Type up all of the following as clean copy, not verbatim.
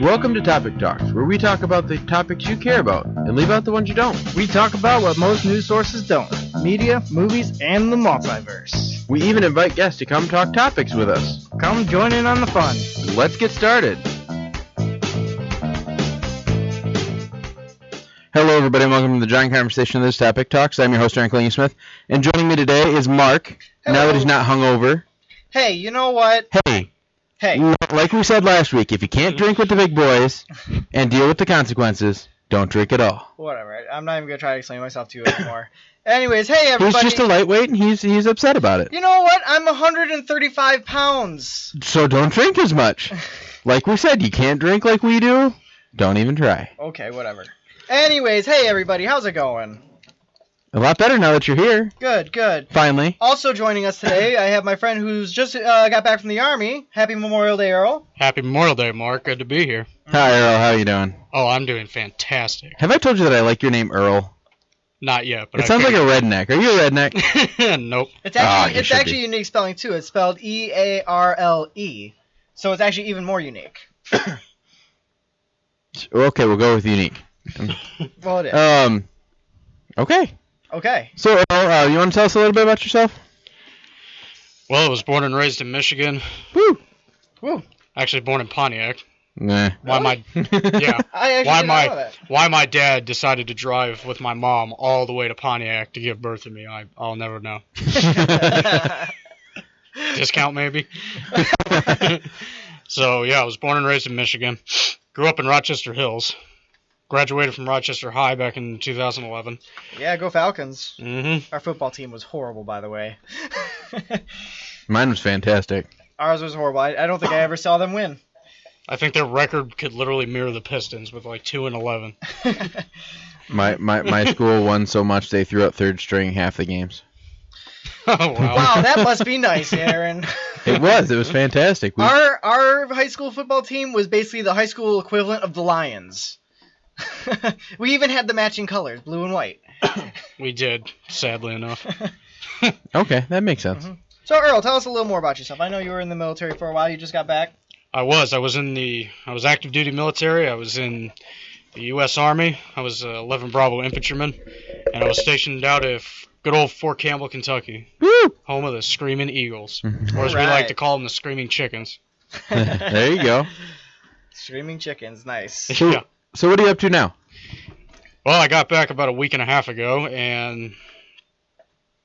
Welcome to Topic Talks, where we talk about the topics you care about and leave out the ones you don't. We talk about what most news sources don't. Media, movies, and the multiverse. We even invite guests to come talk topics with us. Come join in on the fun. Let's get started. Hello, everybody, and welcome to the giant conversation of this Topic Talks. I'm your host, Aaron Clingy Smith, and joining me today is Mark. Hello. Now that he's not hungover. Hey, you know what? Hey. Hey. Like we said last week, if you can't drink with the big boys and deal with the consequences, don't drink at all. Whatever. I'm not even going to try to explain myself to you anymore. Anyways, hey, everybody. He's just a lightweight, and he's upset about it. You know what? I'm 135 pounds. So don't drink as much. Like we said, you can't drink like we do. Don't even try. Okay, whatever. Anyways, hey, everybody. How's it going? A lot better now that you're here. Good, good. Finally. Also joining us today, I have my friend who's just got back from the Army. Happy Memorial Day, Earl. Happy Memorial Day, Mark. Good to be here. Hi, Earl. How you doing? Oh, I'm doing fantastic. Have I told you that I like your name, Earl? Not yet, but it sounds like a redneck. Are you a redneck? Nope. It's actually unique spelling, too. It's spelled E-A-R-L-E. So it's actually even more unique. Okay, we'll go with unique. Well, it is. Okay. Okay. So, Earl, you want to tell us a little bit about yourself? Well, I was born and raised in Michigan. Woo. Woo. Actually, born in Pontiac. Nah. Why my my dad decided to drive with my mom all the way to Pontiac to give birth to me, I'll never know. Discount maybe. So yeah, I was born and raised in Michigan. Grew up in Rochester Hills. Graduated from Rochester High back in 2011. Yeah, go Falcons. Mm-hmm. Our football team was horrible, by the way. Mine was fantastic. Ours was horrible. I don't think I ever saw them win. I think their record could literally mirror the Pistons with like 2-11. My school won so much they threw out third string half the games. Oh, wow. Wow, that must be nice, Aaron. It was fantastic. Our high school football team was basically the high school equivalent of the Lions. We even had the matching colors, blue and white. We did, sadly enough. Okay, that makes sense. Mm-hmm. So, Earl, tell us a little more about yourself. I know you were in the military for a while. You just got back. I was active duty military. I was in the U.S. Army. I was 11 Bravo infantryman, and I was stationed out at good old Fort Campbell, Kentucky. Woo! Home of the Screaming Eagles, or as we like to call them, the Screaming Chickens. There you go. Screaming chickens, nice. Yeah. So what are you up to now? Well, I got back about a week and a half ago, and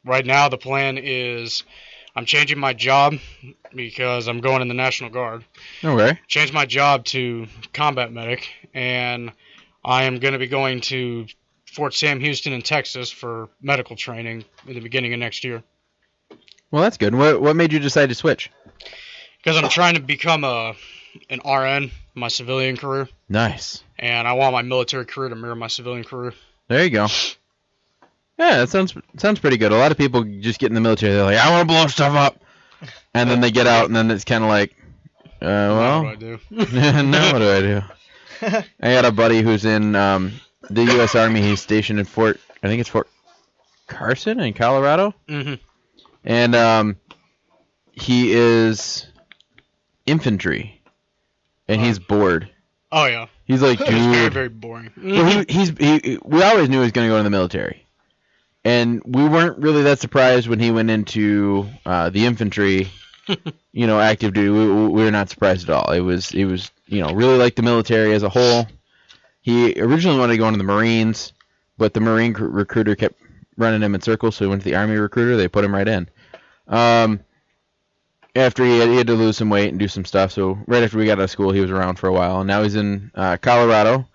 right now the plan is I'm changing my job because I'm going in the National Guard. Okay. Change my job to combat medic, and I am going to be going to Fort Sam Houston in Texas for medical training in the beginning of next year. Well, that's good. What made you decide to switch? Because I'm trying to become an RN in my civilian career. Nice. And I want my military career to mirror my civilian career. There you go. Yeah, that sounds pretty good. A lot of people just get in the military. They're like, I want to blow stuff up. And then they get out, and then it's kind of like, well. What do I do? Now what do I do? I got a buddy who's in the U.S. Army. He's stationed at Fort Carson in Colorado. Mm-hmm. And he is infantry. And he's bored. Oh, yeah. He's like, dude. It's very, very boring. Well, we always knew he was going to go in the military. And we weren't really that surprised when he went into the infantry, active duty. We were not surprised at all. It was really like the military as a whole. He originally wanted to go into the Marines, but the Marine recruiter kept running him in circles, so he went to the Army recruiter. They put him right in. After he had to lose some weight and do some stuff, so right after we got out of school, he was around for a while, and now he's in Colorado.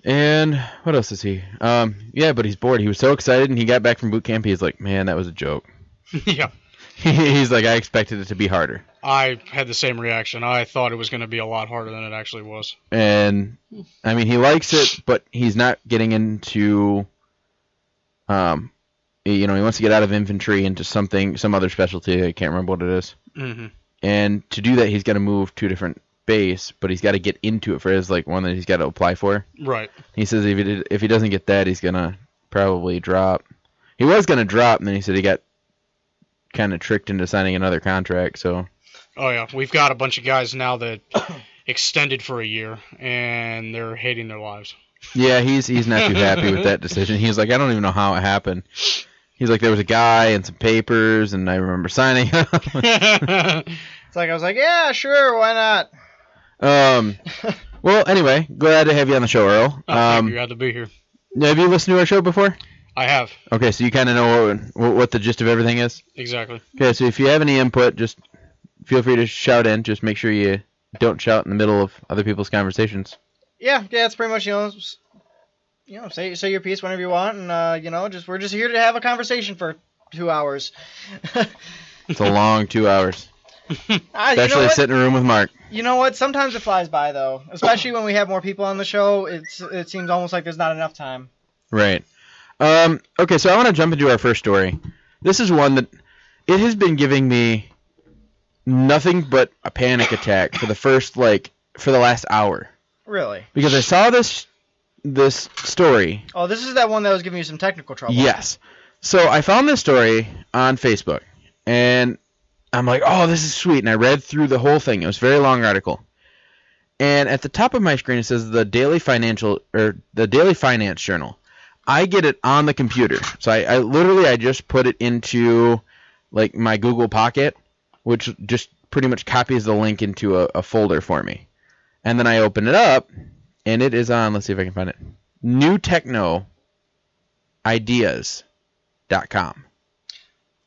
And what else is he? Yeah, but he's bored. He was so excited, and he got back from boot camp. He's like, man, that was a joke. Yeah. He's like, I expected it to be harder. I had the same reaction. I thought it was going to be a lot harder than it actually was. And, I mean, he likes it, but he's not getting into, he wants to get out of infantry into some other specialty. I can't remember what it is. Mm-hmm. And to do that, he's got to move to a different base, but he's got to get into it first, like one that he's got to apply for. Right. He says if he doesn't get that, he's going to probably drop. He was going to drop, and then he said he got kind of tricked into signing another contract, so... Oh, yeah. We've got a bunch of guys now that extended for a year, and they're hating their lives. Yeah, he's not too happy with that decision. He's like, I don't even know how it happened. He's like, there was a guy and some papers, and I remember signing up. It's like I was like, yeah, sure, why not? Well, anyway, glad to have you on the show, Earl. Thank you. Glad to be here. Have you listened to our show before? I have. Okay, so you kind of know what the gist of everything is? Exactly. Okay, so if you have any input, just feel free to shout in. Just make sure you don't shout in the middle of other people's conversations. Yeah, it's pretty much, say your piece whenever you want, and, we're just here to have a conversation for 2 hours. It's a long 2 hours. Especially sitting in a room with Mark. You know what? Sometimes it flies by, though. Especially when we have more people on the show, it seems almost like there's not enough time. Right. Okay, so I want to jump into our first story. This is one that it has been giving me nothing but a panic attack for the last hour. Really? Because I saw this story. Oh, this is that one that was giving you some technical trouble. Yes. So I found this story on Facebook, and I'm like, oh, this is sweet. And I read through the whole thing. It was a very long article. And at the top of my screen, it says the Daily Finance Journal. I get it on the computer. So I just put it into like my Google Pocket, which just pretty much copies the link into a folder for me. And then I open it up, and it is on, let's see if I can find it, newtechnolideas.com.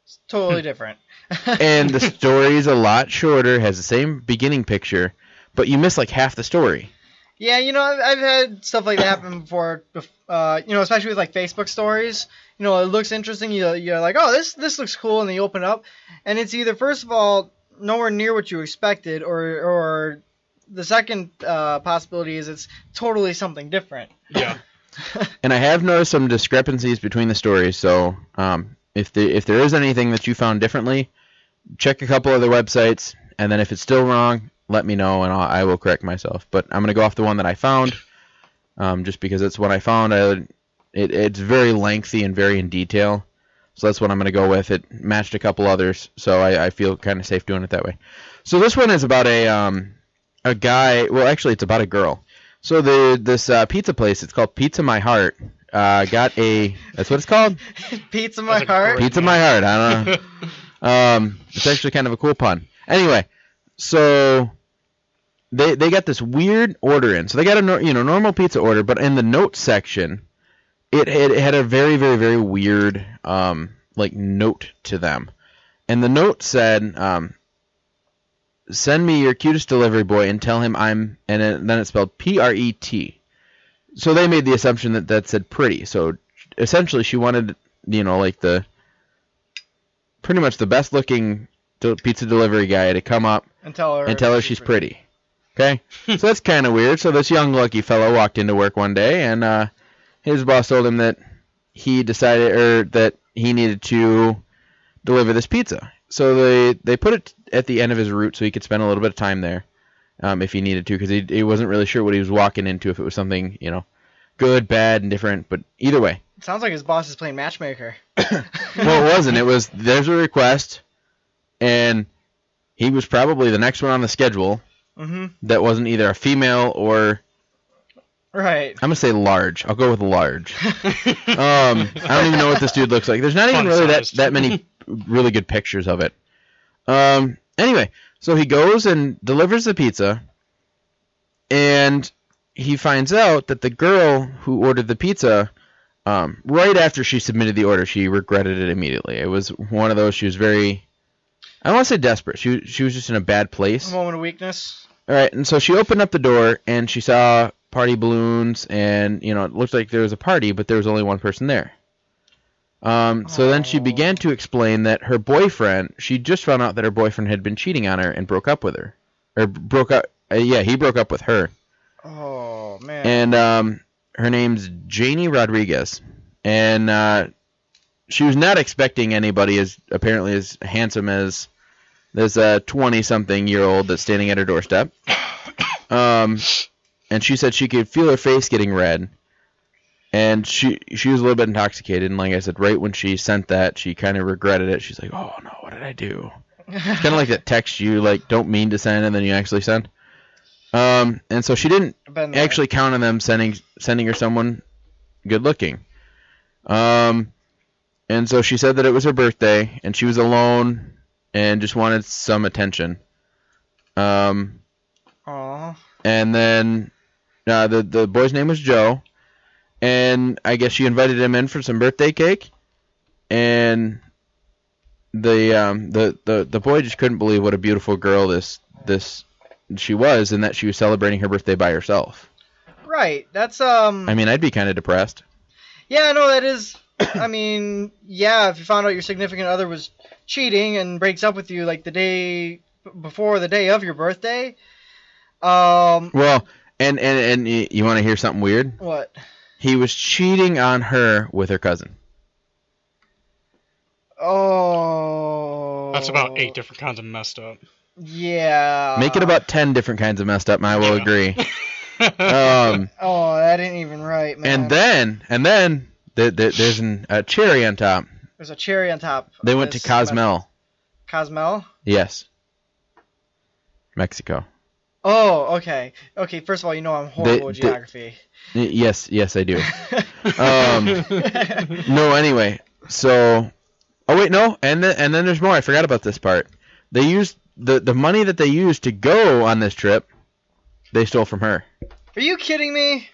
It's totally different. And the story is a lot shorter, has the same beginning picture, but you miss like half the story. Yeah, I've had stuff like that happen before, especially with like Facebook stories. It looks interesting. You're like, oh, this looks cool, and then you open it up, and it's either, first of all, nowhere near what you expected, or the second possibility is it's totally something different. Yeah. And I have noticed some discrepancies between the stories, so if there is anything that you found differently, check a couple other websites, and then if it's still wrong, let me know, and I will correct myself. But I'm going to go off the one that I found, just because it's what I found. It's very lengthy and very in detail, so that's what I'm going to go with. It matched a couple others, so I feel kind of safe doing it that way. So this one is about a guy. Well, actually, it's about a girl. So this pizza place, it's called Pizza My Heart. That's what it's called? Pizza My Heart? Pizza My Heart. I don't know. It's actually kind of a cool pun. Anyway, so they got this weird order in. So they got a normal pizza order, but in the notes section, it had a very, very, very weird note to them. And the note said, send me your cutest delivery boy and tell him I'm, and then it's spelled P-R-E-T. So they made the assumption that said pretty. So essentially she wanted, pretty much the best looking pizza delivery guy to come up and tell her she's pretty. Okay? So that's kind of weird. So this young lucky fellow walked into work one day, and his boss told him that he decided, that he needed to deliver this pizza. So they put it at the end of his route so he could spend a little bit of time there if he needed to, because he wasn't really sure what he was walking into, if it was something, good, bad, and different. But either way. It sounds like his boss is playing matchmaker. Well, it wasn't. It was, there's a request, and he was probably the next one on the schedule that wasn't either a female or... Right. I'm going to say large. I'll go with large. I don't even know what this dude looks like. There's not even really that many really good pictures of it. Anyway, so he goes and delivers the pizza, and he finds out that the girl who ordered the pizza, right after she submitted the order, she regretted it immediately. It was one of those, she was very, I don't want to say desperate. She was just in a bad place. A moment of weakness. All right, and so she opened up the door, and she saw party balloons, and, it looked like there was a party, but there was only one person there. So then she began to explain that her boyfriend, she just found out that her boyfriend had been cheating on her and broke up with her. Or he broke up with her. Oh, man. And her name's Janie Rodriguez. And she was not expecting anybody as handsome as this 20-something-year-old that's standing at her doorstep. And she said she could feel her face getting red. And she was a little bit intoxicated, and like I said, right when she sent that, she kind of regretted it. She's like, oh, no, what did I do? It's kind of like that text you, don't mean to send, and then you actually send. And so she didn't Been there. actually count on them sending her someone good looking. And so she said that it was her birthday and she was alone and just wanted some attention. Aw. And then the boy's name was Joe, and I guess she invited him in for some birthday cake, and the boy just couldn't believe what a beautiful girl this she was, and that she was celebrating her birthday by herself. Right. That's I mean, I'd be kind of depressed. Yeah, no, that is. I mean, yeah, if you found out your significant other was cheating and breaks up with you like the day before the day of your birthday. Well, and you want to hear something weird? What? He was cheating on her with her cousin. Oh. That's about 8 different kinds of messed up. Yeah. Make it about 10 different kinds of messed up, and I will agree. Oh, that ain't even right, man. And then there's a cherry on top. There's a cherry on top. They went to Cozumel. Cozumel? Yes. Mexico. Oh, okay. Okay, first of all, you know I'm horrible with geography. Yes, I do. No, anyway. So, oh wait, no, and then there's more. I forgot about this part. They used the money that they used to go on this trip. They stole from her. Are you kidding me?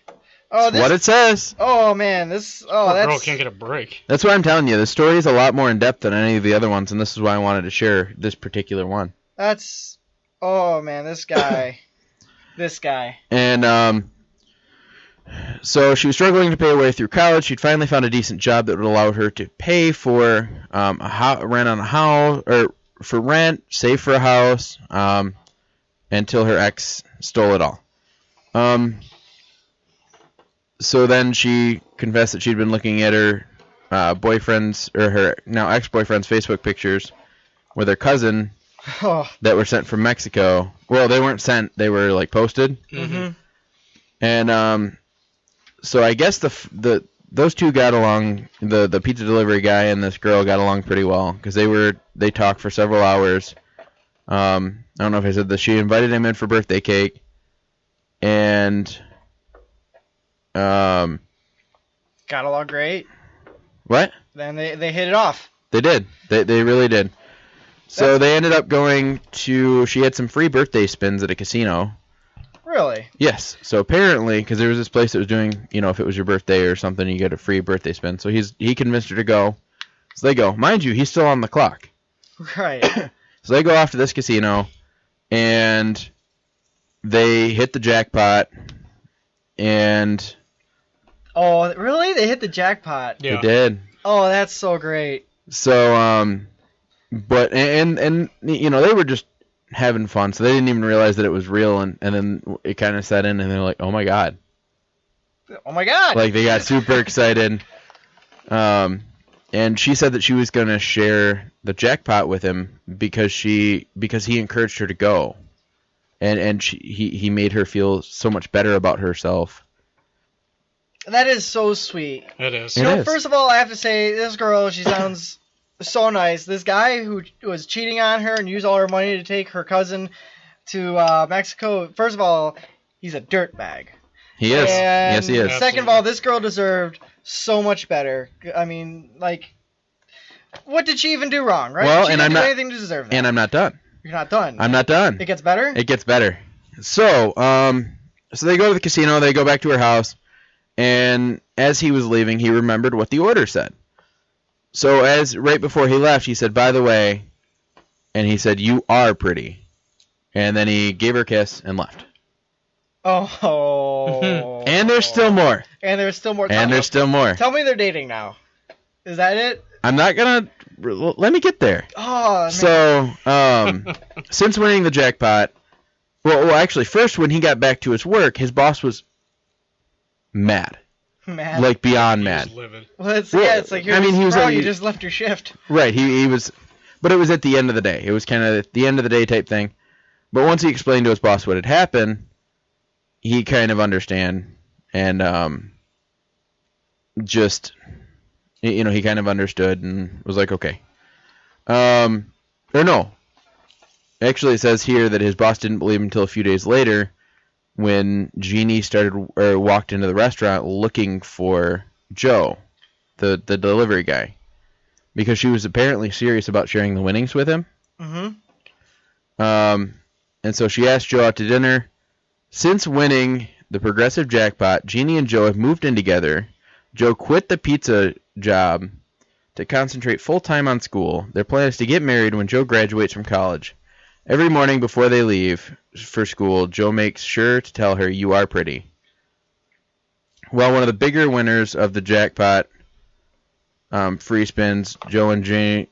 Oh, That's what it says. Oh man, this. Oh, Poor that's. girl can't get a break. That's what I'm telling you. The story is a lot more in depth than any of the other ones, and this is why I wanted to share this particular one. That's. Oh man, this guy. This guy. And so she was struggling to pay her way through college. She'd finally found a decent job that would allow her to pay for rent on a house, or for rent, save for a house, until her ex stole it all. So then she confessed that she'd been looking at her boyfriend's, or her now ex-boyfriend's Facebook pictures with her cousin Oh. that were sent from Mexico. Well, they weren't sent; they were like posted. Mm-hmm. And so I guess those two got along. The pizza delivery guy and this girl got along pretty well because they talked for several hours. I don't know if I said this. She invited him in for birthday cake, and got along great. What? Then they hit it off. They did. They really did. So they ended up going to. She had some free birthday spins at a casino. Really? Yes. So apparently, because there was this place that was doing, if it was your birthday or something, you get a free birthday spin. So he convinced her to go. So they go. Mind you, he's still on the clock. Right. So they go off to this casino, and they hit the jackpot, and... Oh, really? They hit the jackpot. Yeah. They did. Oh, that's so great. So, but, and they were just having fun, so they didn't even realize that it was real, and then it kind of set in, and they're like, oh my god. Oh my god. Like, they got super excited. And she said that she was going to share the jackpot with him because he encouraged her to go. And he made her feel so much better about herself. That is so sweet. It is. It is. First of all, I have to say, this girl, she sounds so nice. This guy who was cheating on her and used all her money to take her cousin to Mexico, first of all, he's a dirtbag. He is. And Yes, he is. Second of all, this girl deserved so much better. I mean, like, what did she even do wrong, right? Well, she and didn't I'm do not- anything to deserve that. And I'm not done. You're not done. I'm not done. It gets better? It gets better. So, so they go to the casino, they go back to her house, and as he was leaving, he remembered what the order said. So right before he left, he said, by the way, and he said, you are pretty. And then he gave her a kiss and left. Oh. And there's still more. And there's still more. And there's still more. Tell me they're dating now. Is that it? I'm not gonna. Let me get there. Oh, man. So, since winning the jackpot, well, actually, first when he got back to his work, his boss was mad, Man. like beyond He mad. was livid. Well, it's like I mean, he was. bro, you just left your shift. Right. He was, but it was at the end of the day. It was kind of at the end of the day type thing. But once he explained to his boss what had happened, he kind of understand and just. He kind of understood and was like, okay. Or no. Actually, it says here that his boss didn't believe him until a few days later when Jeannie walked into the restaurant looking for Joe, the delivery guy, because she was apparently serious about sharing the winnings with him. Mm-hmm. And so she asked Joe out to dinner. Since winning the progressive jackpot, Jeannie and Joe have moved in together. Joe quit the pizza job to concentrate full-time on school. Their plan is to get married when Joe graduates from college. Every morning before they leave for school, Joe makes sure to tell her, "You are pretty." Well, one of the bigger winners of the jackpot free spins, Joe and Jeannie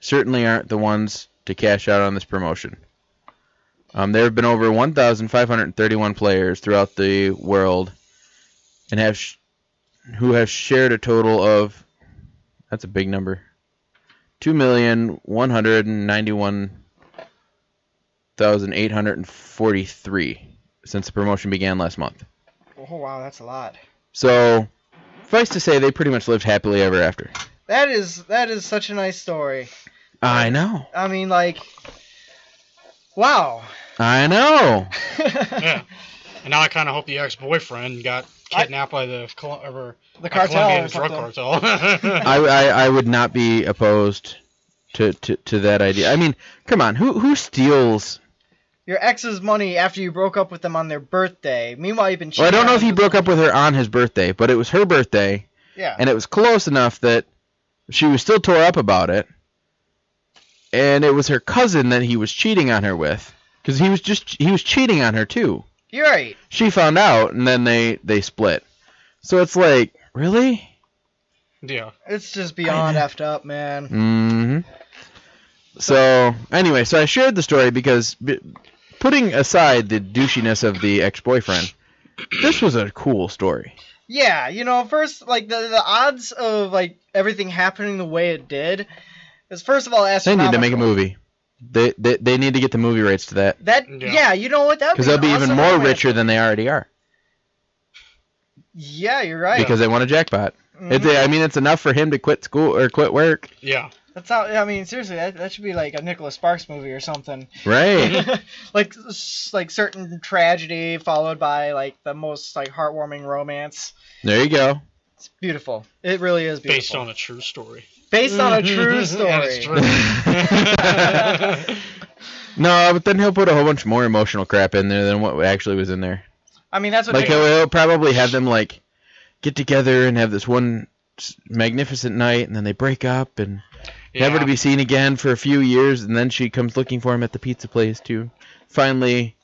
certainly aren't the ones to cash out on this promotion. There have been over 1,531 players throughout the world and who have shared a total of, that's a big number, 2,191,843 since the promotion began last month. Oh, wow, that's a lot. So, suffice to say, they pretty much lived happily ever after. That is such a nice story. I know. I mean, like, wow. I know. Yeah. And now I kind of hope the ex-boyfriend got kidnapped by the cartel Colombian or drug something. cartel. I would not be opposed to that idea. I mean, come on, who steals? Your ex's money after you broke up with them on their birthday. Meanwhile, you've been cheating. Well, I don't know on if he them. broke up with her on his birthday, but it was her birthday, Yeah. and it was close enough that she was still tore up about it. And it was her cousin that he was cheating on her with, because he was cheating on her too. You're right. She found out, and then they split. So it's like, really? Yeah. It's just beyond effed up, man. Mm-hmm. So, anyway, so I shared the story because, putting aside the douchiness of the ex-boyfriend, this was a cool story. Yeah, first, like, the odds of, like, everything happening the way it did is, first of all, They astronomical. need to make a movie. They need to get the movie rights to that. Yeah, you know what? Because they'll be even more richer than they already are. Yeah, you're right. Because they won a jackpot. Mhm. It's enough for him to quit school or quit work. Yeah. That's how. I mean, seriously, that should be like a Nicholas Sparks movie or something. Right. like certain tragedy followed by like the most like heartwarming romance. There you go. It's beautiful. It really is beautiful. Based on a true story. Based on a true story. And it's true. No, but then he'll put a whole bunch more emotional crap in there than what actually was in there. I mean, that's what. Like he'll probably have them like get together and have this one magnificent night, and then they break up and never to be seen again for a few years, and then she comes looking for him at the pizza place to finally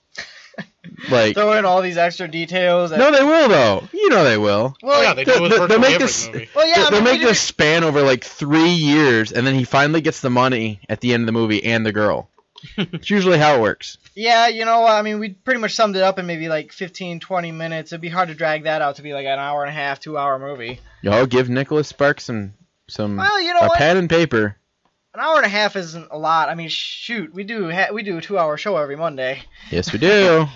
like throw in all these extra details. No, they will though. You know they will. Well, yeah, they do with they'll make every this. movie. Well, yeah, they'll make this span over like 3 years, and then he finally gets the money at the end of the movie and the girl. It's usually how it works. Yeah, you know, I mean, we pretty much summed it up in maybe like 15, 20 minutes. It'd be hard to drag that out to be like an hour and a half, 2 hour movie. Y'all give Nicholas Sparks some Well, you know a what? pad and paper. An hour and a half isn't a lot. I mean, shoot, we do a 2 hour show every Monday. Yes, we do.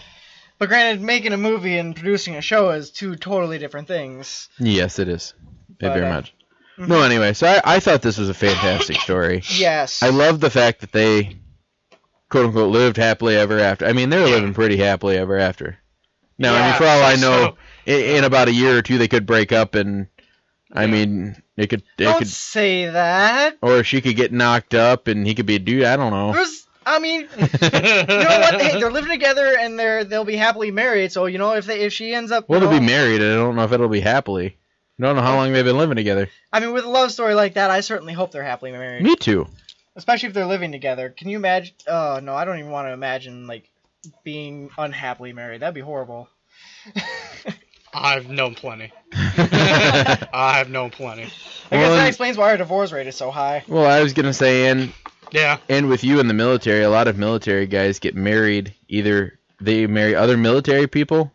But granted, making a movie and producing a show is two totally different things. Yes, it is. Very much. Mhm. No, anyway, so I thought this was a fantastic story. Yes. I love the fact that they, quote unquote, lived happily ever after. I mean, they're living pretty happily ever after. Now, I mean, Yeah, for all I know, so- in about a year or two, they could break up, and I mean, they could, Don't say that. or she could get knocked up, and he could be a dude. I don't know. I mean, you know what? They're living together and they'll be happily married. So you know, if she ends up, Well, you they'll know, be married, and I don't know if it'll be happily. I don't know how long they've been living together. I mean, with a love story like that, I certainly hope they're happily married. Me too. Especially if they're living together. Can you imagine? Oh no, I don't even want to imagine like being unhappily married. That'd be horrible. I've known plenty. I've known plenty. I guess Well, that explains why our divorce rate is so high. Well, I was gonna say, Yeah. and with you in the military, a lot of military guys get married. Either they marry other military people,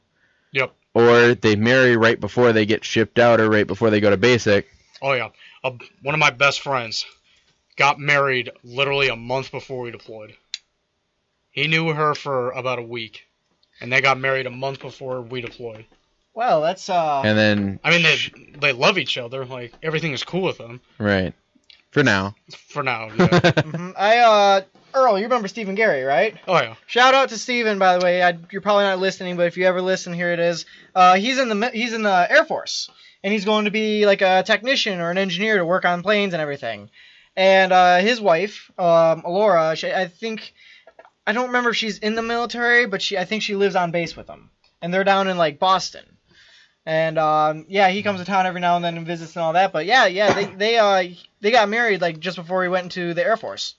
Yep. or they marry right before they get shipped out, or right before they go to basic. Oh, yeah. One of my best friends got married literally a month before we deployed. He knew her for about a week, and they got married a month before we deployed. Well, that's And then, I mean, they love each other. Like, everything is cool with them. right, for now. For now, yeah. mhm. Earl, you remember Stephen Gary, right? Oh yeah. Shout out to Stephen, by the way. You're probably not listening, but if you ever listen, here it is. He's in the Air Force, and he's going to be like a technician or an engineer to work on planes and everything. And his wife, Alora, I don't remember if she's in the military, but I think she lives on base with him, and they're down in like Boston. And he comes to town every now and then and visits and all that. But they got married like just before he went into the Air Force.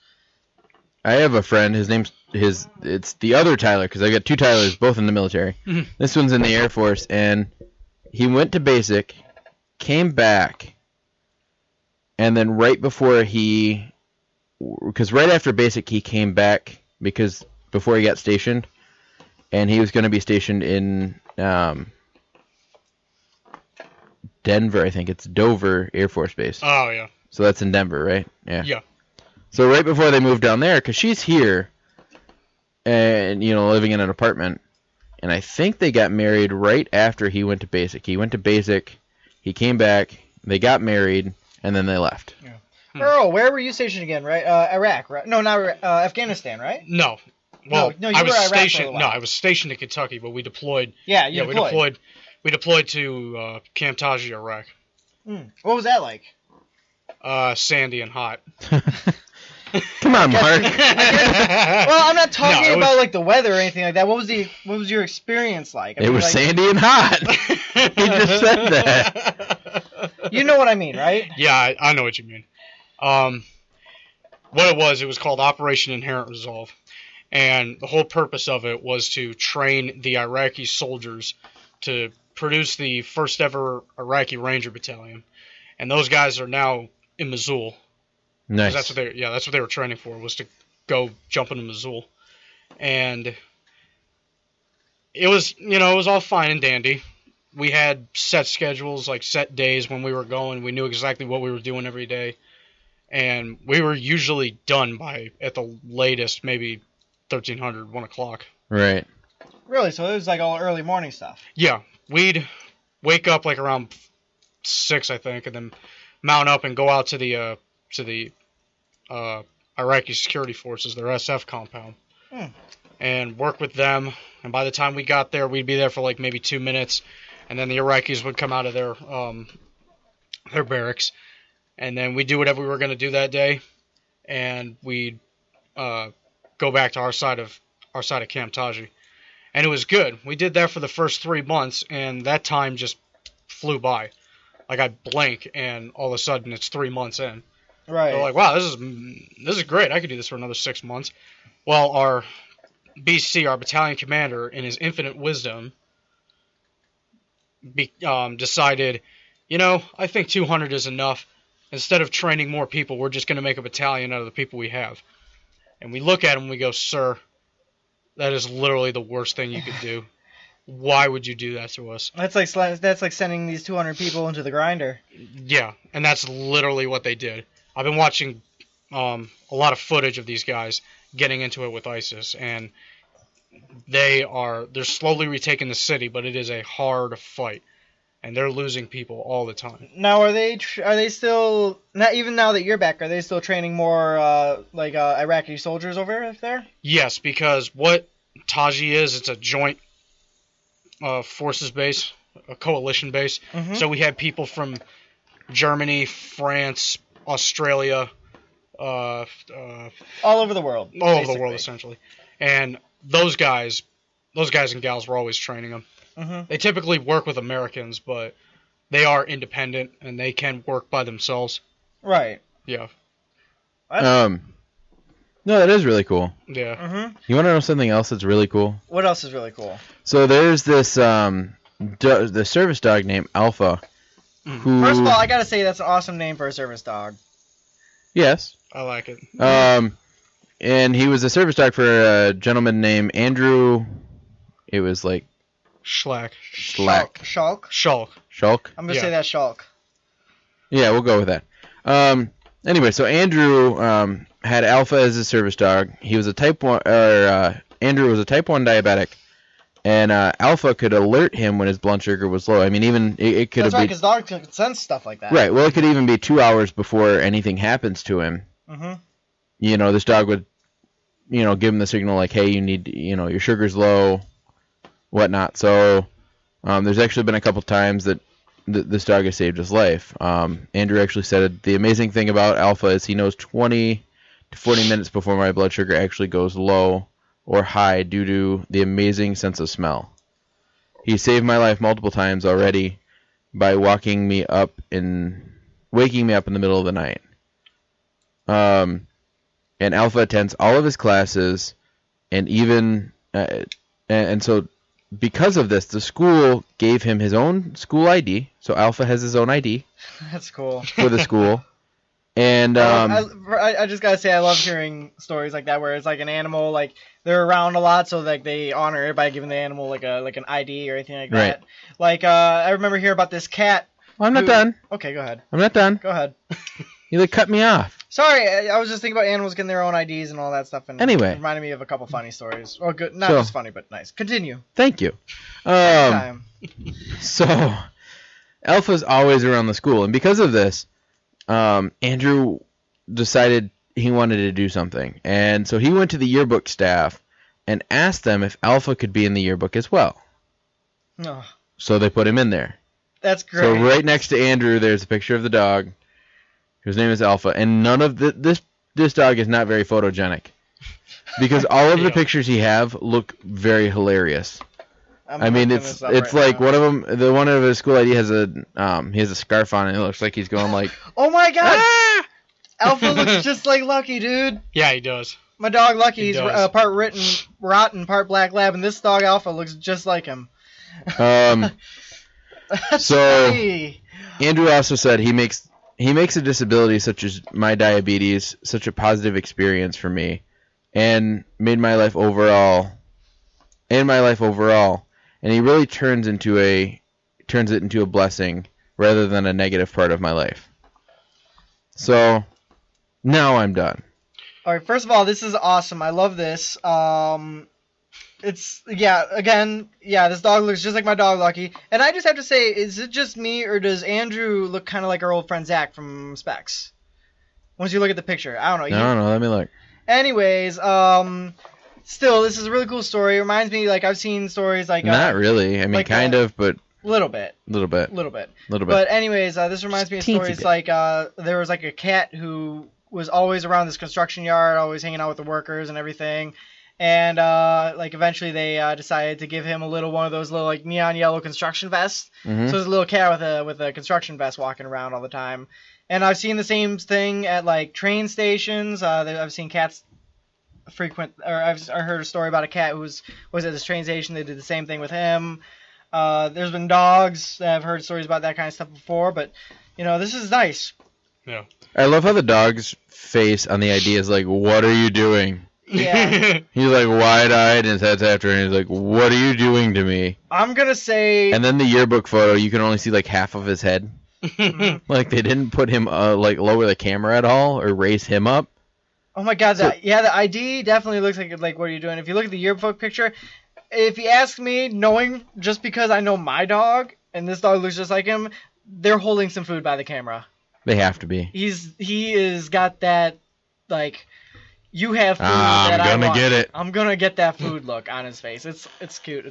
I have a friend. It's the other Tyler, because I got two Tylers, both in the military. Mhm. This one's in the Air Force, and he went to basic, came back, and then right after basic he came back because before he got stationed, and he was going to be stationed in Denver, I think it's Dover Air Force Base. Oh yeah. So that's in Denver, right? Yeah. Yeah. So right before they moved down there, because she's here, and living in an apartment, and I think they got married right after he went to basic. He went to basic, he came back, they got married, and then they left. Yeah. Earl, where were you stationed again? Right, Iraq, right? No, not Afghanistan, right? No. Well, No, you I were was Iraq for a stationed. while. No, I was stationed in Kentucky, but we deployed. Yeah, We deployed to Camp Taji, Iraq. What was that like? Sandy and hot. Come on, Mark. Well, I'm not talking No, about like the weather or anything like that. What was your experience like? It was sandy and hot. He just said that. You know what I mean, right? Yeah, I know what you mean. What it was called Operation Inherent Resolve. And the whole purpose of it was to train the Iraqi soldiers to produce the first ever Iraqi Ranger Battalion. And those guys are now in Mosul. Nice. That's what they were training for, was to go jump into Mosul. And it was all fine and dandy. We had set schedules, like set days when we were going. We knew exactly what we were doing every day. And we were usually done by, at the latest, maybe 1300, 1 o'clock. Right. Really? So it was like all early morning stuff. Yeah. We'd wake up like around 6, I think, and then mount up and go out to the Iraqi security forces, their SF compound, and work with them. And by the time we got there, we'd be there for like maybe 2 minutes, and then the Iraqis would come out of their barracks, and then we'd do whatever we were going to do that day, and we'd go back to our side of Camp Taji. And it was good. We did that for the first 3 months, and that time just flew by. Like, I blink, and all of a sudden it's 3 months in. Right. We're like, wow, this is great. I could do this for another 6 months. Well, our BC, our battalion commander, in his infinite wisdom, decided, I think 200 is enough. Instead of training more people, we're just going to make a battalion out of the people we have. And we look at him and we go, sir, that is literally the worst thing you could do. Why would you do that to us? That's like sending these 200 people into the grinder. Yeah, and that's literally what they did. I've been watching a lot of footage of these guys getting into it with ISIS, and they're slowly retaking the city, but it is a hard fight, and they're losing people all the time. Now, are they still, not even now that you're back, are they still training more Iraqi soldiers over there? Yes, because what Taji is, it's a joint forces base, a coalition base. Mm-hmm. So we had people from Germany, France, Australia, all over the world. All over the world, essentially. And those guys and gals were always training them. Mm-hmm. They typically work with Americans, but they are independent and they can work by themselves. Right. Yeah. No, that is really cool. Yeah. Mm-hmm. You want to know something else that's really cool? What else is really cool? So there's this the service dog named Alpha. Who, first of all, I gotta say that's an awesome name for a service dog. Yes. I like it. And he was a service dog for a gentleman named Andrew. It was like Schlack. Shulk. Shulk. I'm gonna say that's Shulk. Yeah, we'll go with that. Anyway, so Andrew had Alpha as a service dog. He was a type 1, Andrew was a type 1 diabetic, and Alpha could alert him when his blood sugar was low. I mean, even it could That's have right, been. because dogs can sense stuff like that. Right. Well, it could even be 2 hours before anything happens to him. Mm-hmm. This dog would give him the signal like, hey, you need, your sugar's low, whatnot. So there's actually been a couple times that this dog has saved his life. Andrew actually said the amazing thing about Alpha is he knows 20 to 40 minutes before my blood sugar actually goes low or high due to the amazing sense of smell. He saved my life multiple times already by waking me up in the middle of the night. And Alpha attends all of his classes, and even and so because of this, the school gave him his own school ID. So Alpha has his own ID. That's cool. For the school. And I just gotta say I love hearing stories like that where it's like an animal like they're around a lot, so like they honor it by giving the animal like an ID or anything like that. Right. Like I remember hearing about this cat. Well, I'm not done. Okay, go ahead. I'm not done. Go ahead. You cut me off. Sorry, I was just thinking about animals getting their own IDs and all that stuff, and anyway, it reminded me of a couple funny stories. Or good, not just funny, but nice. Continue. Thank you. So, Alpha's always around the school, and because of this, Andrew decided he wanted to do something, and so he went to the yearbook staff and asked them if Alpha could be in the yearbook as well. Oh. So they put him in there. That's great. So right next to Andrew, there's a picture of the dog. His name is Alpha, and none of this dog is not very photogenic, because all of the pictures he have look very hilarious. I mean, it's like now. One of his school ID has a scarf on, and it looks like he's going like. Oh my God! Ah! Alpha looks just like Lucky, dude. Yeah, he does. My dog Lucky, he's part rotten, part black lab, and this dog Alpha looks just like him. So funny. Andrew also said he makes a disability such as my diabetes such a positive experience for me, and made my life overall, and he really turns it into a blessing rather than a negative part of my life. So now I'm done. All right. First of all, this is awesome. I love this. This dog looks just like my dog Lucky. And I just have to say, is it just me, or does Andrew look kind of like our old friend Zach from Specs? Once you look at the picture. I don't know. I don't know. Let me look. Anyways, still, this is a really cool story. It reminds me, like, I've seen stories like... Not really. I mean, like, kind of, but... Little bit. But anyways, this reminds me of stories like there was like a cat who was always around this construction yard, always hanging out with the workers and everything. And like eventually they decided to give him one of those little like neon yellow construction vests. Mm-hmm. So there's a little cat with a construction vest walking around all the time. And I've seen the same thing at like train stations. I've seen cats I've heard a story about a cat who was at this train station. They did the same thing with him. There's been dogs. I've heard stories about that kind of stuff before, but this is nice. Yeah. I love how the dog's face on the idea is like, "What are you doing?" Yeah. He's like wide-eyed, and his head's after, and he's like, "What are you doing to me?" I'm gonna say. And then the yearbook photo, you can only see like half of his head. Like they didn't put him like lower the camera at all or raise him up. Oh my God! The ID definitely looks like what are you doing? If you look at the yearbook picture, if you ask me, knowing just because I know my dog and this dog looks just like him, they're holding some food by the camera. They have to be. He is got that like. You have food that I want. I'm gonna get it. I'm gonna get that food look on his face. It's cute.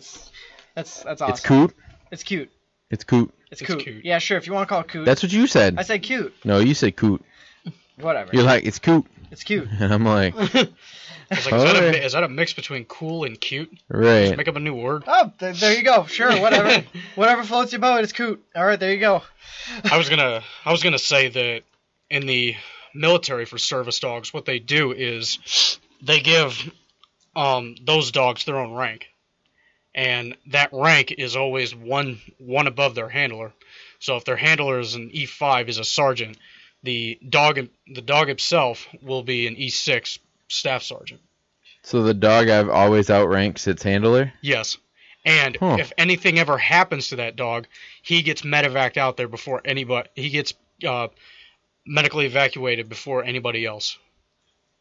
That's awesome. It's cute. It's cute. It's cute. It's cute. Yeah, sure. If you want to call it cute. That's what you said. I said cute. No, you said cute. Whatever. You're like, it's cute. It's cute. And I'm like, is that a mix between cool and cute? Right. Just make up a new word. Oh, there you go. Sure, whatever. Whatever floats your boat, it's cute. All right, there you go. I was gonna say that in the military for service dogs, what they do is they give those dogs their own rank, and that rank is always one above their handler. So if their handler is an E5 is a sergeant, the dog itself will be an E6 staff sergeant. So the dog I've always outranks its handler? Yes. And if anything ever happens to that dog, he gets medevaced out there before anybody. He gets medically evacuated before anybody else.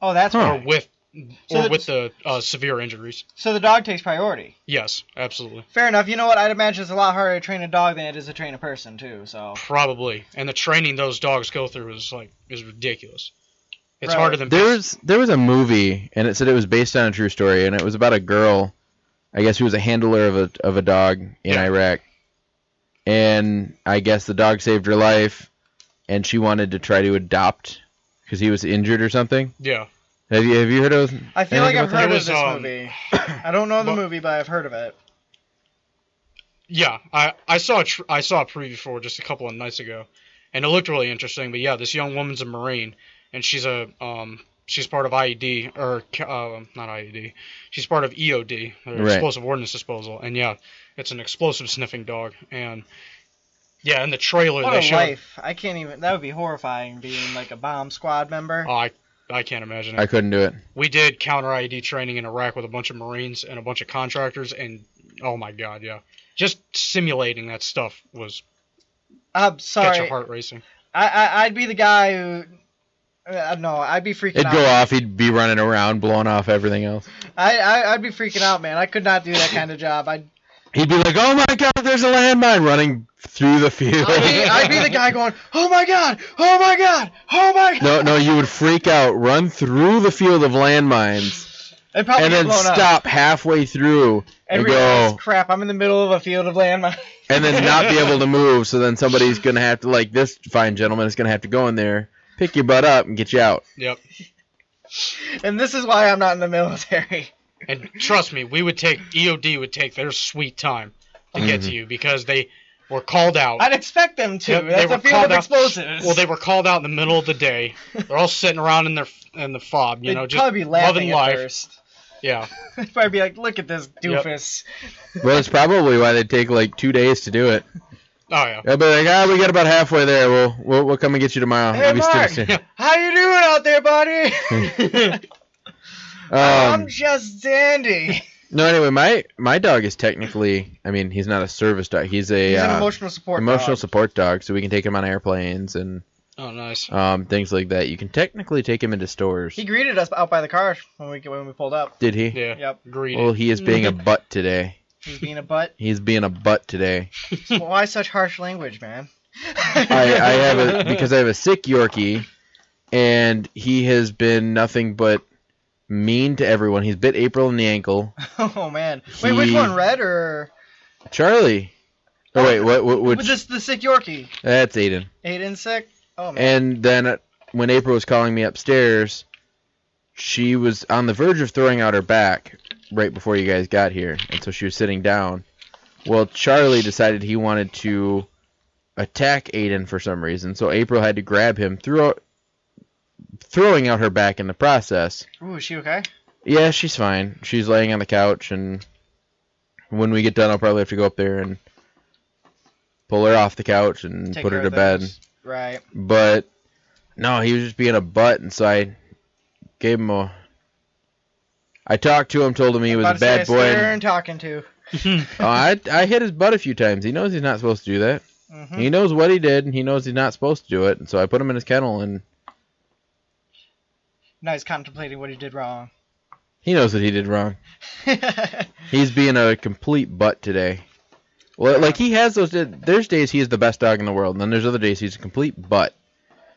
Oh, that's right. Or with the severe injuries. So the dog takes priority. Yes, absolutely. Fair enough. You know what? I'd imagine it's a lot harder to train a dog than it is to train a person too. So probably, and the training those dogs go through is ridiculous. It's Right. harder than There was a movie, and it said it was based on a true story, and it was about a girl, I guess, who was a handler of a dog in Yeah. Iraq, and I guess the dog saved her life, and she wanted to try to adopt because he was injured or something. Yeah. Have you heard of? I feel like anything I've about that? heard It of was, this movie. I don't know the movie, but I've heard of it. Yeah, I saw I saw a preview for it just a couple of nights ago, and it looked really interesting. But yeah, this young woman's a Marine, and she's part of IED or not IED. She's part of EOD, or Right. Explosive Ordnance Disposal, and yeah, it's an explosive sniffing dog. And yeah, in the trailer What they a showed. life! I can't even. That would be horrifying, being like a bomb squad member. Oh, I can't imagine it. I couldn't do it. We did counter IED training in Iraq with a bunch of Marines and a bunch of contractors, and oh my god, yeah. Just simulating that stuff was I'm get your sorry. heart racing. I'd be the guy who. No, I'd be freaking It'd out. go off. He'd be running around, blowing off everything else. I'd be freaking out, man. I could not do that kind of job. He'd be like, "Oh my God, there's a landmine!" running through the field. I'd be the guy going, "Oh my god! Oh my god! Oh my god!" No, you would freak out, run through the field of landmines, and probably and get then blown up. stop halfway through And and realize, go, crap, I'm in the middle of a field of landmines. and then not be able to move. So then somebody's gonna have to, like this fine gentleman, is gonna have to go in there, pick your butt up, and get you out. Yep. And this is why I'm not in the military. And trust me, EOD would take their sweet time to get to you because they were called out. I'd expect them to. Yep, they That's were a field called of out- explosives. Well, they were called out in the middle of the day. They're all sitting around in the fob, They'd just probably be loving laughing at life. first. Yeah. They'd probably be like, "Look at this doofus." Well, that's probably why they take like 2 days to do it. Oh yeah. They'll be like, we got about halfway there. We'll come and get you tomorrow. Hey, We'll be Mark. still- How you doing out there, buddy? I'm just dandy. No, anyway, my dog is technically, I mean, he's not a service dog. He's a He's an emotional support dog. support dog, so we can take him on airplanes and Oh nice. things like that. You can technically take him into stores. He greeted us out by the car when we pulled up. Did he? Yeah. Yep. Greedy. Well, he is being a butt today. He's being a butt. He's being a butt today. Why such harsh language, man? I have a sick Yorkie, and he has been nothing but mean to everyone. He's bit April in the ankle. Oh man. Wait, which one? Red or? Charlie. Oh wait, what? Which? This the sick Yorkie. That's Aiden. Aiden sick. Oh man. And then when April was calling me upstairs, she was on the verge of throwing out her back right before you guys got here, and so she was sitting down. Well, Charlie decided he wanted to attack Aiden for some reason, so April had to grab him, throwing out her back in the process. Ooh, is she okay? Yeah, she's fine. She's laying on the couch, and when we get done, I'll probably have to go up there and pull her off the couch and Take put her care to of bed. things. Right. But no, he was just being a butt, and so I gave him a. I talked to him, told him he was a bad boy. And talking to. I hit his butt a few times. He knows he's not supposed to do that. Mm-hmm. He knows what he did, and he knows he's not supposed to do it. And so I put him in his kennel, and Now he's contemplating what he did wrong. he knows what he did wrong. He's being a complete butt today. Well, like he has those. There's days he is the best dog in the world, and then there's other days he's a complete butt.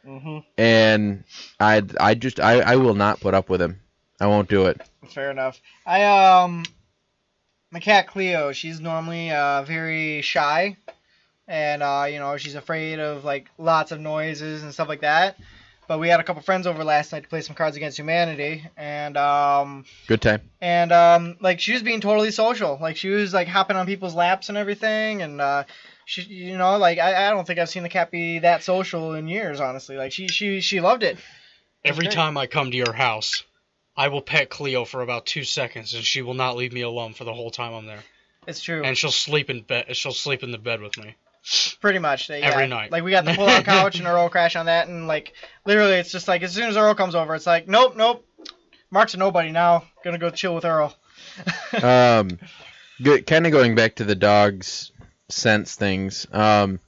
Mm-hmm. And I will not put up with him. I won't do it. Fair enough. My cat Cleo, she's normally very shy, and she's afraid of like lots of noises and stuff like that. But we had a couple friends over last night to play some Cards Against Humanity, and Good time. like she was being totally social. Like she was like hopping on people's laps and everything, and she, like I don't think I've seen the cat be that social in years, honestly. Like she loved it. Every great. time I come to your house, I will pet Cleo for about 2 seconds, and she will not leave me alone for the whole time I'm there. It's true. And she'll sleep in bed. She'll sleep in the bed with me. Pretty much. Yeah. Every night. Like, we got the pull-out couch, and Earl crashed on that, and, like, literally, it's just like, as soon as Earl comes over, it's like, nope. Mark's a nobody now. Gonna go chill with Earl. Kind of going back to the dog's sense things. There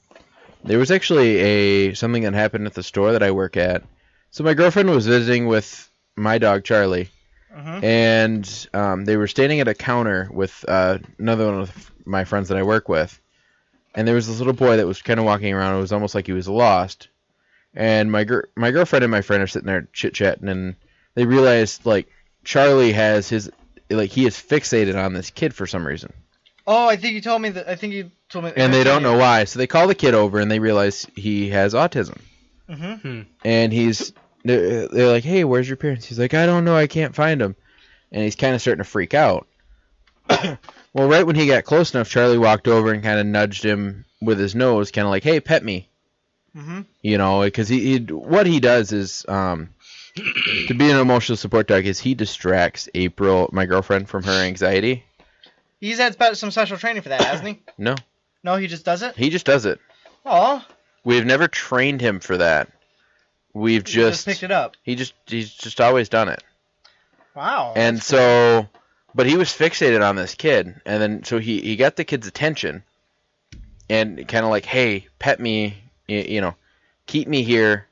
was actually something that happened at the store that I work at. So my girlfriend was visiting with my dog, Charlie. Mm-hmm. And they were standing at a counter with another one of my friends that I work with. And there was this little boy that was kind of walking around. It was almost like he was lost. And my girlfriend and my friend are sitting there chit-chatting, and they realize, like, Charlie has his, like, he is fixated on this kid for some reason. Oh, I think you told me that. And they don't know why. So they call the kid over, and they realize he has autism. Mm-hmm. And they're like, hey, where's your parents? He's like, I don't know, I can't find them. And he's kind of starting to freak out. Well, right when he got close enough, Charlie walked over and kind of nudged him with his nose, kind of like, hey, pet me. Mm-hmm. You know, because what he does is, to be an emotional support dog, is he distracts April, my girlfriend, from her anxiety. He's had some special training for that, hasn't he? No. No, he just does it? He just does it. Oh. We've never trained him for that. We've just picked it up. He's just always done it. Wow. And so, but he was fixated on this kid, and then so he got the kid's attention, and kind of like, hey, pet me, you know, keep me here,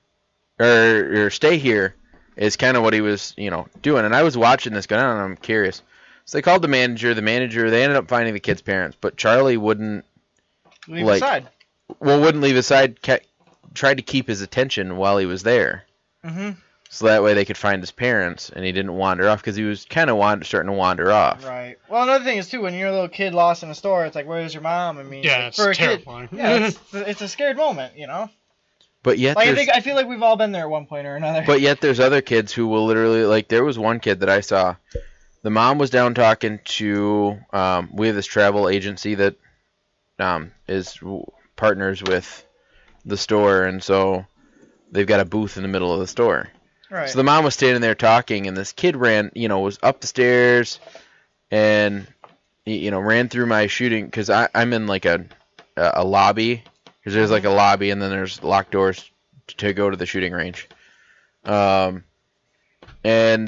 or stay here, is kind of what he was, you know, doing. And I was watching this going on, and I'm curious. So they called the manager. They ended up finding the kid's parents, but Charlie wouldn't leave his side. Well, wouldn't leave his side. Tried to keep his attention while he was there. Mm-hmm. So that way they could find his parents, and he didn't wander off because he was kind of starting to wander off. Right. Well, another thing is too, when you're a little kid lost in a store, it's like, where's your mom? I mean, yeah, it's for a terrifying. Kid, yeah, it's a scared moment, you know. But yet, like, I feel like we've all been there at one point or another. But yet, there's other kids who will literally, like, there was one kid that I saw. The mom was down talking to, we have this travel agency that is partners with the store, and so they've got a booth in the middle of the store. Right. So the mom was standing there talking, and this kid was up the stairs, and, ran through my shooting, because I'm in, like, a lobby, because there's, like, a lobby, and then there's locked doors to go to the shooting range. And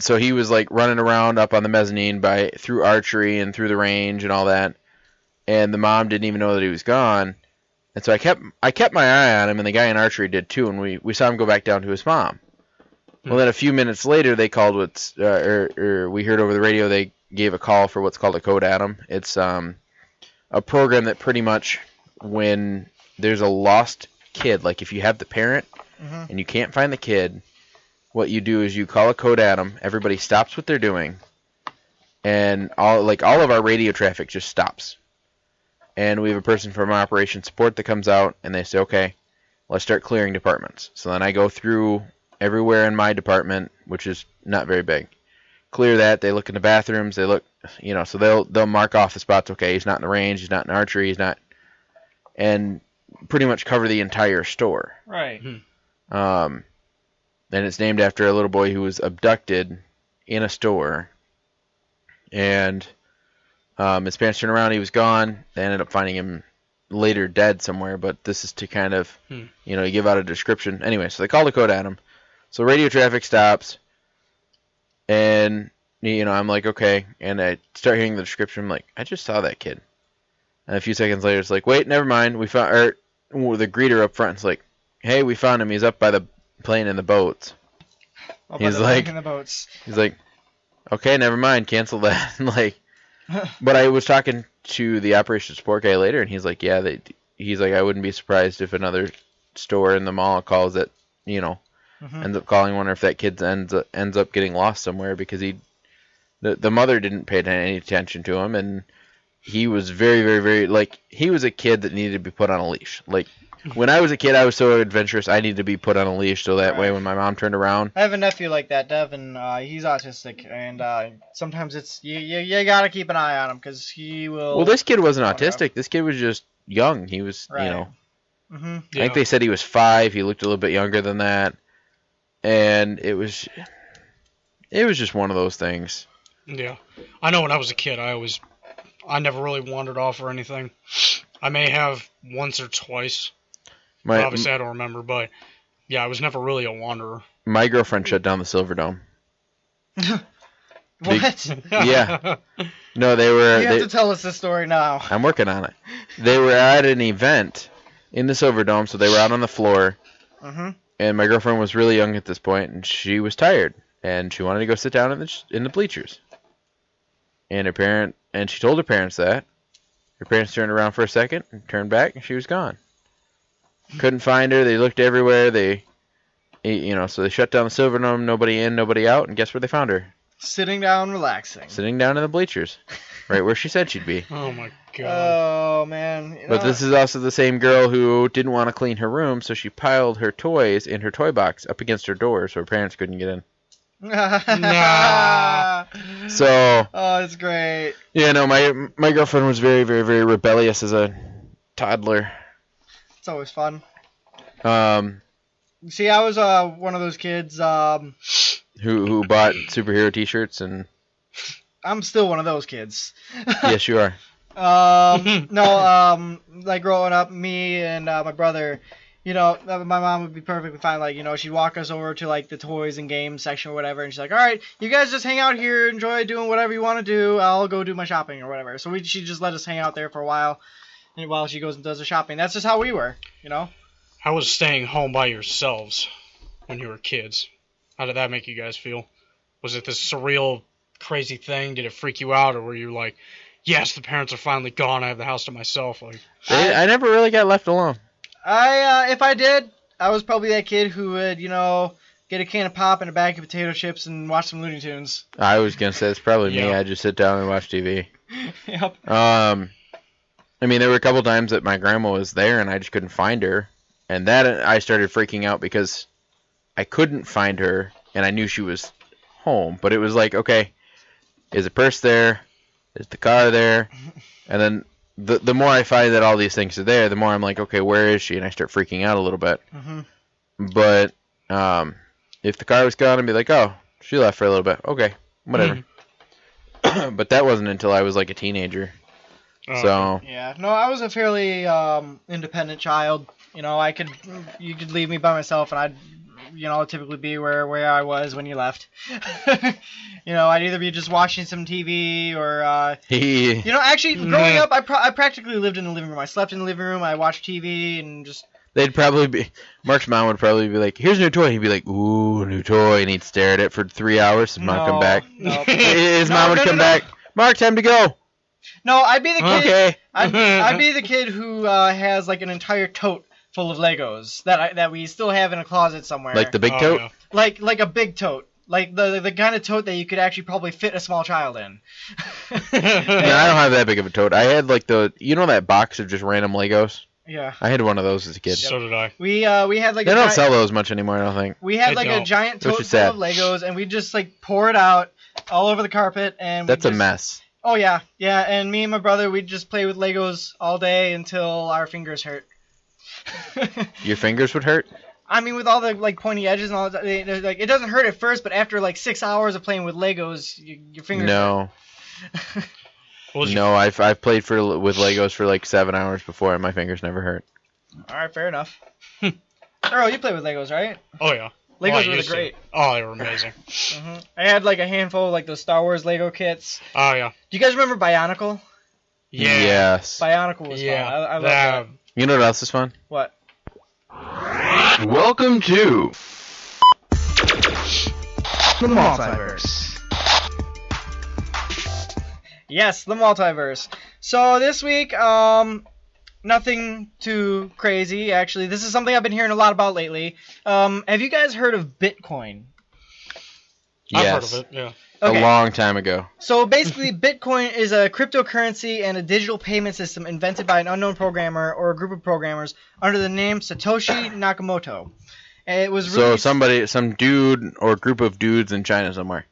so he was, like, running around up on the mezzanine through archery and through the range and all that. And the mom didn't even know that he was gone. And so I kept my eye on him, and the guy in archery did too. And we saw him go back down to his mom. Well, then a few minutes later, they called we heard over the radio they gave a call for what's called a code Atom. It's a program that pretty much, when there's a lost kid, like if you have the parent and you can't find the kid, what you do is you call a code Atom, everybody stops what they're doing, and all of our radio traffic just stops. And we have a person from operations support that comes out, and they say, okay, let's start clearing departments. So then I go through everywhere in my department, which is not very big. Clear that, they look in the bathrooms, they look, so they'll mark off the spots, okay, he's not in the range, he's not in archery, he's not, and pretty much cover the entire store. Right. And it's named after a little boy who was abducted in a store. And his parents turned around, he was gone. They ended up finding him later dead somewhere, but this is to kind of, give out a description. Anyway, so they called the code Atom. So radio traffic stops. And, I'm like, okay. And I start hearing the description. I'm like, I just saw that kid. And a few seconds later, it's like, wait, never mind. We found, the greeter up front is like, hey, we found him. He's up by the playing in the boats. He's like, okay, never mind, cancel that. But I was talking to the operations support guy later, and he's like, yeah, he's like, I wouldn't be surprised if another store in the mall calls it, ends up calling one, or if that kid ends up getting lost somewhere, because the mother didn't pay any attention to him, and he was very, very, very, he was a kid that needed to be put on a leash. When I was a kid, I was so adventurous, I needed to be put on a leash, so that way when my mom turned around... I have a nephew like that, Dev, and he's autistic, and sometimes it's... You gotta keep an eye on him, because he will... Well, this kid wasn't autistic. This kid was just young. He was, I think they said he was 5. He looked a little bit younger than that. And it was just one of those things. Yeah. I know when I was a kid, I never really wandered off or anything. I may have once or twice... Obviously, I don't remember, but yeah, I was never really a wanderer. My girlfriend shut down the Silver Dome. What? Yeah. No, they were... You have to tell us this story now. I'm working on it. They were at an event in the Silver Dome, so they were out on the floor. And my girlfriend was really young at this point, and she was tired, and she wanted to go sit down in the bleachers. And she told her parents that. Her parents turned around for a second and turned back, and she was gone. Couldn't find her. They looked everywhere. They So they shut down the Silverdome, nobody in, nobody out, and guess where they found her? Sitting down, relaxing. Sitting down in the bleachers, right where she said she'd be. Oh my god. Oh man. But this is also the same girl who didn't want to clean her room, so she piled her toys in her toy box up against her door so her parents couldn't get in. Nah. So. Oh, it's great. Yeah, no, my girlfriend was very, very, very rebellious as a toddler. It's always fun. Um. See, I was one of those kids. Who bought superhero T-shirts and. I'm still one of those kids. Yes, you are. Like growing up, me and my brother, my mom would be perfectly fine. Like, she'd walk us over to like the toys and games section or whatever, and she's like, "All right, you guys just hang out here, enjoy doing whatever you want to do. I'll go do my shopping or whatever." So she just let us hang out there for a while, and while she goes and does her shopping. That's just how we were, How was staying home by yourselves when you were kids? How did that make you guys feel? Was it this surreal, crazy thing? Did it freak you out, or were you like, yes, the parents are finally gone, I have the house to myself? Like, I never really got left alone. If I did, I was probably that kid who would, get a can of pop and a bag of potato chips and watch some Looney Tunes. I was gonna say it's probably me. Yeah. I just sit down and watch TV. Yep. There were a couple times that my grandma was there and I just couldn't find her, and that I started freaking out because I couldn't find her and I knew she was home, but it was like, okay, is the purse there? Is the car there? And then the more I find that all these things are there, the more I'm like, okay, where is she? And I start freaking out a little bit. Mm-hmm. But if the car was gone, I'd be like, oh, she left for a little bit. Okay, whatever. But that wasn't until I was like a teenager. So yeah, no, I was a fairly independent child. You could leave me by myself, and I'd typically be where I was when you left. I'd either be just watching some TV or actually growing up, I practically lived in the living room. I slept in the living room. I watched TV and just. They'd probably be. Mark's mom would probably be like, "Here's a new toy." He'd be like, "Ooh, new toy," and he'd stare at it for 3 hours. His mom come back. No. His mom would come back. Mark, time to go. No, I'd be the kid. Okay. I'd be the kid who has like an entire tote full of Legos that we still have in a closet somewhere. Like the big tote. Yeah. Like a big tote. Like the kind of tote that you could actually probably fit a small child in. No, I don't have that big of a tote. I had like that box of just random Legos. Yeah. I had one of those as a kid. So did I. We had like They don't sell those much anymore, I don't think. we had They like a don't. giant Which tote is full sad. of Legos, and we just like pour it out all over the carpet, and That's a mess. Oh yeah, and me and my brother, we'd just play with Legos all day until our fingers hurt. Your fingers would hurt? I mean, with all the like pointy edges and all that, like it doesn't hurt at first, but after like 6 hours of playing with Legos, your fingers. No. Hurt. No, I've played with Legos for like 7 hours before, and my fingers never hurt. All right, fair enough. Earl, you play with Legos, right? Oh, yeah. Legos I were used to. great. Oh, they were amazing. I had like a handful of like those Star Wars Lego kits. Oh, yeah. Do you guys remember Bionicle? Yeah. Yes. Bionicle was Yeah. fun. I love that. You know what else is fun? What? Welcome to The Multiverse. Yes, the Multiverse. So this week, nothing too crazy, actually. This is something I've been hearing a lot about lately. Have you guys heard of Bitcoin? Yes. I've heard of it, yeah. Okay. A long time ago. So basically, Bitcoin is a cryptocurrency and a digital payment system invented by an unknown programmer or a group of programmers under the name Satoshi Nakamoto. And it was So released, some dude or group of dudes in China somewhere.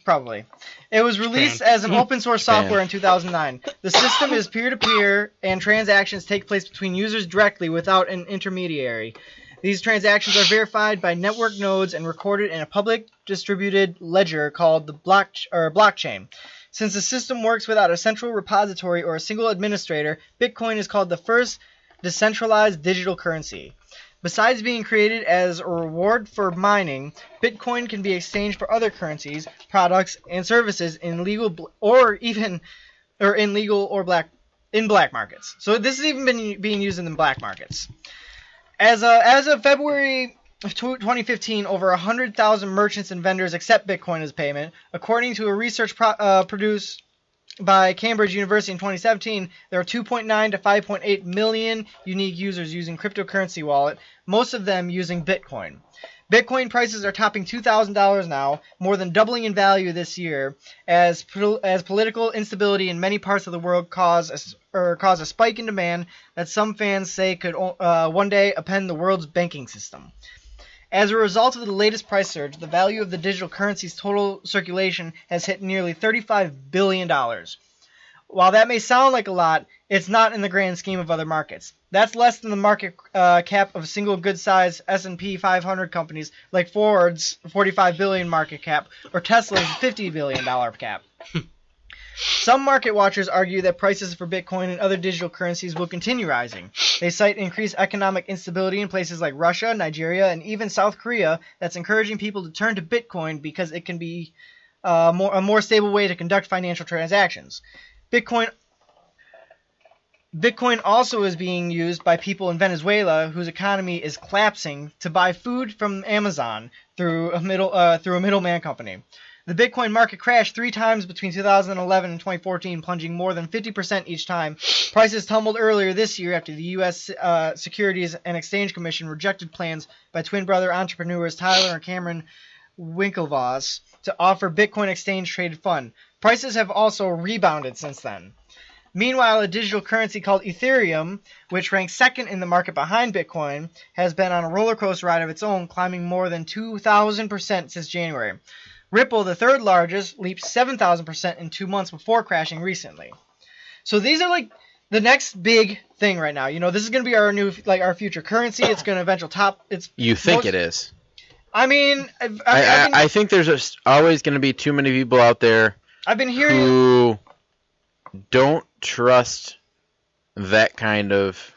probably. It was released as an open source software in 2009. The system is peer-to-peer, and transactions take place between users directly without an intermediary. These transactions are verified by network nodes and recorded in a public distributed ledger called the blockchain. Since the system works without a central repository or a single administrator, Bitcoin is called the first decentralized digital currency. Besides being created as a reward for mining, Bitcoin can be exchanged for other currencies, products, and services in legal or black markets. So this has even being used in the black markets. As of February of 2015, over 100,000 merchants and vendors accept Bitcoin as payment. According to a research produced by Cambridge University in 2017, there are 2.9 to 5.8 million unique users using cryptocurrency wallet, most of them using Bitcoin. Bitcoin prices are topping $2,000 now, more than doubling in value this year, as political instability in many parts of the world cause a spike in demand that some fans say could one day upend the world's banking system. As a result of the latest price surge, the value of the digital currency's total circulation has hit nearly $35 billion. While that may sound like a lot, it's not in the grand scheme of other markets. That's less than the market cap of single good-sized S&P 500 companies like Ford's $45 billion market cap or Tesla's $50 billion cap. Some market watchers argue that prices for Bitcoin and other digital currencies will continue rising. They cite increased economic instability in places like Russia, Nigeria, and even South Korea that's encouraging people to turn to Bitcoin because it can be a more stable way to conduct financial transactions. Bitcoin also is being used by people in Venezuela whose economy is collapsing to buy food from Amazon through a middleman company. The Bitcoin market crashed 3 times between 2011 and 2014, plunging more than 50% each time. Prices tumbled earlier this year after the U.S. Securities and Exchange Commission rejected plans by twin brother entrepreneurs Tyler and Cameron Winklevoss to offer Bitcoin exchange-traded fund. Prices have also rebounded since then. Meanwhile, a digital currency called Ethereum, which ranks second in the market behind Bitcoin, has been on a roller coaster ride of its own, climbing more than 2,000% since January. Ripple, the third largest, leaped 7,000% in 2 months before crashing recently. So these are like the next big thing right now. You know, this is going to be our new, like our future currency. It's going to eventually top. You think it is? I mean, I think there's always going to be too many people out there. I've been hearing who don't trust that kind of.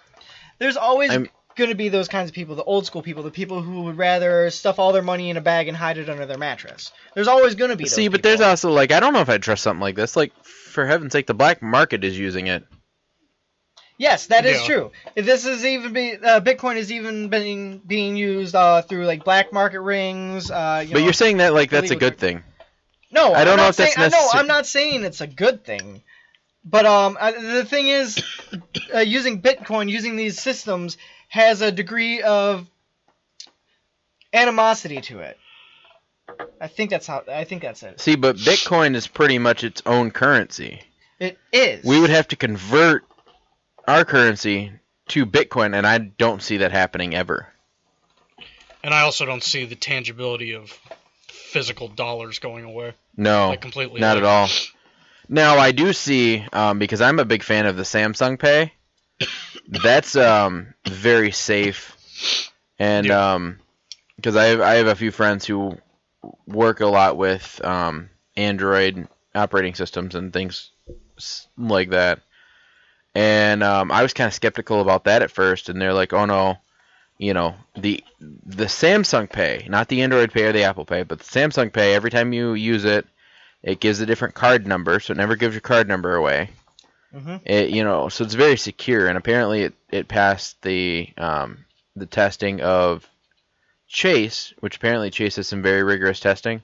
There's always going to be those kinds of people, the old school people, the people who would rather stuff all their money in a bag and hide it under their mattress. There's always going to be those but people. There's also, like, I don't know if I'd trust something like this. Like, for heaven's sake, the black market is using it. Yes, that is true. If this is even Bitcoin is even being used through like black market rings. You're saying that like that's a good thing. No, I don't know if that's necessary. No, I'm not saying it's a good thing. But the thing is, using Bitcoin, using these systems, has a degree of animosity to it. I think that's it. See, but Bitcoin is pretty much its own currency. It is. We would have to convert our currency to Bitcoin, and I don't see that happening ever. And I also don't see the tangibility of physical dollars going away. No, like completely not at all. Now, I do see, because I'm a big fan of the Samsung Pay, that's very safe. And because I have a few friends who work a lot with Android operating systems and things like that. And I was kind of skeptical about that at first, and they're like, "Oh no, you know, the Samsung Pay, not the Android Pay or the Apple Pay, but the Samsung Pay. Every time you use it, it gives a different card number, so it never gives your card number away. Mm-hmm. So it's very secure. And apparently, it passed the testing of Chase, which apparently Chase has some very rigorous testing.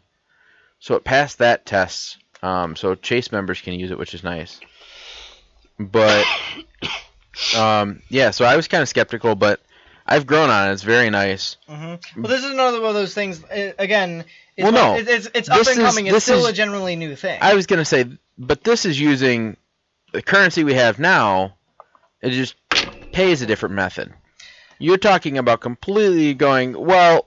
So it passed that test. So Chase members can use it, which is nice. But, so I was kind of skeptical, but I've grown on it. It's very nice. Mm-hmm. Well, this is another one of those things, again, it's up and coming. It's still a generally new thing. I was going to say, but this is using the currency we have now. It just pays a different method. You're talking about completely going, well,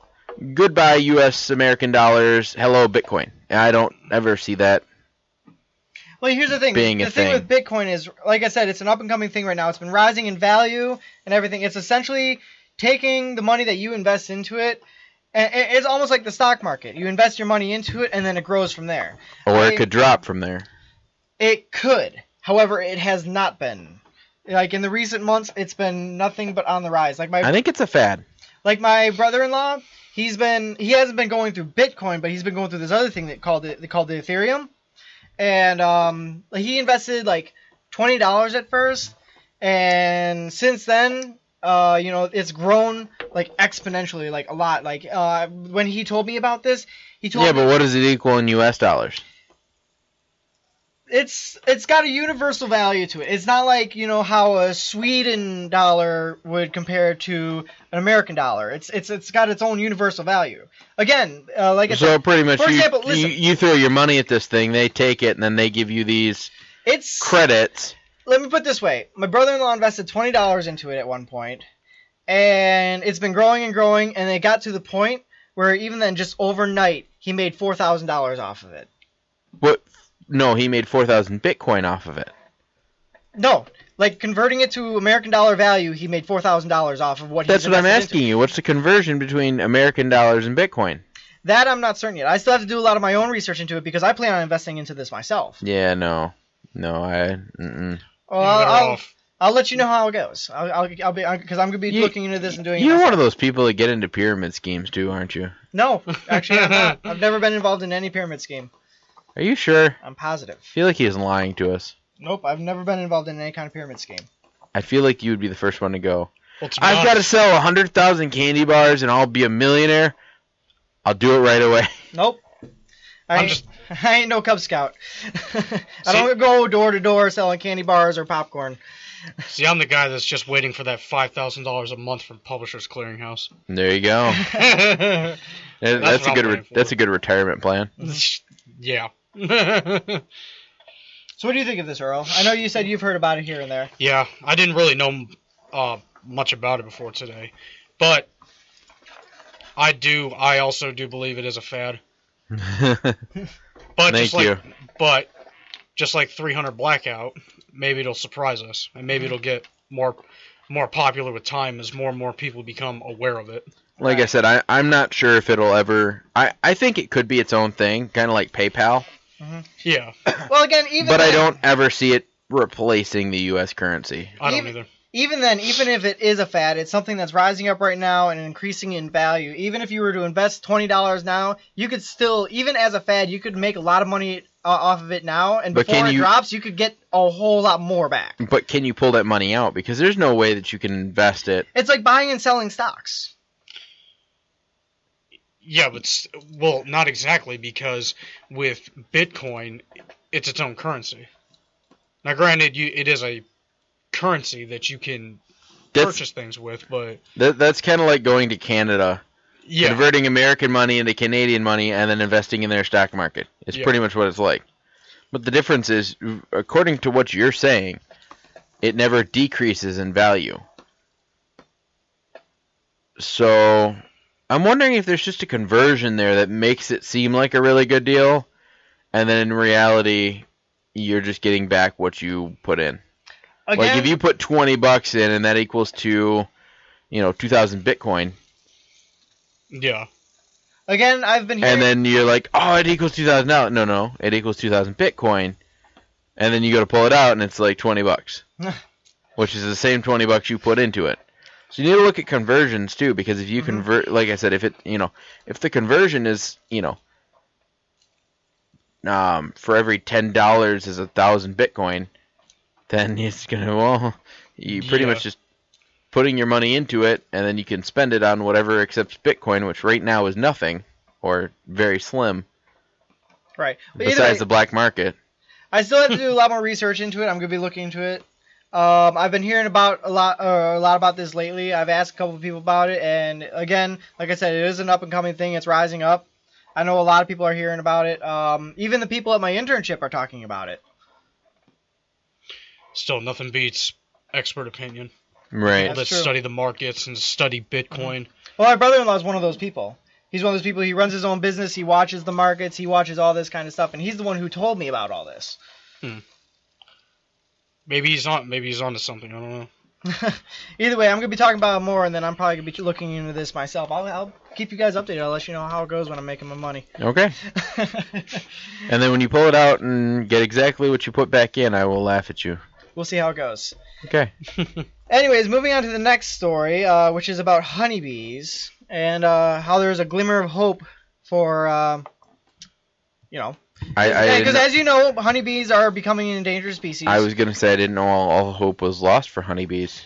goodbye U.S. American dollars, hello Bitcoin. I don't ever see that. Well, here's the thing. The thing with Bitcoin is, like I said, it's an up-and-coming thing right now. It's been rising in value and everything. It's essentially taking the money that you invest into it, and it's almost like the stock market. You invest your money into it, and then it grows from there. Or it could drop from there. It could. However, it has not been. Like, in the recent months, it's been nothing but on the rise. I think it's a fad. Like, my brother-in-law, he hasn't been going through Bitcoin, but he's been going through this other thing they called the Ethereum. And he invested like $20 at first, and since then, it's grown like exponentially, like a lot. Like when he told me about this, he told me. Yeah, but what does it equal in U.S. dollars? It's got a universal value to it. It's not like, how a Sweden dollar would compare to an American dollar. It's got its own universal value. Again, like I said, so pretty much, for example, listen, you throw your money at this thing, they take it, and then they give you these credits. Let me put it this way: my brother-in-law invested $20 into it at one point, and it's been growing and growing, and it got to the point where even then, just overnight, he made $4,000 off of it. What? No, he made 4,000 Bitcoin off of it. No, like converting it to American dollar value, he made $4,000 off of what he. That's what I'm asking you. What's the conversion between American dollars and Bitcoin? That I'm not certain yet. I still have to do a lot of my own research into it because I plan on investing into this myself. Yeah, no, I. Well, I'll let you know how it goes. I'll be because I'm gonna be looking into this and doing. You're one of those people that get into pyramid schemes too, aren't you? No, actually, I'm not. I've never been involved in any pyramid scheme. Are you sure? I'm positive. I feel like he isn't lying to us. Nope, I've never been involved in any kind of pyramid scheme. I feel like you would be the first one to go. Well, I've got to sell 100,000 candy bars and I'll be a millionaire. I'll do it right away. Nope. I ain't no Cub Scout. I don't go door to door selling candy bars or popcorn. See, I'm the guy that's just waiting for that $5,000 a month from Publishers Clearinghouse. There you go. That's a good retirement plan. Yeah. So what do you think of this, Earl? I know you said you've heard about it here and there. Yeah, I didn't really know much about it before today, but I also do believe it is a fad. But Thank you. But just like 300 Blackout, maybe it'll surprise us, and maybe it'll get more popular with time as more and more people become aware of it. Like I said, I'm not sure if it'll ever. I think it could be its own thing, kind of like PayPal. Mm-hmm. Yeah. Well, again, I don't ever see it replacing the U.S. currency. I don't either. Even then, even if it is a fad, it's something that's rising up right now and increasing in value. Even if you were to invest $20 now, you could still, even as a fad, you could make a lot of money off of it now, and before it drops, you could get a whole lot more back. But can you pull that money out? Because there's no way that you can invest it. It's like buying and selling stocks. Yeah, but well, not exactly, because with Bitcoin, it's its own currency. Now, granted, it is a currency that you can purchase things with, but that's kind of like going to Canada, yeah, converting American money into Canadian money, and then investing in their stock market. It's pretty much what it's like. But the difference is, according to what you're saying, it never decreases in value. So I'm wondering if there's just a conversion there that makes it seem like a really good deal, and then in reality, you're just getting back what you put in. Again, like if you put $20 in and that equals to, 2,000 Bitcoin. Yeah. Again, I've been hearing... And then you're like, oh, it equals 2,000 now. No, it equals 2,000 Bitcoin. And then you go to pull it out and it's like $20, which is the same $20 you put into it. So you need to look at conversions too, because if you convert, like I said, if the conversion is, for every $10 is 1,000 Bitcoin, then it's you pretty much just putting your money into it, and then you can spend it on whatever except Bitcoin, which right now is nothing or very slim. Right. But besides the black market. I still have to do a lot more research into it. I'm going to be looking into it. I've been hearing about a lot about this lately. I've asked a couple of people about it, and again, like I said, it is an up and coming thing. It's rising up. I know a lot of people are hearing about it. Even the people at my internship are talking about it. Still, nothing beats expert opinion. Right. Let's study the markets and study Bitcoin. Well, my brother-in-law is one of those people. He's one of those people. He runs his own business. He watches the markets. He watches all this kind of stuff, and he's the one who told me about all this. Maybe he's onto something. I don't know. Either way, I'm gonna be talking about it more, and then I'm probably gonna be looking into this myself. I'll keep you guys updated. I'll let you know how it goes when I'm making my money. Okay. And then when you pull it out and get exactly what you put back in, I will laugh at you. We'll see how it goes. Okay. Anyways, moving on to the next story, which is about honeybees and how there's a glimmer of hope for, because as you know, honeybees are becoming an endangered species. I was going to say I didn't know all hope was lost for honeybees.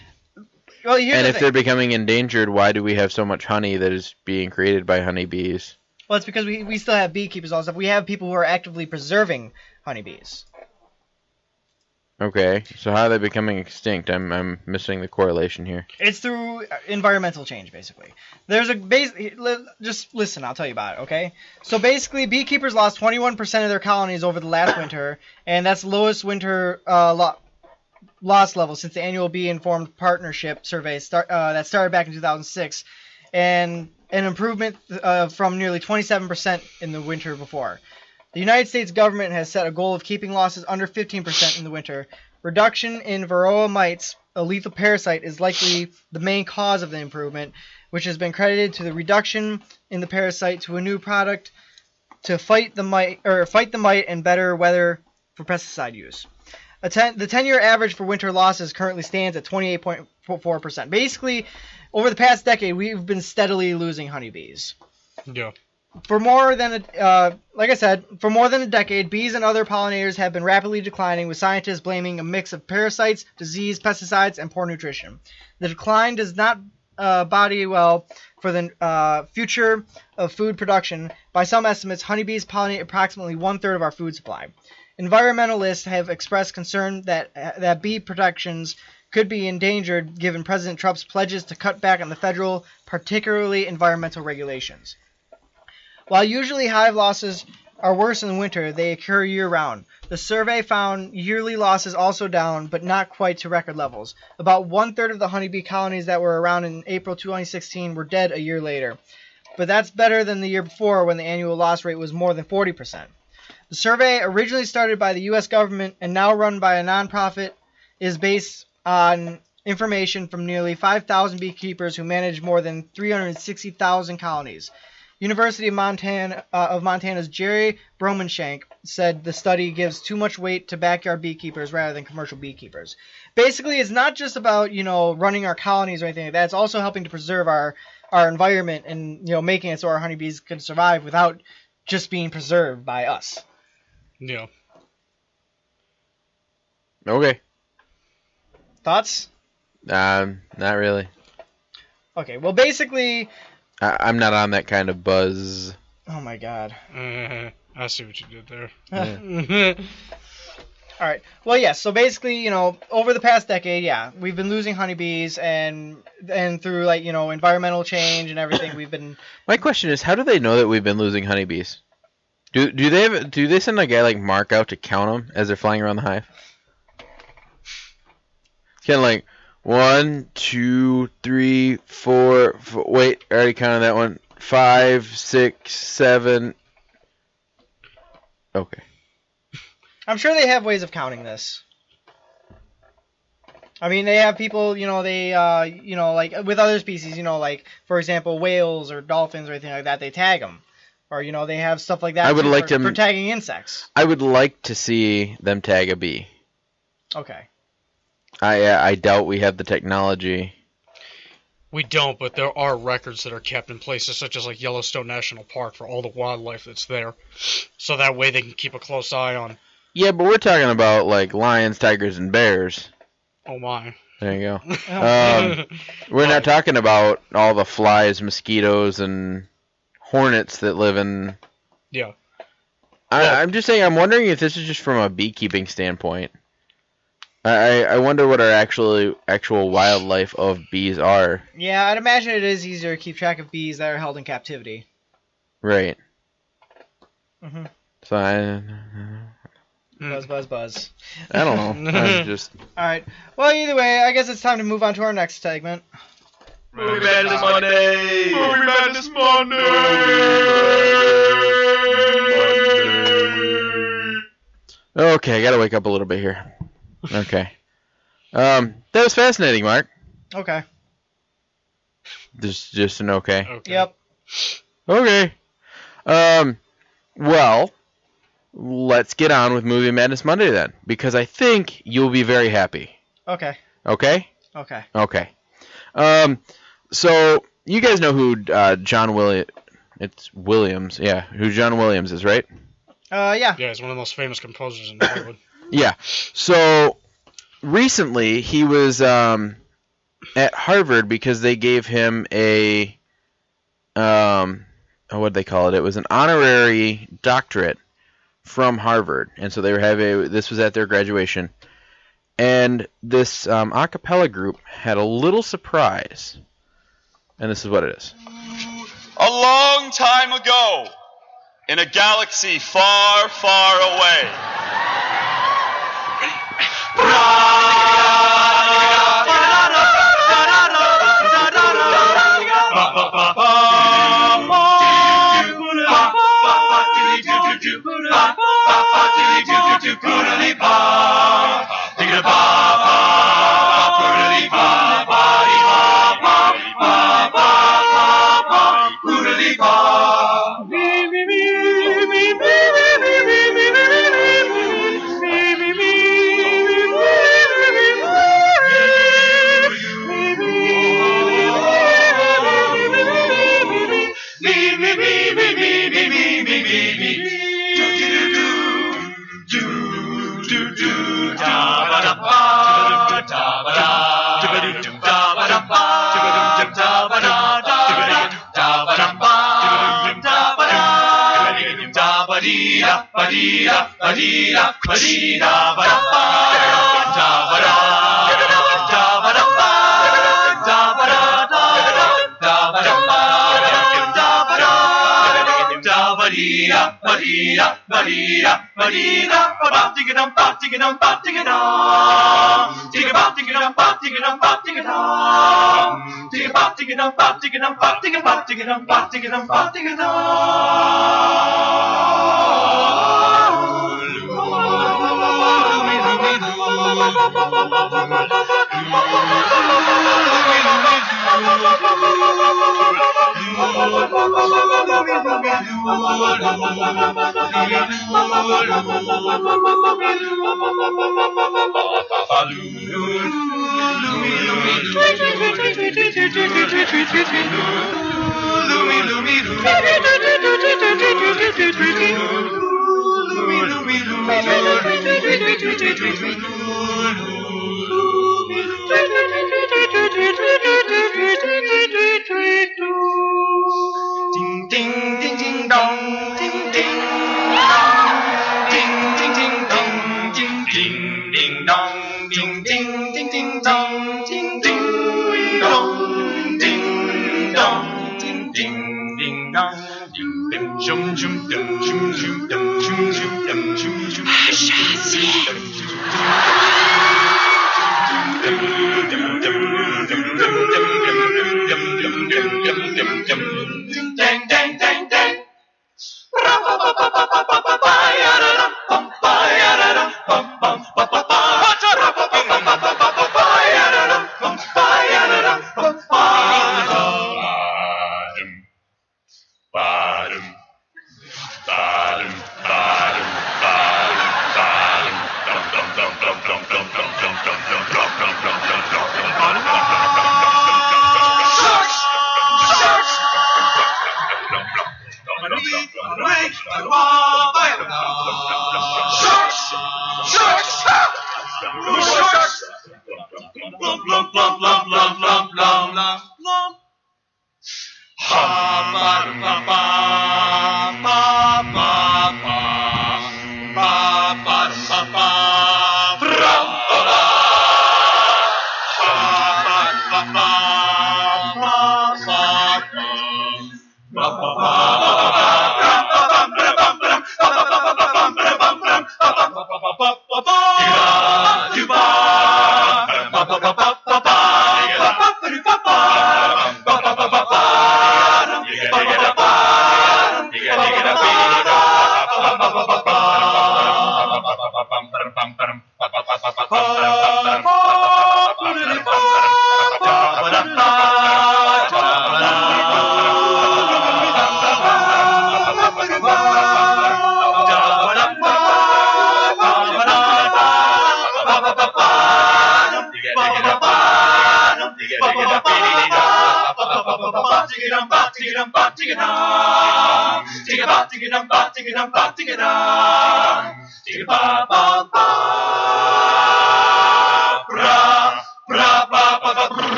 Well, and if they're becoming endangered, why do we have so much honey that is being created by honeybees? Well, it's because we still have beekeepers and all that stuff. We have people who are actively preserving honeybees. Okay, so how are they becoming extinct? I'm missing the correlation here. It's through environmental change, basically. There's a base. Just listen, I'll tell you about it, okay? So basically, beekeepers lost 21% of their colonies over the last winter, and that's the lowest winter loss level since the annual bee-informed partnership survey that started back in 2006, and an improvement from nearly 27% in the winter before. The United States government has set a goal of keeping losses under 15% in the winter. Reduction in varroa mites, a lethal parasite, is likely the main cause of the improvement, which has been credited to the reduction in the parasite to a new product to fight the mite and better weather for pesticide use. The 10-year average for winter losses currently stands at 28.4%. Basically, over the past decade, we've been steadily losing honeybees. Yeah. For more than a decade, bees and other pollinators have been rapidly declining, with scientists blaming a mix of parasites, disease, pesticides, and poor nutrition. The decline does not bode well for the future of food production. By some estimates, honeybees pollinate approximately 1/3 of our food supply. Environmentalists have expressed concern that bee protections could be endangered given President Trump's pledges to cut back on the federal, particularly environmental regulations. While usually hive losses are worse in winter, they occur year-round. The survey found yearly losses also down, but not quite to record levels. About 1/3 of the honeybee colonies that were around in April 2016 were dead a year later. But that's better than the year before, when the annual loss rate was more than 40%. The survey, originally started by the U.S. government and now run by a nonprofit, is based on information from nearly 5,000 beekeepers who manage more than 360,000 colonies. University of Montana's Jerry Bromenshank said the study gives too much weight to backyard beekeepers rather than commercial beekeepers. Basically, it's not just about, running our colonies or anything like that. It's also helping to preserve our environment and, making it so our honeybees can survive without just being preserved by us. Yeah. Okay. Thoughts? Not really. Okay, well, basically... I'm not on that kind of buzz. Oh, my God. I see what you did there. Yeah. All right. Well, yeah, so basically, over the past decade, we've been losing honeybees, and through, environmental change and everything, we've been... My question is, how do they know that we've been losing honeybees? Do they send a guy like Mark out to count them as they're flying around the hive? It's kind of like 1, 2, 3, 4. Wait, I already counted that one. 5, 6, 7. Okay. I'm sure they have ways of counting this. I mean, they have people, like with other species, like, for example, whales or dolphins or anything like that, they tag them. Or, they have stuff like that for tagging insects. I would like to see them tag a bee. Okay. I doubt we have the technology. We don't, but there are records that are kept in places such as like Yellowstone National Park for all the wildlife that's there. So that way they can keep a close eye on. Yeah, but we're talking about like lions, tigers, and bears. Oh my. There you go. We're not talking about all the flies, mosquitoes, and hornets that live in... Yeah. I'm just saying, I'm wondering if this is just from a beekeeping standpoint. I wonder what our actual wildlife of bees are. Yeah, I'd imagine it is easier to keep track of bees that are held in captivity. Right. Mm-hmm. So Buzz. I don't know. I'm just... Alright. Well, either way, I guess it's time to move on to our next segment. Movie Madness Monday! Movie Madness Monday! Okay, I gotta wake up a little bit here. Okay. That was fascinating, Mark. Okay. Just an okay. Yep. Okay. Well, let's get on with Movie Madness Monday then, because I think you'll be very happy. Okay. Okay? Okay. Okay. So you guys know who John Williams? It's Williams, yeah. Who John Williams is, right? Yeah. Yeah, he's one of the most famous composers in Hollywood. Yeah. So recently he was at Harvard because they gave him a what'd they call it? It was an honorary doctorate from Harvard, and so they were this was at their graduation, And this a cappella group had a little surprise. And this is what it is. A long time ago, in a galaxy far, far away.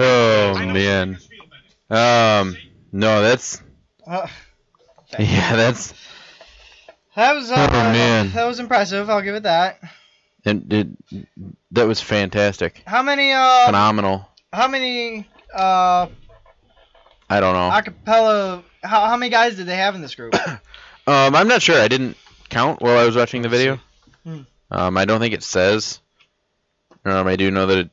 Oh man. No, that's yeah, that's That was man. that was impressive. I'll give it that. And that was fantastic. How many Phenomenal. How many I don't know. acapella? How many guys did they have in this group? I'm not sure. I didn't count while I was watching the video. Hmm. I don't think it says. I do know that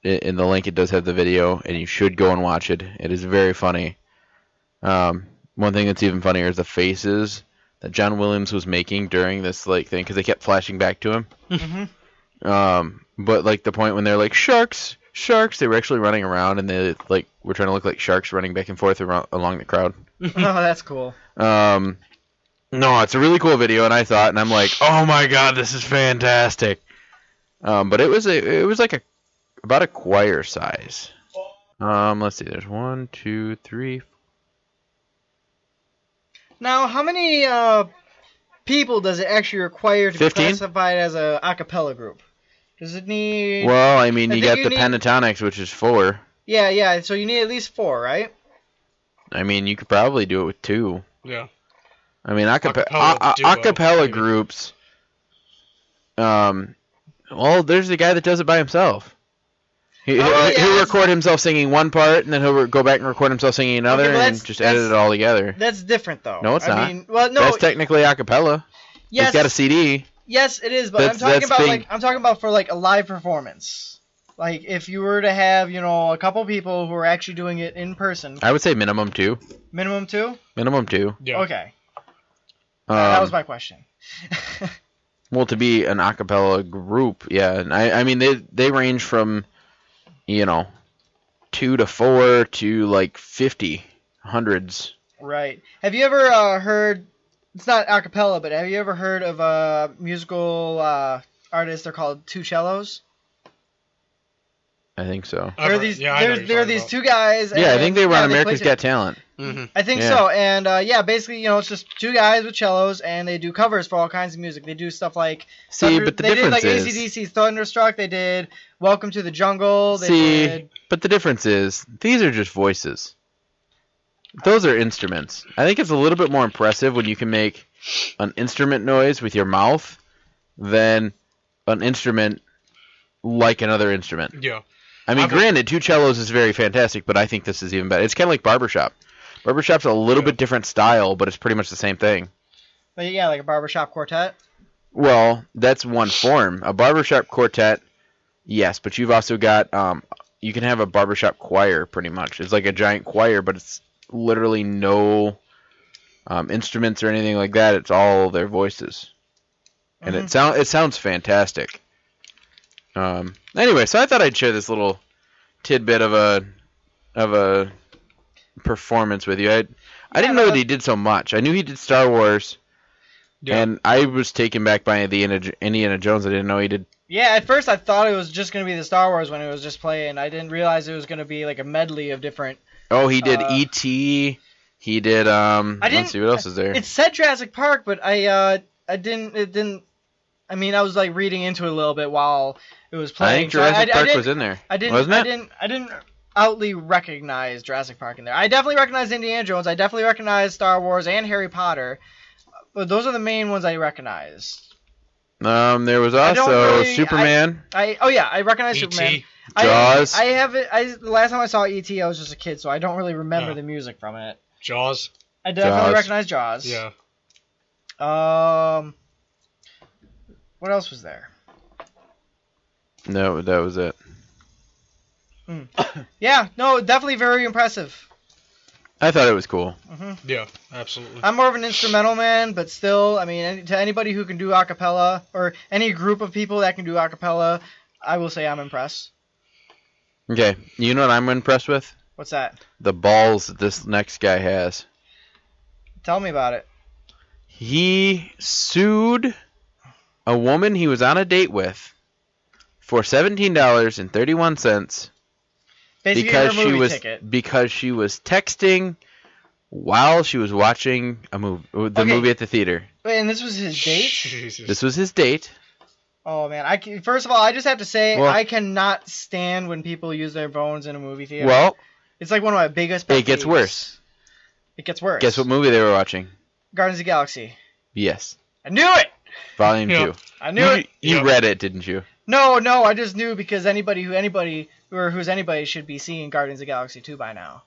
in the link it does have the video, and you should go and watch it. It is very funny. One thing that's even funnier is the faces that John Williams was making during this thing, because they kept flashing back to him. Mm-hmm. But the point when they're like sharks, they were actually running around, and they were trying to look like sharks running back and forth along the crowd. Oh, that's cool. No, it's a really cool video, and I'm like, oh my god, this is fantastic. But it was about a choir size. Let's see, there's 1, 2, 3. Now, how many people does it actually require to 15? be classified as a acapella group? Does it need? Well, I mean, you think got the pentatonics, which is 4. Yeah. So you need at least 4, right? I mean, you could probably do it with 2. Yeah. I mean, Acapella duo, acapella maybe. groups. Well, there's the guy that does it by himself. He'll record himself singing one part, and then he'll go back and record himself singing another, Okay, and just edit it all together. That's different, though. No, it's not. I mean, well, no. That's technically acapella. Yes, It's got a CD. yes, it is. But That's- I'm talking that's about being- I'm talking about for a live performance. Like if you were to have a couple people who are actually doing it in person. I would say minimum 2. Minimum 2. Minimum 2. Yeah. Okay, that was my question. Well, to be an acapella group, yeah. And I mean, they range from, 2 to 4 to 50, hundreds. Right. Have you ever heard? It's not acapella, but have you ever heard of a musical artist? They're called Two Cellos. I think so. I've There are heard- these. yeah, I know what there you're are talking these about. two guys. Yeah, I and, think they were on play America's it. Got Talent. Mhm. I think Yeah. so, and basically, it's just two guys with cellos, and they do covers for all kinds of music. They do stuff like See, but the they difference did is... AC/DC's Thunderstruck. They did Welcome to the Jungle. They See, did, but the difference is, these are just voices. Those are instruments. I think it's a little bit more impressive when you can make an instrument noise with your mouth than an instrument like another instrument. Yeah. I mean, I've- granted, 2 cellos is very fantastic, but I think this is even better. It's kind of like barbershop. Barbershop's a little Yeah. bit different style, but it's pretty much the same thing. like a barbershop quartet. Well, that's one form. A barbershop quartet, yes, but you've also got, you can have a barbershop choir, pretty much. It's like a giant choir, but it's literally no instruments or anything like that. It's all their voices. And it sounds fantastic. Anyway, so I thought I'd share this little tidbit of a performance with you. I didn't know that he did so much. I knew he did Star Wars, Yeah. and I was taken back by the Indiana Jones. I didn't know he did. Yeah, at first I thought it was just gonna be the Star Wars when it was just playing. I didn't realize it was gonna be like a medley of different. Oh, he did E.T. He did. Let's see what else is there. It said Jurassic Park, but I didn't. It didn't. I mean, I was reading into it a little bit while it was I playing. think so Jurassic Park didn't- was in there. I didn't. Wasn't it? I didn't outly recognize Jurassic Park in there. I definitely recognize Indiana Jones. I definitely recognize Star Wars and Harry Potter. But those are the main ones I recognized. There was I don't also really- Superman. I recognize E.T. Superman. Jaws. I have it. The last time I saw E.T., I was just a kid, so I don't really remember Oh. the music from it. Jaws. I definitely Jaws. recognize Jaws. Yeah. What else was there? No, that was it. Yeah, no, definitely very impressive. I thought it was cool. Yeah. Absolutely. I'm more of an instrumental man, but still, I mean, to anybody who can do a cappella, or any group of people that can do a cappella, I will say I'm impressed. Okay, you know what I'm impressed with? What's that? The balls that this next guy has. Tell me about it. He sued a woman he was on a date with for $17.31 Basically, because her movie she was ticket. because she was texting while she was watching a movie, movie at the theater. Wait, and this was his date? Jesus. This was his date. Oh man, first of all, I just have to say Well- I cannot stand when people use their phones in a movie theater. Well, it's like one of my biggest pet it gets peeves. worse. It gets worse. Guess what movie they were watching? Guardians of the Galaxy. Yes. I knew it. Volume Yeah. 2. I knew it. You Yeah. read it, didn't you? No, I just knew because who's anybody should be seeing Guardians of the Galaxy 2 by now.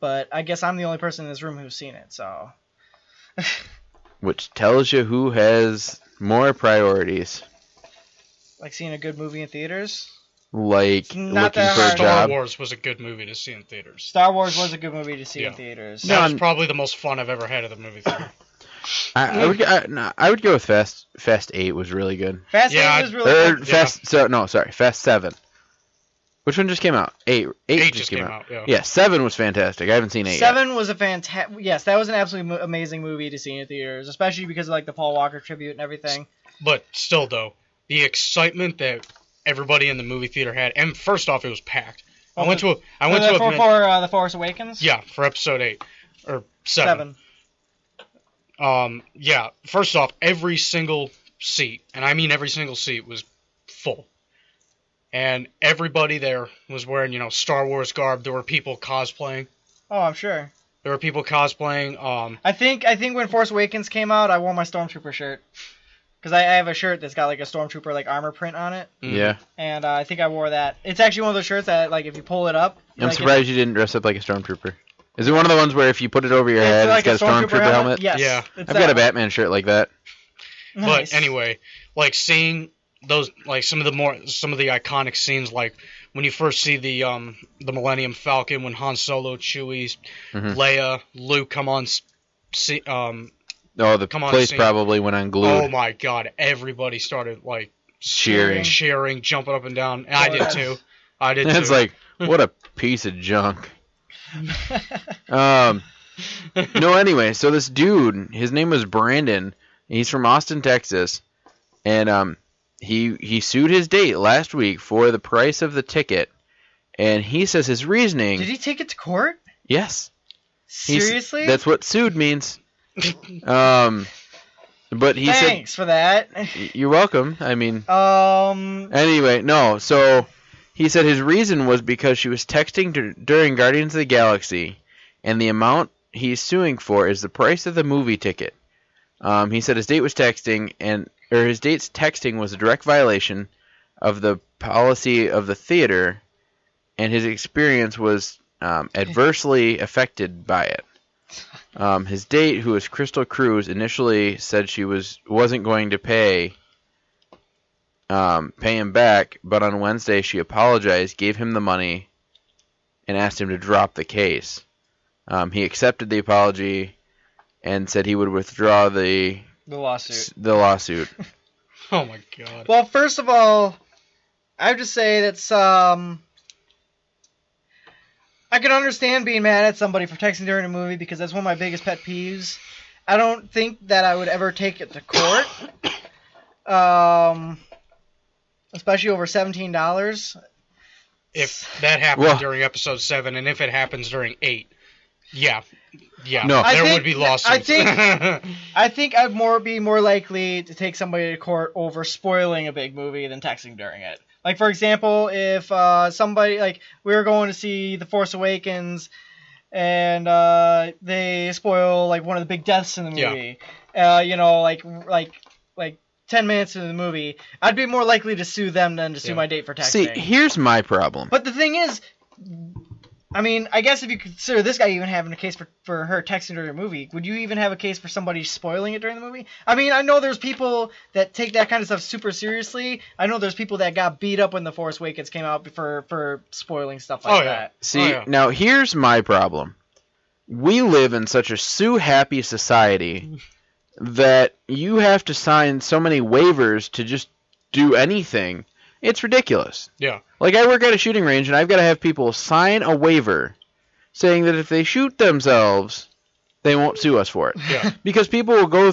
But I guess I'm the only person in this room who's seen it, so. Which tells you who has more priorities. Like seeing a good movie in theaters. Like Not looking that for a hard. Star job. Wars was a good movie to see in theaters. Star Wars was a good movie to see in Yeah. theaters. No, That was I'm- probably the most fun I've ever had at the movie theater. I would go with Fast 8 was really good. Fast Yeah, 8 was really good. Fast 7. Which one just came out? 8. 8 just came out, yeah. Yeah, 7 was fantastic. I haven't seen 8 yet. 7 was a fantastic. Yes, that was an absolutely amazing movie to see in theaters, especially because of like the Paul Walker tribute and everything. But still, though, the excitement that everybody in the movie theater had, and first off, it was packed. I went to a for The Force Awakens. yeah, for episode 8 or 7. Yeah, first off, every single seat, and I mean every single seat, was full. And everybody there was wearing, Star Wars garb. There were people cosplaying. Oh, I'm sure. There were people cosplaying. I think when Force Awakens came out, I wore my Stormtrooper shirt. Because I have a shirt that's got like a Stormtrooper like armor print on it. Yeah. And I think I wore that. It's actually one of those shirts that like if you pull it up. I'm like, surprised you didn't dress up like a Stormtrooper. Is it one of the ones where if you put it over your head, like it's got a Stormtrooper helmet? Yes. Yeah. it's I've got a that Batman shirt like that. one. But Nice. anyway, like seeing those, like some of the iconic scenes, like when you first see the Millennium Falcon, when Han Solo, Chewie, Mhm. Leia, Luke come on, Oh, the Come on, place scene. probably went unglued. oh my God, everybody started like Cheering. cheering, jumping up and down. And I did too. It's like, what a piece of junk. No, anyway, so this dude, his name was Brandon. He's from Austin, Texas, and he sued his date last week for the price of the ticket, and he says his reasoning. Did he take it to court? Yes. He's- Seriously? That's what sued means. But he Thanks for that. said, "You're welcome." I mean, Um. anyway, no. So he said his reason was because she was texting during Guardians of the Galaxy, and the amount he's suing for is the price of the movie ticket. He said his date was texting, his date's texting was a direct violation of the policy of the theater, and his experience was adversely affected by it. His date, who was Crystal Cruz, initially said she wasn't going to pay him back, but on Wednesday she apologized, gave him the money, and asked him to drop the case. He accepted the apology and said he would withdraw the lawsuit. Oh my God. Well, first of all, I have to say that's I can understand being mad at somebody for texting during a movie because that's one of my biggest pet peeves. I don't think that I would ever take it to court, especially over $17. If that happened Well- during episode 7, and if it happens during 8, yeah, No. there would be lawsuits. I think I'd be more likely to take somebody to court over spoiling a big movie than texting during it. Like, for example, if somebody, like, we were going to see The Force Awakens, and they spoil, like, one of the big deaths in the movie, like 10 minutes into the movie, I'd be more likely to sue them than to sue my date for texting. See, here's my problem. But the thing is, I mean, I guess if you consider this guy even having a case for her texting during a movie, would you even have a case for somebody spoiling it during the movie? I mean, I know there's people that take that kind of stuff super seriously. I know there's people that got beat up when The Force Awakens came out for spoiling stuff like that. See, now here's my problem. We live in such a sue-happy society that you have to sign so many waivers to just do anything. It's ridiculous. Yeah. Like, I work at a shooting range, and I've got to have people sign a waiver saying that if they shoot themselves, they won't sue us for it. Yeah. Because people will go...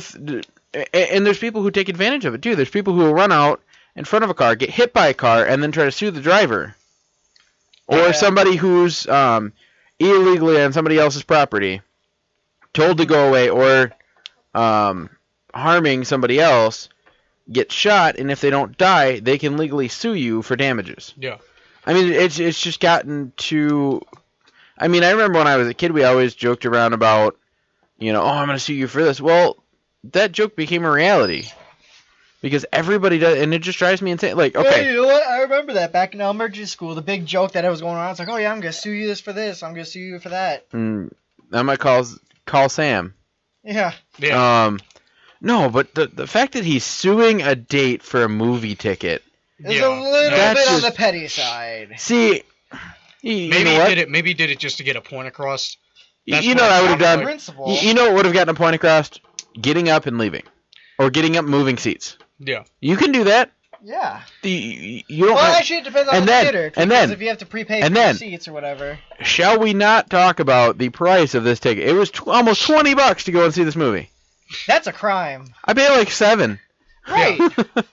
and there's people who take advantage of it, too. There's people who will run out in front of a car, get hit by a car, and then try to sue the driver. Or somebody who's illegally on somebody else's property, told to go away, or harming somebody else, get shot, and if they don't die, they can legally sue you for damages. Yeah. I mean, it's just gotten to... I mean, I remember when I was a kid, we always joked around about, I'm going to sue you for this. Well, that joke became a reality. Because everybody does, and it just drives me insane. Like, okay. Yeah, you know what? I remember that back in elementary school. The big joke that was going on. It's like, oh yeah, I'm gonna sue you this for this. I'm gonna sue you for that. I might call Sam. Yeah. Yeah. No, but the fact that he's suing a date for a movie ticket. It's a little That's bit on just- the petty side. See, Maybe you know he what? did it. Maybe he did it just to get a point across. That's You know what what I it would have sounded done? like. Principle. You know what would have gotten a point across? Getting up and leaving. Or getting up, moving seats. Yeah. You can do that. Yeah. You don't Well, have- actually, it depends on and the then- theater. and Because then- if you have to prepay and for then- seats or whatever. Shall we not talk about the price of this ticket? It was almost $20 to go and see this movie. That's a crime. I paid like $7. Right.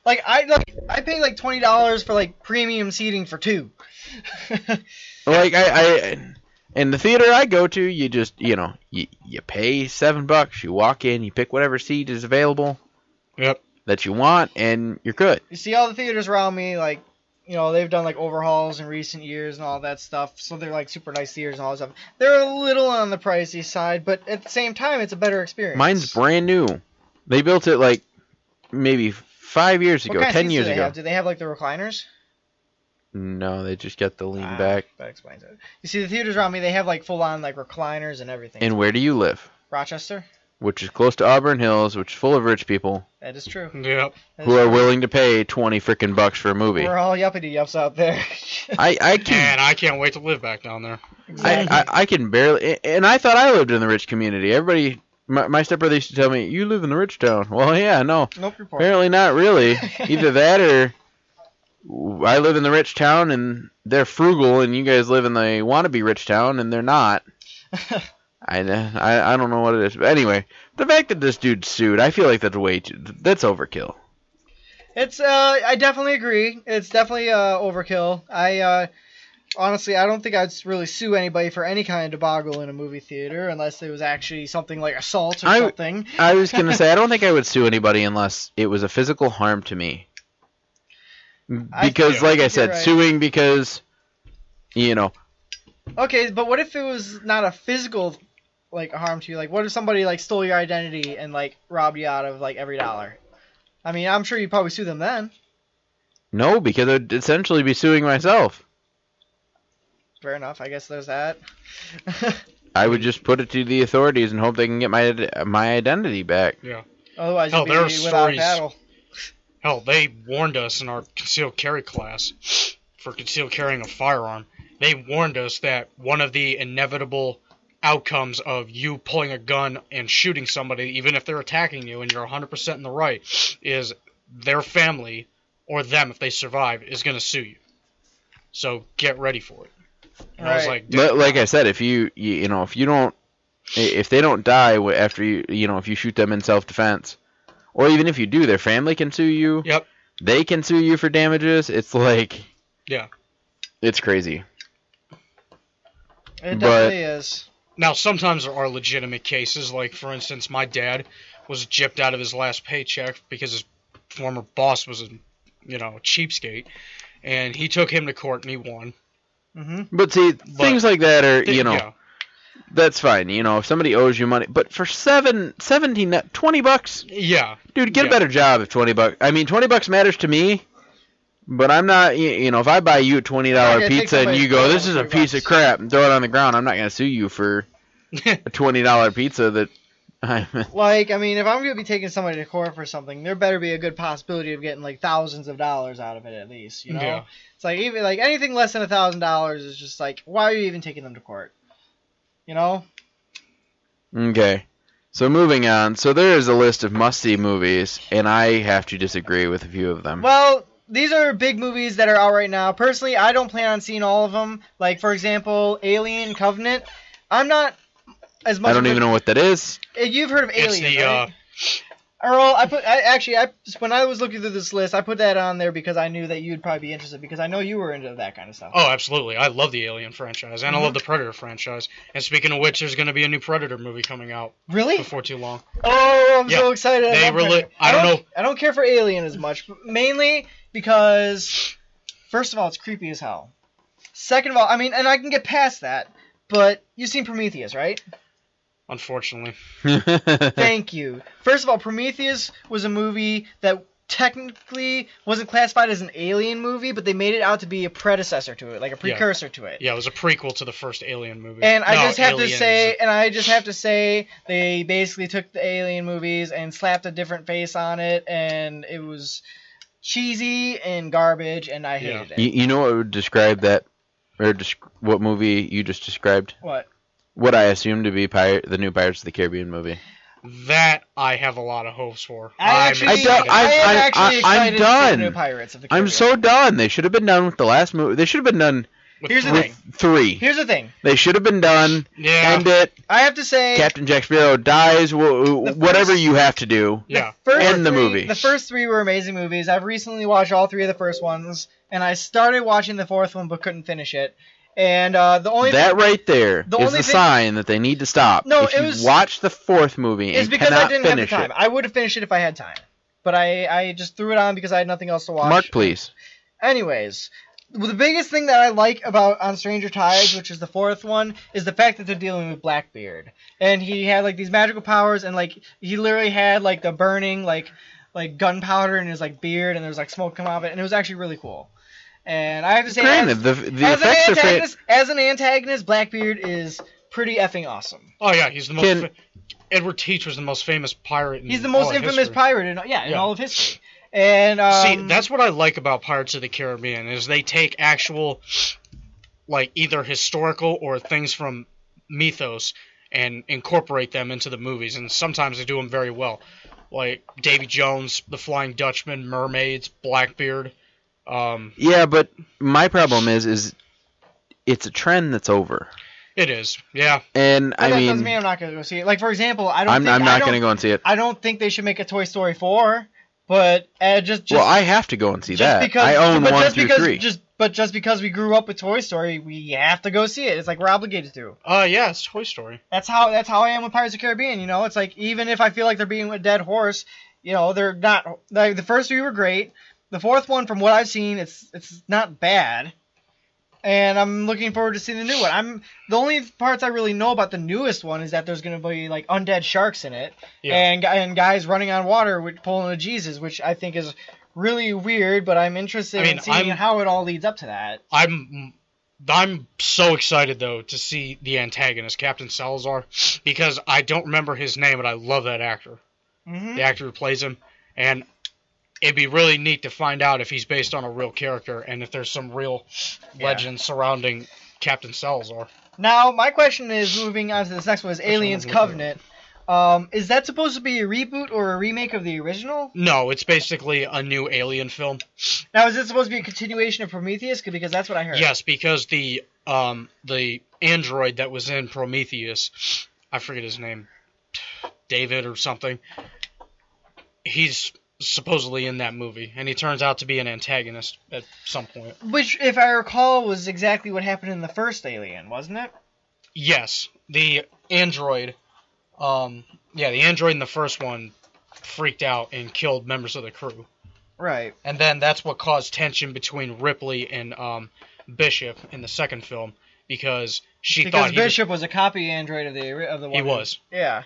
I paid like $20 for like premium seating for 2. Like I in the theater I go to, you just you pay $7. You walk in, you pick whatever seat is available. Yep. That you want, and you're good. You see all the theaters around me, like, they've done like overhauls in recent years and all that stuff. So they're like super nice theaters and all that stuff. They're a little on the pricey side, but at the same time, it's a better experience. Mine's brand new. They built it like maybe 5 years ago, What kind of 10 seats years do they ago. have? Do they have like the recliners? No, they just got the lean back. That explains it. You see the theaters around me, they have like full on like recliners and everything. And where do you live? Rochester? Which is close to Auburn Hills, which is full of rich people That is true. Yep. That who is are true. willing to pay 20 frickin' bucks for a movie. We're all yuppity yups out there. I can And I can't wait to live back down there. I can barely, and I thought I lived in the rich community. Everybody, my stepbrother used to tell me, "You live in the rich town." Well, yeah, no, Nope, report. apparently not really. Either that or I live in the rich town and they're frugal, and you guys live in the wannabe rich town and they're not. I don't know what it is, but anyway, the fact that this dude sued, I feel like that's that's overkill. It's I definitely agree. It's definitely overkill. Honestly, I don't think I'd really sue anybody for any kind of debacle in a movie theater unless it was actually something like assault or something. I was gonna say I don't think I would sue anybody unless it was a physical harm to me. Because, like I said, right. suing because, Okay, but what if it was not a physical like harm to you? Like, what if somebody like stole your identity and like robbed you out of like every dollar? I mean, I'm sure you'd probably sue them then. No, because I'd essentially be suing myself. Fair enough. I guess there's that. I would just put it to the authorities and hope they can get my identity back. Yeah. Otherwise, Hell, you'd be there are without a stories. paddle. Hell, they warned us in our concealed carry class for concealed carrying a firearm. They warned us that one of the inevitable outcomes of you pulling a gun and shooting somebody, even if they're attacking you and you're 100% in the right, is their family, or them if they survive, is going to sue you. So get ready for it. And I was Right. like, dude, Like I said, if if they don't die after if you shoot them in self-defense, or even if you do, their family can sue you. Yep. They can sue you for damages. It's like, yeah. it's crazy. It But- definitely is. Now, sometimes there are legitimate cases. Like, for instance, my dad was gypped out of his last paycheck because his former boss was a cheapskate. And he took him to court and he won. Mm-hmm. But see, things like that are, Yeah. that's fine. If somebody owes you money, but for $20, Yeah. dude, get Yeah. a better job if $20. I mean, $20 matters to me, but I'm not. If I buy you a $20 gonna take pizza and somebody's you go, bill "This for is a $20." piece of crap," and throw it on the ground, I'm not gonna sue you for a $20 pizza that. Like, I mean, if I'm going to be taking somebody to court for something, there better be a good possibility of getting, like, thousands of dollars out of it at least, Yeah. It's like, even, like, anything less than $1,000 is just like, why are you even taking them to court? Okay. So moving on. So there is a list of must-see movies, and I have to disagree with a few of them. Well, these are big movies that are out right now. Personally, I don't plan on seeing all of them. Like, for example, Alien Covenant. I'm not as much I don't of even know what that is. You've heard of It's Alien, the, right? Earl, when I was looking through this list, I put that on there because I knew that you'd probably be interested because I know you were into that kind of stuff. Oh, absolutely. I love the Alien franchise, and I love the Predator franchise. And speaking of which, there's going to be a new Predator movie coming out Really? before too long. Oh, I'm Yeah, so excited! they love really- Predator. I don't know. I don't care for Alien as much, mainly because, first of all, it's creepy as hell. Second of all, I mean, and I can get past that, but you've seen Prometheus, right? unfortunately. Thank you. First of all, Prometheus was a movie that technically wasn't classified as an alien movie, but they made it out to be a predecessor to it, like a precursor to it. Yeah, it was a prequel to the first Alien movie. And I just have to say, they basically took the Alien movies and slapped a different face on it, and it was cheesy and garbage, and I hated it. You know what would describe that, or what movie you just described? What? What I assume to be the new Pirates of the Caribbean movie. That I have a lot of hopes for. I am actually excited to see the new Pirates of the Caribbean. I'm so done. They should have been done with the last movie. They should have been done Here's the with thing. 3. Here's the thing. They should have been done. Yeah. End it. I have to say, Captain Jack Sparrow dies. Whatever you have to do. Yeah. End the movie. The first 3 were amazing movies. I've recently watched all 3 of the first ones, and I started watching the 4th one but couldn't finish it. And the only right there is the sign that they need to stop. No, if you watch the 4th movie and because I didn't have the finish time. I would have finished it if I had time, but I just threw it on because I had nothing else to watch. Mark, please. Anyways, the biggest thing that I like about On Stranger Tides, which is the 4th one, is the fact that they're dealing with Blackbeard, and he had like these magical powers, and like he literally had like the burning like gunpowder in his like beard, and there was like smoke coming out of it, and it was actually really cool. And I have to say, as an antagonist, Blackbeard is pretty effing awesome. Oh yeah, he's the most. Edward Teach was the most famous pirate. He's the most infamous pirate in all of history. And see, that's what I like about Pirates of the Caribbean is they take actual, like either historical or things from mythos and incorporate them into the movies, and sometimes they do them very well. Like Davy Jones, the Flying Dutchman, mermaids, Blackbeard. Yeah, but my problem is it's a trend that's over. It is, yeah. And that doesn't mean I'm not going to go see it. Like for example, I'm not going to go and see it. I don't think they should make a Toy Story 4, but just well, I have to go and see that. Because, I own 1, 2, 3. But just because we grew up with Toy Story, we have to go see it. It's like we're obligated to. Yeah, it's Toy Story. That's how I am with Pirates of the Caribbean. You know, it's like even if I feel like they're beating a dead horse, you know, they're not. Like, the first 3 were great. The 4th one, from what I've seen, it's not bad, and I'm looking forward to seeing the new one. The only parts I really know about the newest one is that there's going to be like undead sharks in it, and guys running on water with pulling a Jesus, which I think is really weird. But I'm interested in seeing how it all leads up to that. I'm so excited though to see the antagonist, Captain Salazar, because I don't remember his name, but I love that actor. Mm-hmm. The actor who plays him, and it'd be really neat to find out if he's based on a real character and if there's some real legend surrounding Captain Salazar. Now, my question is, moving on to this next one, is Aliens Covenant. Is that supposed to be a reboot or a remake of the original? No, it's basically a new Alien film. Now, is it supposed to be a continuation of Prometheus? Because that's what I heard. Yes, because the android that was in Prometheus, I forget his name, David or something, he's supposedly in that movie, and he turns out to be an antagonist at some point. Which, if I recall, was exactly what happened in the first Alien, wasn't it? Yes. The android, the android in the first one freaked out and killed members of the crew. Right. And then that's what caused tension between Ripley and Bishop in the second film, because Bishop was a copy android of the one. He was. Yeah.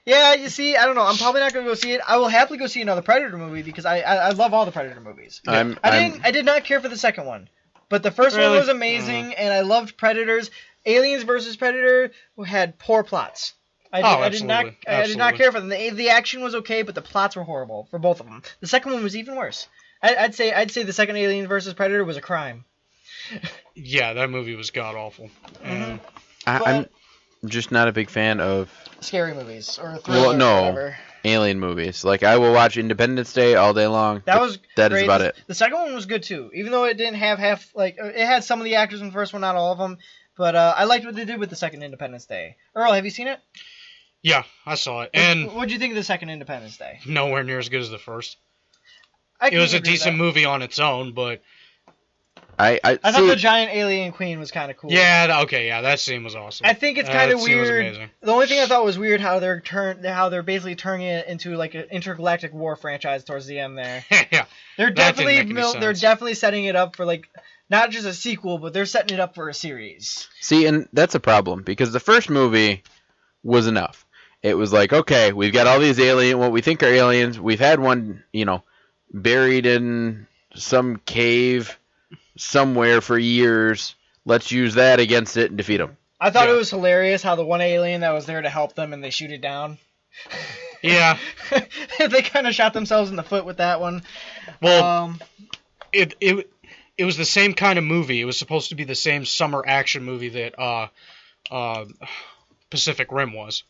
Yeah, you see, I don't know. I'm probably not going to go see it. I will happily go see another Predator movie because I love all the Predator movies. I did not care for the second one, but the first one was amazing, and I loved Predators. Aliens vs. Predator had poor plots. I did not care for them. The action was okay, but the plots were horrible for both of them. The second one was even worse. I'd say the second Alien vs. Predator was a crime. Yeah, that movie was god awful. Mm-hmm. I'm just not a big fan of scary movies or thrillers or whatever. Alien movies. Like, I will watch Independence Day all day long. That is about it. The second one was good too, even though it didn't have it had some of the actors in the first one, not all of them. But I liked what they did with the second Independence Day. Earl, have you seen it? Yeah, I saw it. And what did you think of the second Independence Day? Nowhere near as good as the first. It was a decent movie on its own, but I thought the giant alien queen was kind of cool. Yeah, okay, yeah, that scene was awesome. I think it's kind of weird. The only thing I thought was weird how they're basically turning it into like an intergalactic war franchise towards the end there. Yeah, they're definitely setting it up for like not just a sequel, but they're setting it up for a series. See, and that's a problem because the first movie was enough. It was like, okay, we've got all these what we think are aliens. We've had one, buried in some cave somewhere for years. Let's use that against it and defeat them. I thought it was hilarious how the one alien that was there to help them and they shoot it down. Yeah. They kind of shot themselves in the foot with that one. Well, it was the same kind of movie. It was supposed to be the same summer action movie that Pacific Rim was.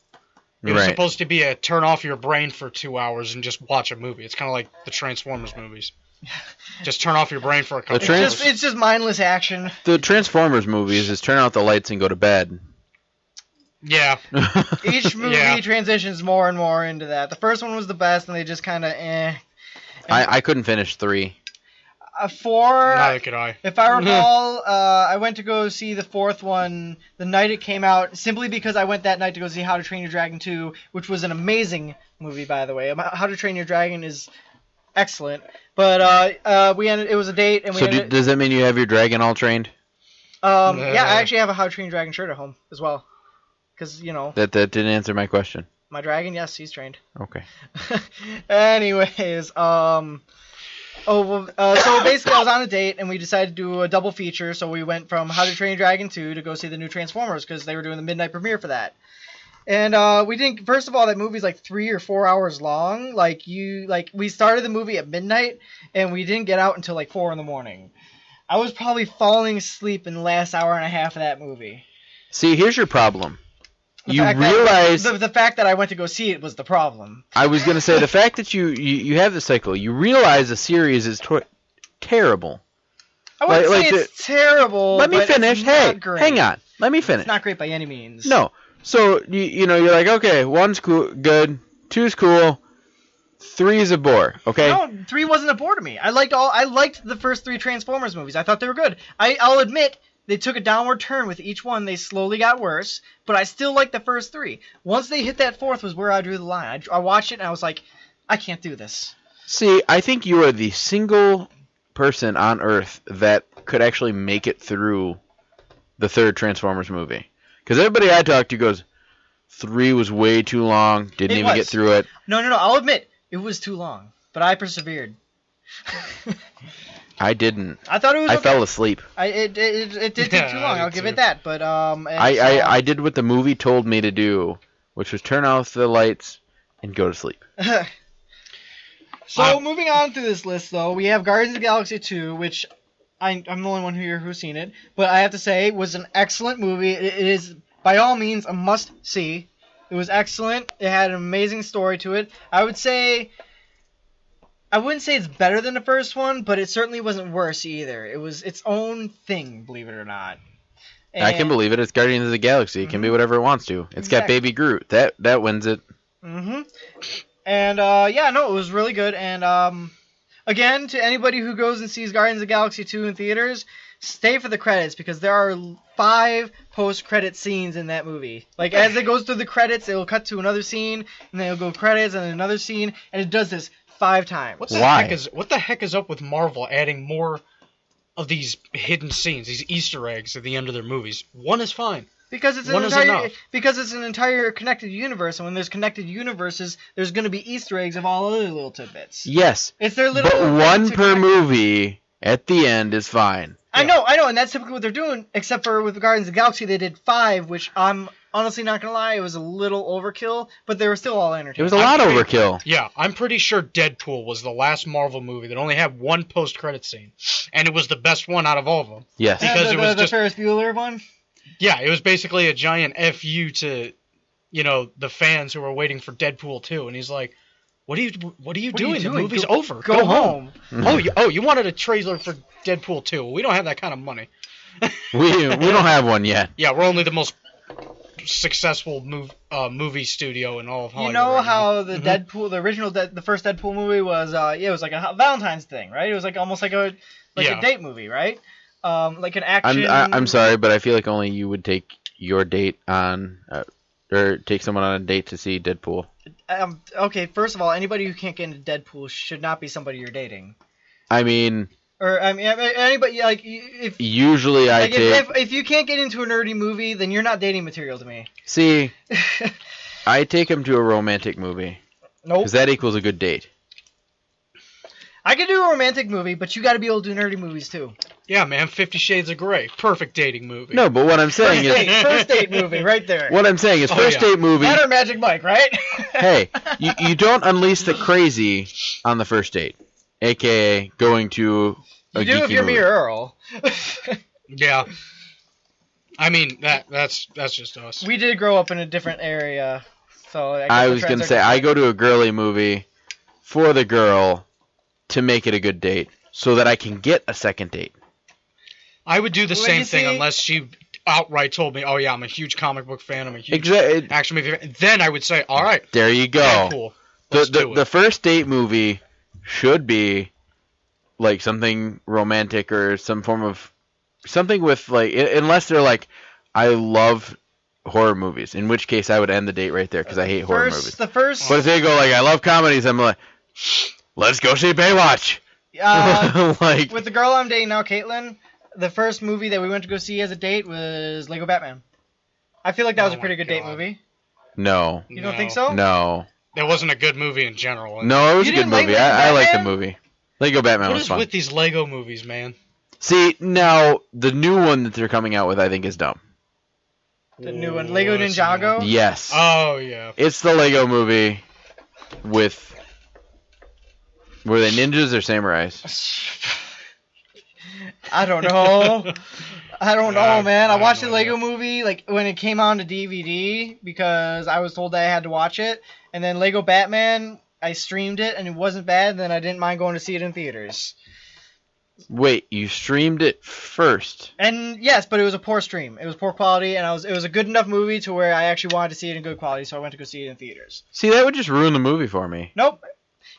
It was supposed to be a turn off your brain for 2 hours and just watch a movie. It's kind of like the Transformers movies. Just turn off your brain for a couple hours. It's just mindless action. The Transformers movies is turn out the lights and go to bed. Yeah. Each movie transitions more and more into that. The first one was the best, and they just kind of I couldn't finish 3. 4. Neither could I. If I recall, I went to go see the 4th one the night it came out, simply because I went that night to go see How to Train Your Dragon 2, which was an amazing movie, by the way. How to Train Your Dragon is excellent. But it was a date, and does that mean you have your dragon all trained? Yeah, I actually have a How to Train Your Dragon shirt at home as well. Because, That didn't answer my question. My dragon, yes, he's trained. Okay. Anyways, so basically I was on a date, and we decided to do a double feature, so we went from How to Train Your Dragon 2 to go see the new Transformers, because they were doing the midnight premiere for that. And we didn't. First of all, that movie's like 3 or 4 hours long. We started the movie at midnight, and we didn't get out until like 4 in the morning. I was probably falling asleep in the last hour and a half of that movie. See, here's your problem. The fact that I went to go see it was the problem. I was gonna say the fact that you have the cycle. You realize the series is terrible. I wouldn't say it's terrible. Let me finish. Hey, hang on. Let me finish. It's not great by any means. No. So you're like, okay, 1's cool, good, 2's cool, 3 is a bore. Okay. No, 3 wasn't a bore to me. I liked the first 3 Transformers movies. I thought they were good. I'll admit they took a downward turn with each one. They slowly got worse, but I still liked the first 3. Once they hit that 4th was where I drew the line. I watched it and I was like, I can't do this. See, I think you are the single person on Earth that could actually make it through the 3rd Transformers movie. Because everybody I talked to goes, 3 was way too long, didn't even get through it. No, I'll admit, it was too long, but I persevered. I didn't. I thought it was. I fell asleep. It did take too long. I'll give it that. But I did what the movie told me to do, which was turn off the lights and go to sleep. So moving on through this list, though, we have Guardians of the Galaxy 2, which I'm the only one here who's seen it, but I have to say was an excellent movie. It is by all means a must-see. It was excellent. It had an amazing story to it. I wouldn't say it's better than the first one, but it certainly wasn't worse either. It was its own thing, believe it or not. And I can believe it. It's Guardians of the Galaxy. It can be whatever it wants to. It's got Baby Groot. That wins it. Mm-hmm. And it was really good. And again, to anybody who goes and sees Guardians of the Galaxy 2 in theaters, stay for the credits, because there are 5 post-credit scenes in that movie. Like, as it goes through the credits, it will cut to another scene, and then it'll go credits, and another scene, and it does this 5 times. What the heck is up with Marvel adding more of these hidden scenes, these Easter eggs at the end of their movies? 1 is fine. Because it's an entire connected universe, and when there's connected universes, there's going to be Easter eggs of all other little tidbits. Yes. It's their little. But 1 per movie at the end is fine. I know, and that's typically what they're doing. Except for with Guardians of the Galaxy, they did 5, which I'm honestly not gonna lie, it was a little overkill, but they were still all entertaining. It was a lot overkill. Yeah, I'm pretty sure Deadpool was the last Marvel movie that only had 1 post-credit scene, and it was the best one out of all of them. Yes, because it was the Ferris Bueller one. Yeah, it was basically a giant FU to, the fans who were waiting for Deadpool 2, and he's like, "What are you doing? The movie's over. Go home." Mm-hmm. You wanted a trailer for Deadpool 2? We don't have that kind of money. we don't have one yet. Yeah, we're only the most successful movie studio in all of Hollywood. You know how the Deadpool, the first Deadpool movie was, it was like a Valentine's thing, right? It was like almost like a date movie, right? Like an action. I'm sorry, but I feel like only you would take your date on, or take someone on a date to see Deadpool. Okay, first of all, anybody who can't get into Deadpool should not be somebody you're dating. I mean, Or I mean, anybody like if Usually I like take... if you can't get into a nerdy movie, then you're not dating material to me. See, I take him to a romantic movie. Nope. Because that equals a good date. I can do a romantic movie, but you got to be able to do nerdy movies too. Yeah, man, 50 Shades of Grey. Perfect dating movie. No, but what I'm saying is... First date movie, right there. What I'm saying is first date movie... That or Magic Mike, right? Hey, you don't unleash the crazy on the first date. A.K.A. going to a You do if geeky you're me movie. or Earl. Yeah. I mean, that's just us. We did grow up in a different area, so I was going to say, I go to a girly movie for the girl to make it a good date so that I can get a second date. I would do the Well, same you thing see- unless she outright told me, oh yeah, I'm a huge comic book fan, I'm a huge action movie fan. Then I would say, all right, There you go. yeah, cool. Let's do The it. first date movie should be like something romantic or some form of something with like, unless they're like, I love horror movies, in which case I would end the date right there because I hate horror movies. The first, But if they go like, I love comedies, I'm like, let's go see Baywatch. Like, with the girl I'm dating now, Caitlin, the first movie that we went to go see as a date was Lego Batman. I feel like that was Oh a pretty my good date God. movie. no, You don't think so? no, That wasn't a good movie in general. no, it was You a good didn't like movie. Lego I like the Batman? movie. Lego Batman What was is fun. with these Lego movies, man? See, now the new one that they're coming out with, I think, is dumb. The new one, Lego What's Ninjago. the- Yes, Oh yeah. it's the Lego movie with. Were they ninjas or samurais? I don't know. I don't know, man. I I watched have the no Lego idea. movie like when it came on to DVD because I was told that I had to watch it, and then Lego Batman, I streamed it and it wasn't bad. And then I didn't mind going to see it in theaters. Wait, you streamed it first? And yes, but it was a poor stream. It was poor quality, and it was a good enough movie to where I actually wanted to see it in good quality, so I went to go see it in theaters. See, that would just ruin the movie for me. Nope.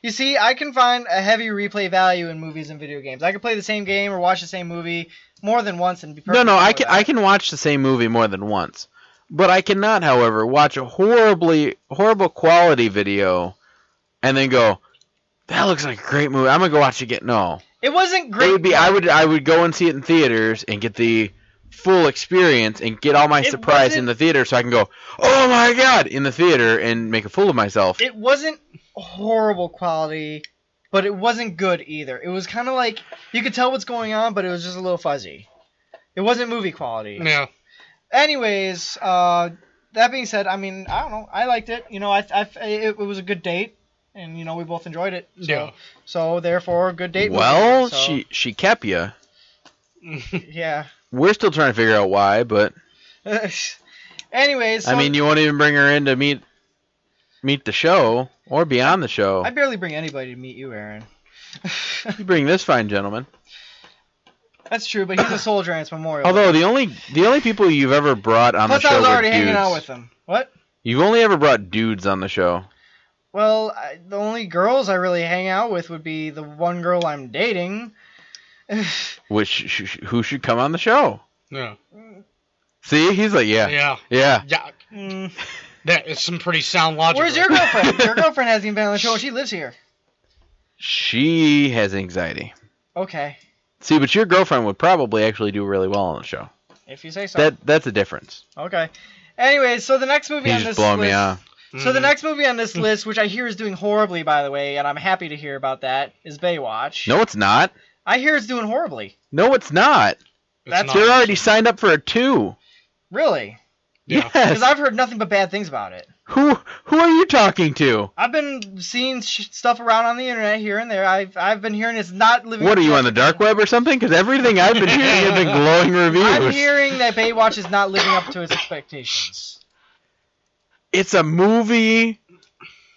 You see, I can find a heavy replay value in movies and video games. I can play the same game or watch the same movie more than once and be perfect. No, I can watch the same movie more than once, but I cannot, however, watch a horrible quality video and then go, that looks like a great movie. I'm gonna go watch it again. No, It wasn't great. it would be. I would go and see it in theaters and get the full experience and get all my It surprise wasn't- in the theater, so I can go, oh my god, in the theater and make a fool of myself. It wasn't horrible quality, but it wasn't good either. It was kind of like you could tell what's going on, but it was just a little fuzzy. It wasn't movie quality. Yeah. Anyways, that being said, I mean, I don't know. I liked it. You know, it was a good date, and you know, we both enjoyed it. So, Yeah. So therefore, good date. Well, movie, so, she kept you. Yeah. We're still trying to figure out why, but Anyways, so I mean, you won't even bring her in to meet the show or be on the show. I barely bring anybody to meet you, Aaron. You bring this fine gentleman. That's true, but he's a soldier and it's Memorial. Although Day. the only people you've ever brought on Plus, the show I was already were hanging dudes. out with him. What? You've only ever brought dudes on the show. Well, the only girls I really hang out with would be the one girl I'm dating. Who should come on the show? Yeah. See, he's like, yeah. Yeah. Yeah. Yeah. That is some pretty sound logic. Where's your girlfriend? Your girlfriend hasn't even been on the show, and she lives here. She has anxiety. Okay, See, but your girlfriend would probably actually do really well on the show. if you say so. That's a difference. Okay. Anyways, so the next movie He's on just this blowing list. me off. So the next movie on this list, which I hear is doing horribly, by the way, and I'm happy to hear about that, is Baywatch. No, it's not. I hear it's doing horribly. No, it's not. That's- They're already signed up for a 2. Really? Yeah. Yes. Because I've heard nothing but bad things about it. Who are you talking to? I've been seeing stuff around on the internet here and there. I've been hearing it's not living. What up are to you on the dark web or something? Because everything I've been hearing has been glowing reviews. I'm hearing that Baywatch is not living up to its expectations. It's a movie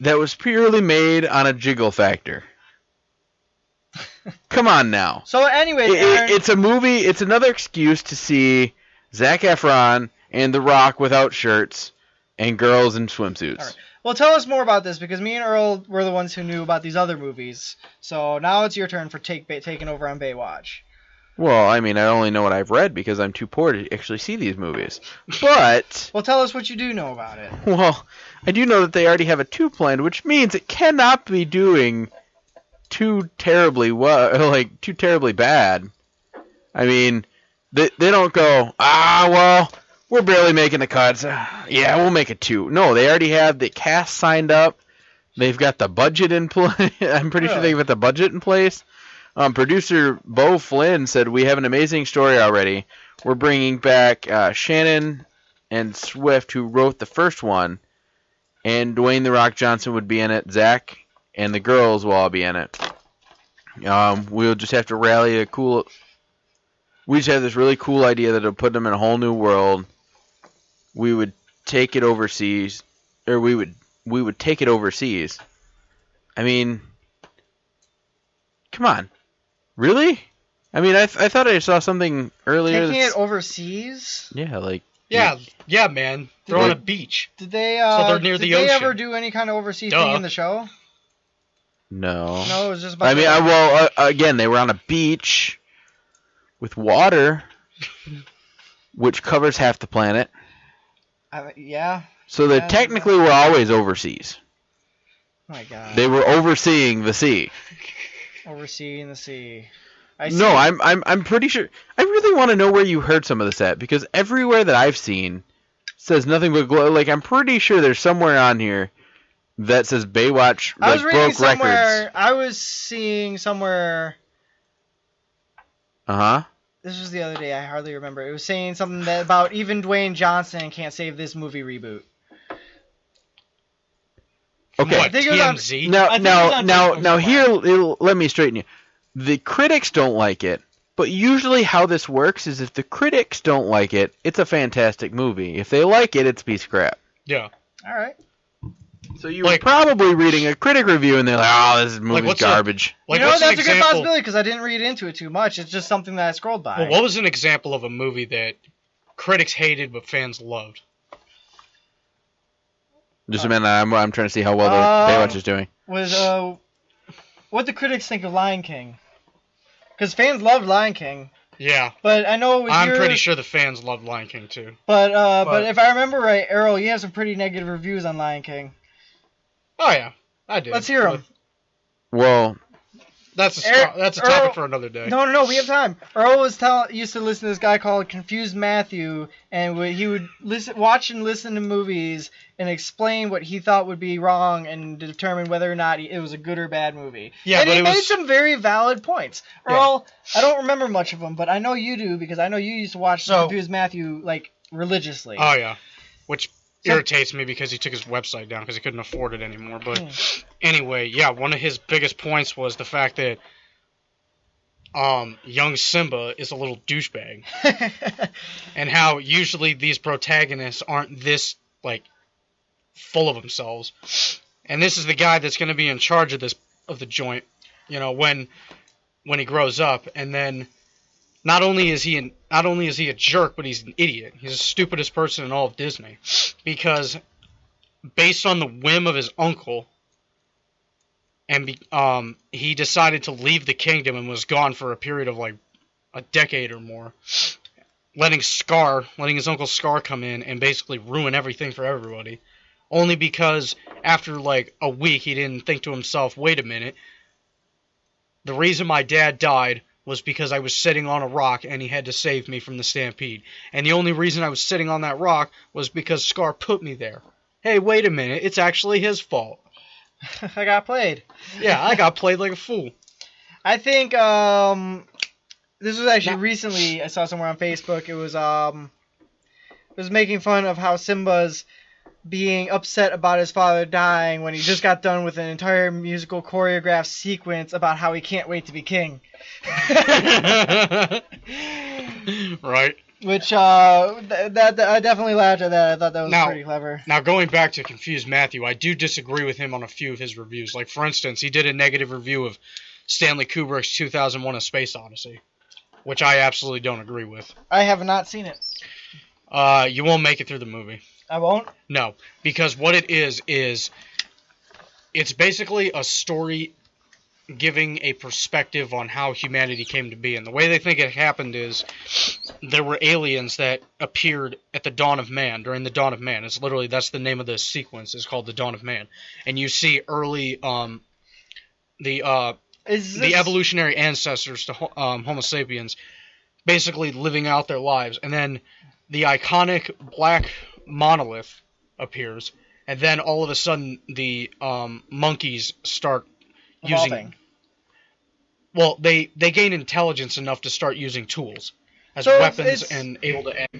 that was purely made on a jiggle factor. Come on now. So, anyways, Aaron, It's a movie. It's another excuse to see Zac Efron and The Rock without shirts and girls in swimsuits. All right. Well, tell us more about this because me and Earl were the ones who knew about these other movies. So now it's your turn for taking over on Baywatch. Well, I mean, I only know what I've read because I'm too poor to actually see these movies. But, Well, tell us what you do know about it. well, I do know that they already have a 2 planned, which means it cannot be doing too terribly bad. I mean, they don't go, well, we're barely making the cuts. Yeah, we'll make it 2. No, they already have the cast signed up. They've got the budget in place. I'm pretty sure they've got the budget in place. Producer Bo Flynn said, we have an amazing story already. We're bringing back Shannon and Swift, who wrote the first one, and Dwayne The Rock Johnson would be in it. Zach and the girls will all be in it. We'll just have to rally we just have this really cool idea that it'll put them in a whole new world. We would take it overseas, or we would take it overseas. I mean, come on. Really? I mean, I thought I saw something earlier. Taking it overseas? Yeah, like... Yeah, man. They're on a beach. Did they, so they're near the ocean. Did they ever do any kind of overseas thing in the show? No. No, it was just about... again, they were on a beach with water, which covers half the planet. Yeah. So they technically were always overseas. Oh my God. They were overseeing the sea. Overseeing the sea. No, I'm pretty sure. I really want to know where you heard some of this at, because everywhere that I've seen says nothing but like, I'm pretty sure there's somewhere on here that says Baywatch broke records. I was seeing somewhere. This was the other day. I hardly remember. It was saying something about even Dwayne Johnson can't save this movie reboot. Okay. What, TMZ? Now here, let me straighten you. The critics don't like it, but usually how this works is if the critics don't like it, it's a fantastic movie. If they like it, it's a piece of crap. Yeah. All right. So you were probably reading a critic review and they're like, oh, this movie's garbage. That's a good possibility because I didn't read into it too much. It's just something that I scrolled by. Well, what was an example of a movie that critics hated but fans loved? Just a minute, I'm trying to see how well the Baywatch is doing. What the critics think of Lion King? Because fans loved Lion King. Yeah. But I know I'm pretty sure the fans loved Lion King too. But if I remember right, Errol, you have some pretty negative reviews on Lion King. Oh yeah, I did. Let's hear them. Well, that's a topic for another day. No, we have time. Earl used to listen to this guy called Confused Matthew, and he would watch and listen to movies and explain what he thought would be wrong and determine whether or not it was a good or bad movie. Yeah, and he made some very valid points. Earl, I don't remember much of them, but I know you do because I know you used to watch Confused Matthew like religiously. Oh yeah, which irritates me because he took his website down because he couldn't afford it anymore. But anyway, yeah, one of his biggest points was the fact that young Simba is a little douchebag, and how usually these protagonists aren't this like full of themselves, and this is the guy that's going to be in charge of the joint, when he grows up, and then. Not only is he a jerk, but he's an idiot. He's the stupidest person in all of Disney. Because based on the whim of his uncle, and he decided to leave the kingdom and was gone for a period of like a decade or more, letting his uncle Scar come in and basically ruin everything for everybody. Only because after like a week he didn't think to himself, wait a minute, the reason my dad died was because I was sitting on a rock and he had to save me from the stampede. And the only reason I was sitting on that rock was because Scar put me there. Hey, wait a minute, it's actually his fault. I got played. Yeah, I got played like a fool. I think this was actually recently, I saw somewhere on Facebook, it was making fun of how Simba's being upset about his father dying when he just got done with an entire musical choreographed sequence about how he can't wait to be king. Right. Which that I definitely laughed at that. I thought that was pretty clever. Now going back to Confused Matthew, I do disagree with him on a few of his reviews. Like for instance, he did a negative review of Stanley Kubrick's 2001: A Space Odyssey, which I absolutely don't agree with. I have not seen it. You won't make it through the movie. I won't? No, because what it is it's basically a story giving a perspective on how humanity came to be. And the way they think it happened is there were aliens that appeared at the dawn of man, during the dawn of man. It's literally, that's the name of the sequence, is called the dawn of man. And you see early, the the evolutionary ancestors to Homo sapiens basically living out their lives, and then the iconic black monolith appears, and then all of a sudden the monkeys start using. Well, they gain intelligence enough to start using tools as weapons and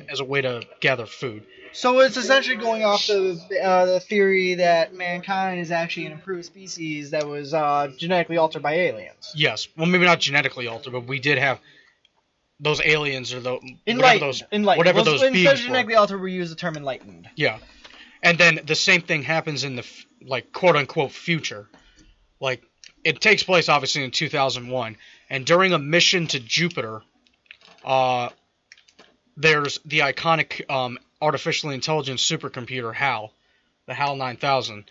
as a way to gather food. So it's essentially going off the theory that mankind is actually an improved species that was genetically altered by aliens. Yes, well, maybe not genetically altered, but we did have those aliens or enlightened. Whatever those beings instead of genetically altered, we use the term enlightened. Yeah, and then the same thing happens in the quote unquote future, like. It takes place, obviously, in 2001, and during a mission to Jupiter, there's the iconic artificially intelligent supercomputer HAL, the HAL 9000,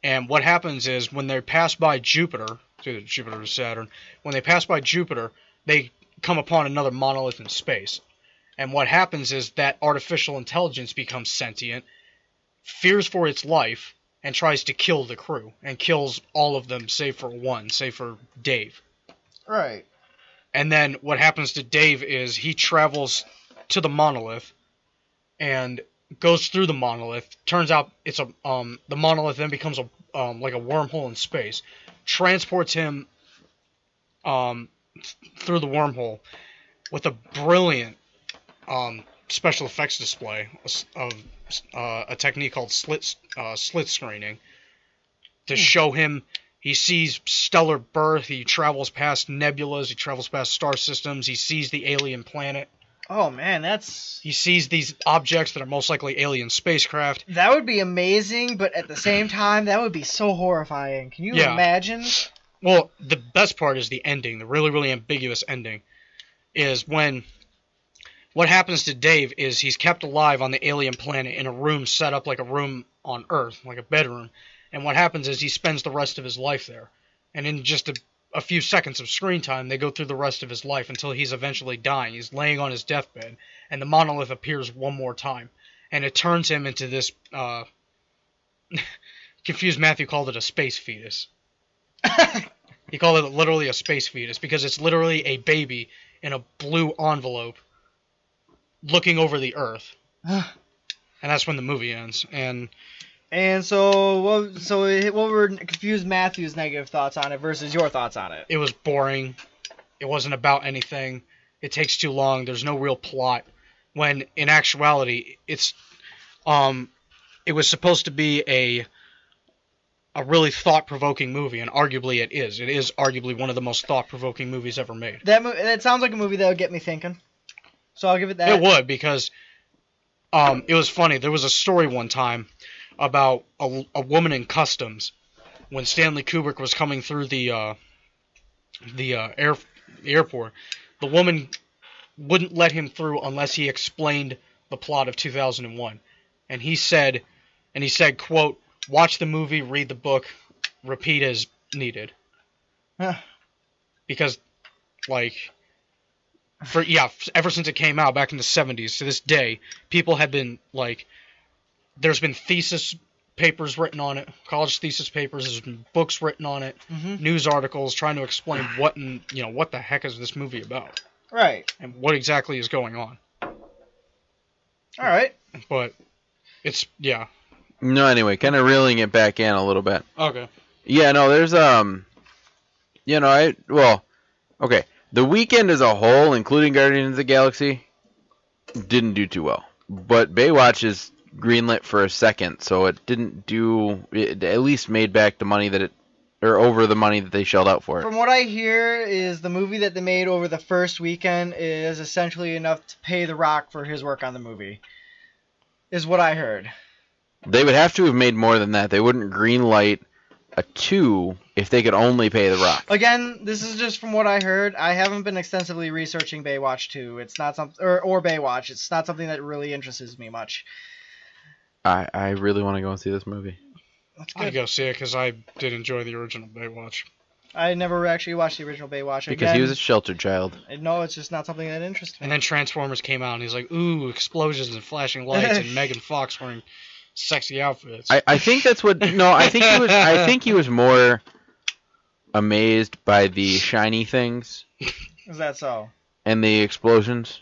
and what happens is when they pass by Jupiter, it's either Jupiter or Saturn, when they pass by Jupiter, they come upon another monolith in space, and what happens is that artificial intelligence becomes sentient, fears for its life, and tries to kill the crew, and kills all of them, save for Dave. Right. And then what happens to Dave is he travels to the monolith, and goes through the monolith. Turns out it's the monolith then becomes a wormhole in space. Transports him through the wormhole with a brilliant special effects display of a technique called slit screening to show him. He sees stellar birth. He travels past nebulas. He travels past star systems. He sees the alien planet. Oh man, He sees these objects that are most likely alien spacecraft. That would be amazing, but at the same time, that would be so horrifying. Can you imagine? Well, the best part is the ending. The really, really ambiguous ending is when. What happens to Dave is he's kept alive on the alien planet in a room set up like a room on Earth, like a bedroom. And what happens is he spends the rest of his life there. And in just a few seconds of screen time, they go through the rest of his life until he's eventually dying. He's laying on his deathbed, and the monolith appears one more time. And it turns him into this... Confused Matthew called it a space fetus. He called it literally a space fetus because it's literally a baby in a blue envelope looking over the Earth. And that's when the movie ends. And so what were Confused Matthew's negative thoughts on it versus your thoughts on it? It was boring. It wasn't about anything. It takes too long. There's no real plot. When in actuality, it was supposed to be a really thought-provoking movie, and arguably it is. It is arguably one of the most thought-provoking movies ever made. That sounds like a movie that would get me thinking. So I'll give it that. It would, because it was funny. There was a story one time about a woman in customs when Stanley Kubrick was coming through the airport. The woman wouldn't let him through unless he explained the plot of 2001. And he said, quote, "Watch the movie, read the book, repeat as needed." Because, ever since it came out back in the 70s to this day, people have been, there's been thesis papers written on it, college thesis papers, there's been books written on it, news articles trying to explain what the heck is this movie about. Right. And what exactly is going on. Alright. But, it's, yeah. No, anyway, kind of reeling it back in a little bit. Okay. Yeah, no, there's, okay. The weekend as a whole, including Guardians of the Galaxy, didn't do too well. But Baywatch is greenlit for a second, so it didn't do... It at least made back the money over the money that they shelled out for it. From what I hear is the movie that they made over the first weekend is essentially enough to pay The Rock for his work on the movie. Is what I heard. They would have to have made more than that. They wouldn't greenlight a 2 if they could only pay The Rock. Again, this is just from what I heard. I haven't been extensively researching Baywatch 2. It's not something, or Baywatch. It's not something that really interests me much. I really want to go and see this movie. I'd go see it because I did enjoy the original Baywatch. I never actually watched the original Baywatch. Because he was a sheltered child. No, it's just not something that interests me. And then Transformers came out, and he's like, ooh, explosions and flashing lights, and Megan Fox wearing sexy outfits. I think that's what... No, I think he was more amazed by the shiny things Is that so? and the explosions.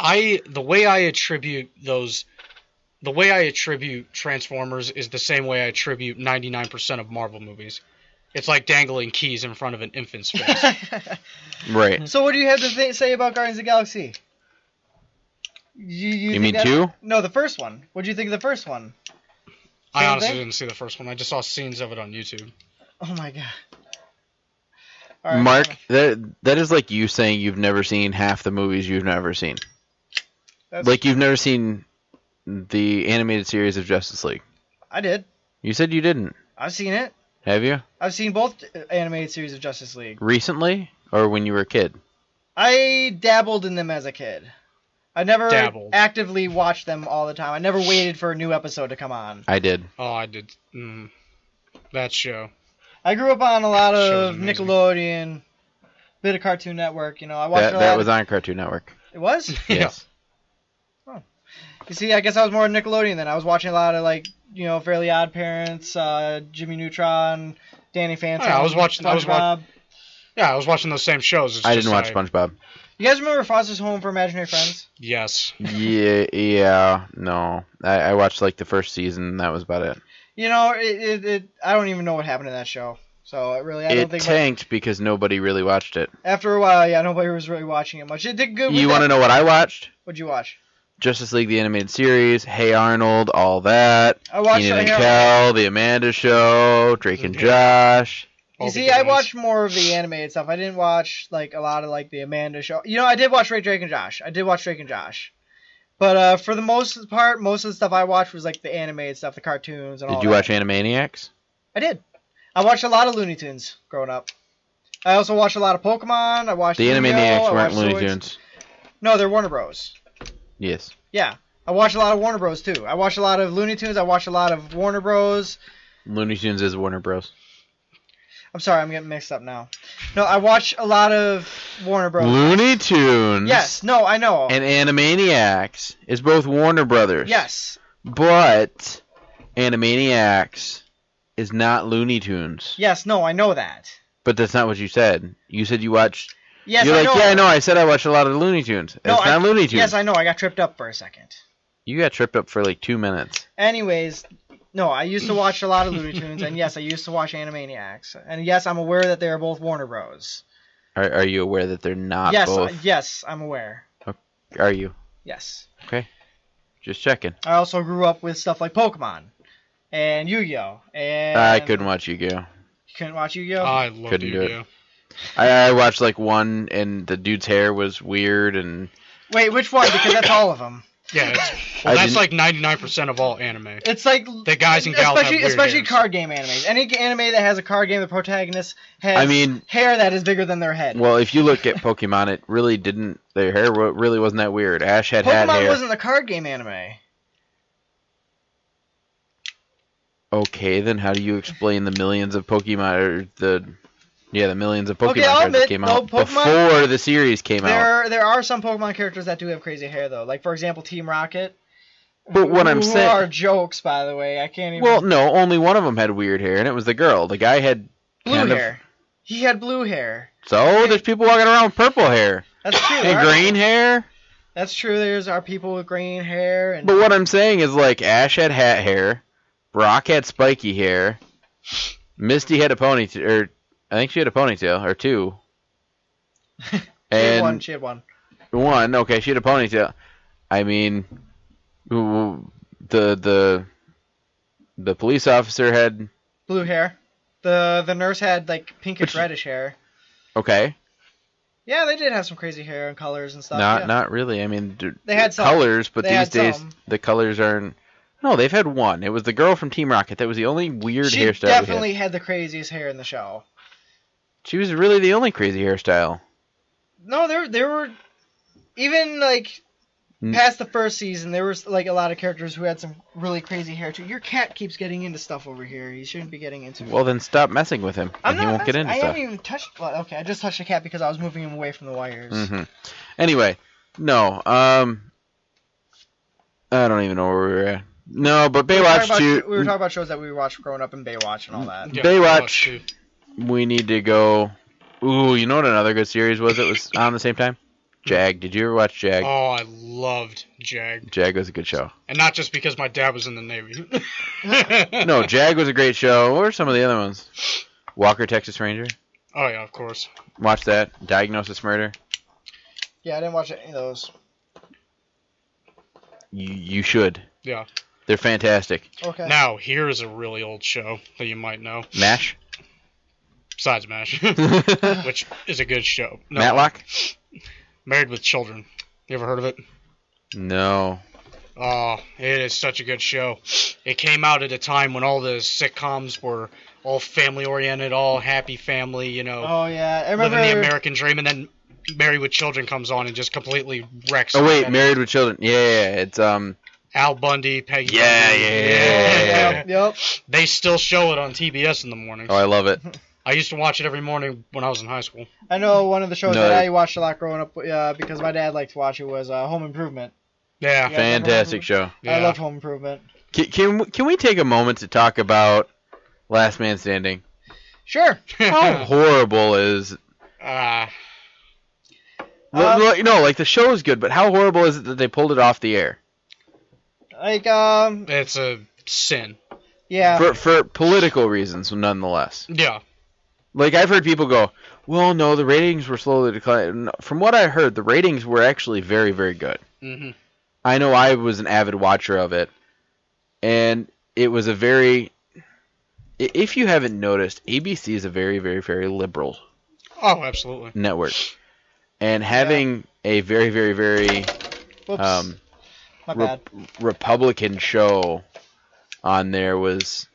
The way I attribute Transformers is the same way I attribute 99% of Marvel movies. It's like dangling keys in front of an infant's face. Right. So what do you have to say about Guardians of the Galaxy? You mean 2? No, the first one. What do you think of the first one? I Same honestly thing? didn't see the first one. I just saw scenes of it on YouTube. Oh my god. All right, Mark, that is like you saying you've never seen half the movies you've never seen. Like you've never seen the animated series of Justice League. I did. You said you didn't. I've seen it. Have you? I've seen both animated series of Justice League. Recently? Or when you were a kid? I dabbled in them as a kid. I never Dabbled. actively watched them all the time. I never waited for a new episode to come on. I did. Oh, I did. That show. I grew up on a lot Show's of amazing. Nickelodeon, bit of Cartoon Network. I watched a lot. That was on Cartoon Network. It was? Yes. You see, I guess I was more Nickelodeon then. I was watching a lot of Fairly Odd Parents, Jimmy Neutron, Danny Phantom. Yeah, I was watching SpongeBob. those same shows. It's I just didn't watch SpongeBob. You guys remember Foster's Home for Imaginary Friends? Yes. Yeah, no. I watched like the first season, and that was about it. I don't even know what happened in that show. So I don't think tanked because nobody really watched it. After a while, yeah, nobody was really watching it much. It did good. You want to know what I watched? What'd you watch? Justice League, the animated series, Hey Arnold, all that. I watched Keenan and Hey Kel, The Amanda Show, Drake and Josh. You see, I watched more of the animated stuff. I didn't watch a lot of the Amanda Show. I did watch Drake and Josh. But for the most part, most of the stuff I watched was the animated stuff, the cartoons and all that. Did you watch Animaniacs? I did. I watched a lot of Looney Tunes growing up. I also watched a lot of Pokemon. I watched The Yu-Gi-Oh! Animaniacs I weren't watched Looney Zoids. Tunes. No, they're Warner Bros. Yes. Yeah. I watched a lot of Warner Bros. too. I watched a lot of Looney Tunes. I watched a lot of Warner Bros. Looney Tunes is Warner Bros. I'm sorry, I'm getting mixed up now. No, I watch a lot of Warner Bros. Looney Tunes. Yes, no, I know. And Animaniacs is both Warner Brothers. Yes. But Animaniacs is not Looney Tunes. Yes, no, I know that. But that's not what you said. You said you watched... Yes, You're I like, know. yeah, I know. I said I watched a lot of Looney Tunes. It's not Looney Tunes. Yes, I know. I got tripped up for a second. You got tripped up for 2 minutes. Anyways, no, I used to watch a lot of Looney Tunes, and yes, I used to watch Animaniacs. And yes, I'm aware that they are both Warner Bros. Are you aware that they're not both? Yes, I'm aware. Are you? Yes. Okay. Just checking. I also grew up with stuff like Pokemon and Yu-Gi-Oh! And I couldn't watch Yu-Gi-Oh! You couldn't watch Yu-Gi-Oh? I loved Couldn't do it. Yu-Gi-Oh! I watched one, and the dude's hair was weird, and... Wait, which one? Because that's all of them. Yeah, that's 99% of all anime. It's like the guys and gals have weird especially hairs. card game animes. Any anime that has a card game, the protagonist has hair that is bigger than their head. Well, if you look at Pokemon, it really didn't... Their hair really wasn't that weird. Ash had hat hair. Pokemon wasn't a card game anime. Okay, then how do you explain the millions of Pokemon, or the millions of Pokemon Okay, I'll cards that admit, came no, out before the series came out? There are some Pokemon characters that do have crazy hair, though. Like, for example, Team Rocket. But what I'm saying... Who are jokes, by the way. I can't even... Well, no, only one of them had weird hair, and it was the girl. The guy had... Blue hair. He had blue hair. So, there's people walking around with purple hair. That's true. And green hair. That's true. There's our people with green hair. And... But what I'm saying is, Ash had hat hair. Brock had spiky hair. Misty had a ponytail, or I think she had a ponytail, or two. And she had one. One, okay, she had a ponytail. I mean, the police officer had blue hair. The nurse had pinkish reddish hair. Okay. Yeah, they did have some crazy hair and colors and stuff. Not really. I mean, they had some colors, but these days the colors aren't. No, they've had one. It was the girl from Team Rocket. That was the only weird hairstyle. She definitely had the craziest hair in the show. She was really the only crazy hairstyle. No, there were even past the first season, there was a lot of characters who had some really crazy hair too. Your cat keeps getting into stuff over here. He shouldn't be getting into it. Well, then stop messing with him, and he won't get into stuff. I haven't even touched. Well, okay, I just touched the cat because I was moving him away from the wires. Mm-hmm. Anyway, no. I don't even know where we were at. No, but Baywatch too. We were talking about shows that we watched growing up in Baywatch and all that. Yeah, Baywatch. we need to go. Ooh, you know what another good series was? It was on the same time. Jag. Did you ever watch Jag? Oh, I loved Jag. Jag was a good show. And not just because my dad was in the Navy. No, Jag was a great show. What were some of the other ones? Walker, Texas Ranger. Oh yeah, of course. Watch that. Diagnosis Murder. Yeah, I didn't watch any of those. You should. Yeah. They're fantastic. Okay. Now, here's a really old show that you might know. MASH. Besides MASH. Which is a good show. No, Matlock. Married with Children. You ever heard of it? No. Oh, it is such a good show. It came out at a time when all the sitcoms were all family-oriented, all happy family, you know. Oh, yeah. I remember... Living the American dream, and then Married with Children comes on and just completely wrecks Oh, wait, everybody. Married with Children. Yeah, it's, Al Bundy, Peggy Yeah, Bundy. yeah. Yep. They still show it on TBS in the mornings. Oh, I love it. I used to watch it every morning when I was in high school. I know one of the shows No. that I watched a lot growing up because my dad liked to watch it was Home Improvement. Yeah. Yeah. Fantastic show. Yeah. I loved Home Improvement. Can we take a moment to talk about Last Man Standing? Sure. How horrible is... like the show is good, but how horrible is it that they pulled it off the air? Like, It's a sin. yeah. For political reasons, nonetheless. Yeah. Like, I've heard people go, well, no, the ratings were slowly declining. No, from what I heard, the ratings were actually very, very good. Mm-hmm. I know I was an avid watcher of it, and it was a very... If you haven't noticed, ABC is a very, very, very liberal Oh, absolutely. network. And having a very, very, very Whoops. My bad. Republican show on there was...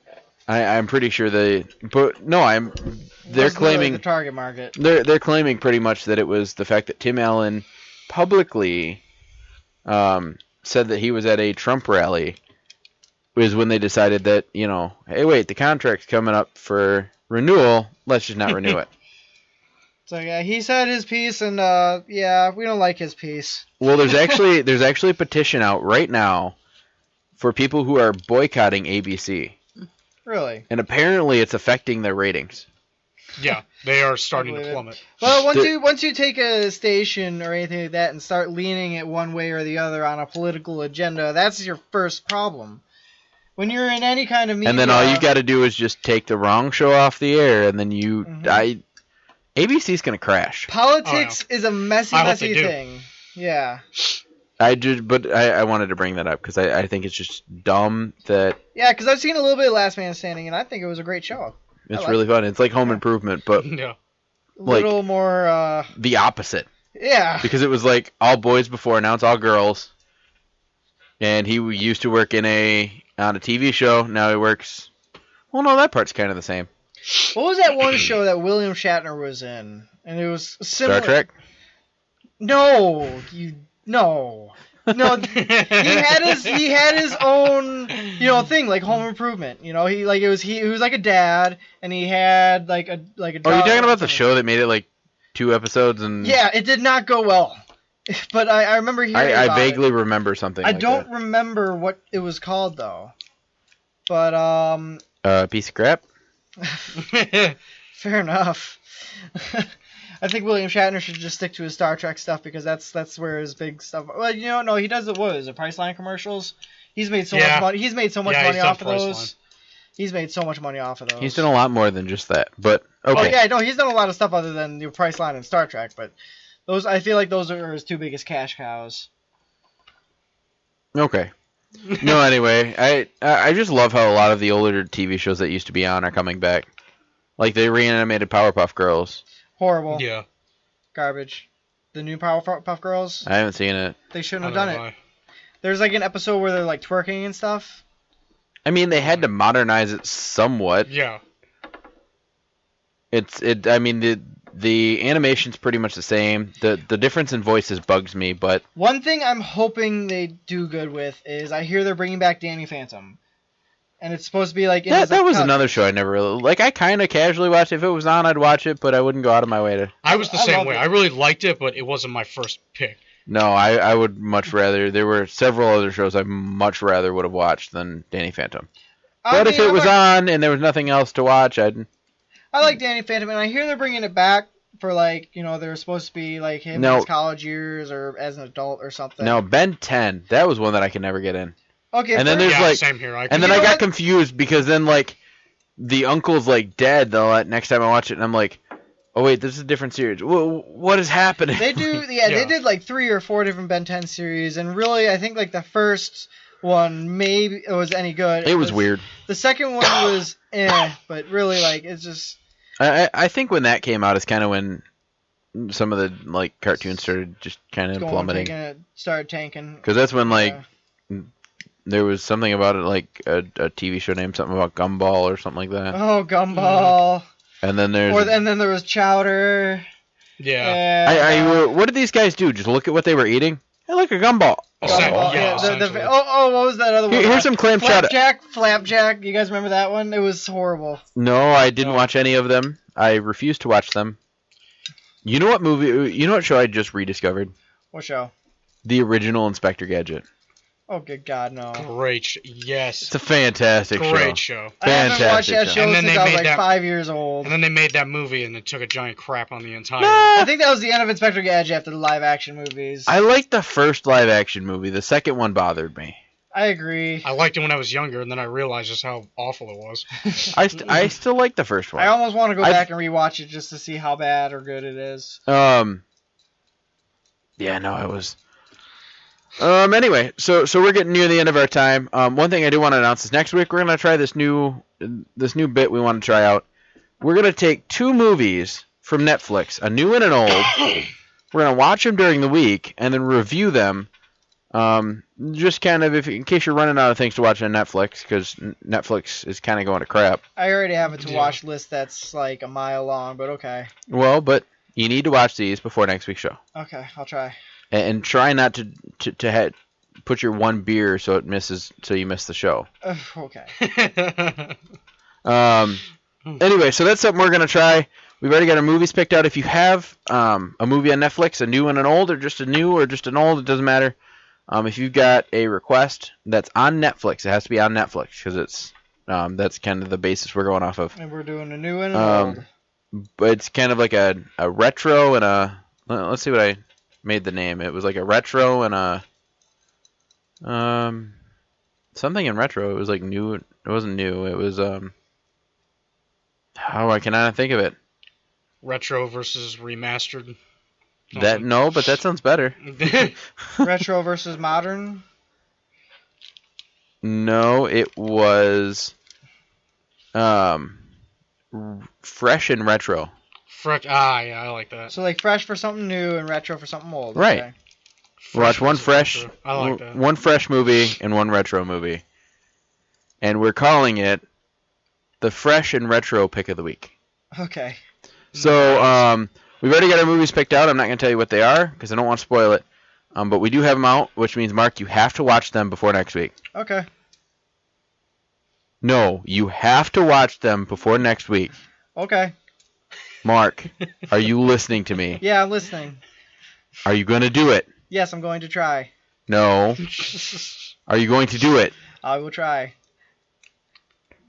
I'm pretty sure they... But no, they're Wasn't really claiming... the target market. They're claiming pretty much that it was the fact that Tim Allen publicly said that he was at a Trump rally was when they decided that, hey, wait, the contract's coming up for renewal. Let's just not renew it. So yeah, he said his piece, and we don't like his piece. Well, there's actually a petition out right now for people who are boycotting ABC, Really? and apparently it's affecting their ratings. Yeah, they are starting to believe it. plummet. Well, once you take a station or anything like that and start leaning it one way or the other on a political agenda, that's your first problem. When you're in any kind of media, And then all you got to do is just take the wrong show off the air, and then ABC's gonna crash. politics is a messy, I hope messy they do. thing. Yeah. But I wanted to bring that up because I think it's just dumb that Yeah, because I've seen a little bit of Last Man Standing, and I think it was a great show. it's like really fun. It's like Home Improvement, but Yeah. A little more, the opposite. yeah. Because it was like all boys before, now it's all girls. And he used to work on a TV show. Now he works. Well, no, that part's kind of the same. What was that one show that William Shatner was in? And it was similar. Star Trek. No, no. He had his own, thing like Home Improvement. He was like a dad, and he had like a. Oh, you're talking about the show that made it like 2 episodes and. Yeah, it did not go well, but I remember hearing about I vaguely remember something. I like don't remember what it was called though, but piece of crap. fair enough. I think William Shatner should just stick to his Star Trek stuff because that's where his big stuff. Well, no, he does the Priceline commercials. He's made so much money. He's made so much money off of those. He's made so much money off of those. He's done a lot more than just that, but okay. Oh yeah, no, he's done a lot of stuff other than Priceline and Star Trek, but I feel like those are his 2 biggest cash cows. Okay. No, anyway, I just love how a lot of the older TV shows that used to be on are coming back, like the reanimated Powerpuff Girls. Horrible. Yeah. Garbage. The new Powerpuff Girls. I haven't seen it. They shouldn't have done it. There's like an episode where they're like twerking and stuff. I mean, they had to modernize it somewhat. Yeah. I mean, the animation's pretty much the same. The difference in voices bugs me, but One thing I'm hoping they do good with is I hear they're bringing back Danny Phantom. And it's supposed to be like... that was another show I never really... Like, I kind of casually watched it. If it was on, I'd watch it, but I wouldn't go out of my way to... I was the same love way. it. I really liked it, but it wasn't my first pick. No, I would much rather... There were several other shows I much rather would have watched than Danny Phantom. But if it was on and there was nothing else to watch, I'd... I like Danny Phantom, and I hear they're bringing it back for like, they're supposed to be like him in his college years or as an adult or something. No, Ben 10. That was one that I could never get in. Okay. And then there's same here. And then I got confused because then like the uncle's like dead though. Next time I watch it, and I'm like, oh wait, this is a different series. What is happening? They do, They did like 3 or 4 different Ben 10 series, and really, I think like the first one maybe it was any good. It was weird. The second one was but really like it's just. I think when that came out is kind of when some of the like cartoons started just kind of plummeting. It started tanking. Because that's when like there was something about it like a TV show named something about Gumball or something like that. Oh, Gumball. And then there's and then there was Chowder. Yeah. What did these guys do? Just look at what they were eating? Hey, look, a Gumball. What was that other one? Here's some clam chowder. Flapjack. You guys remember that one? It was horrible. No, I didn't watch any of them. I refused to watch them. You know what show I just rediscovered? What show? The original Inspector Gadget. Oh, good God, no. Great. Yes. It's a fantastic Great show. I haven't watched that show since I was like 5 years old. And then they made that movie and it took a giant crap on the entire I think that was the end of Inspector Gadget after the live action movies. I liked the first live action movie. The second one bothered me. I agree. I liked it when I was younger, and then I realized just how awful it was. I still like the first one. I almost want to go back and rewatch it just to see how bad or good it is. Yeah, no, it was. Anyway, so we're getting near the end of our time. One thing I do want to announce is next week we're gonna try this new bit we want to try out. We're gonna take 2 movies from Netflix, a new and an old. We're gonna watch them during the week and then review them. Just kind of in case you're running out of things to watch on Netflix, because Netflix is kind of going to crap. I already have a to-watch list that's like a mile long, but okay. Well, but you need to watch these before next week's show. Okay, I'll try. And try not to put your one beer so you miss the show. Okay. Anyway, so that's something we're gonna try. We've already got our movies picked out. If you have a movie on Netflix, a new and an old, or just a new or just an old, it doesn't matter. If you've got a request that's on Netflix, it has to be on Netflix because it's that's kind of the basis we're going off of. And we're doing a new and an old. But it's kind of like a retro and a. Let's see what I made the name. It was like a retro and a something in retro. It was like new. It wasn't new. It was I cannot think of it. Retro versus remastered. But that sounds better. Retro versus modern? No, it was fresh and retro. Yeah, I like that. So like fresh for something new and retro for something old. Right. Okay. Watch one fresh, I like that. One fresh movie and one retro movie, and we're calling it the fresh and retro pick of the week. Okay. So we've already got our movies picked out. I'm not going to tell you what they are because I don't want to spoil it. But we do have them out, which means, Mark, you have to watch them before next week. Okay. No, you have to watch them before next week. Okay. Mark, are you listening to me? Yeah, I'm listening. Are you going to do it? Yes, I'm going to try. No. Are you going to do it? I will try.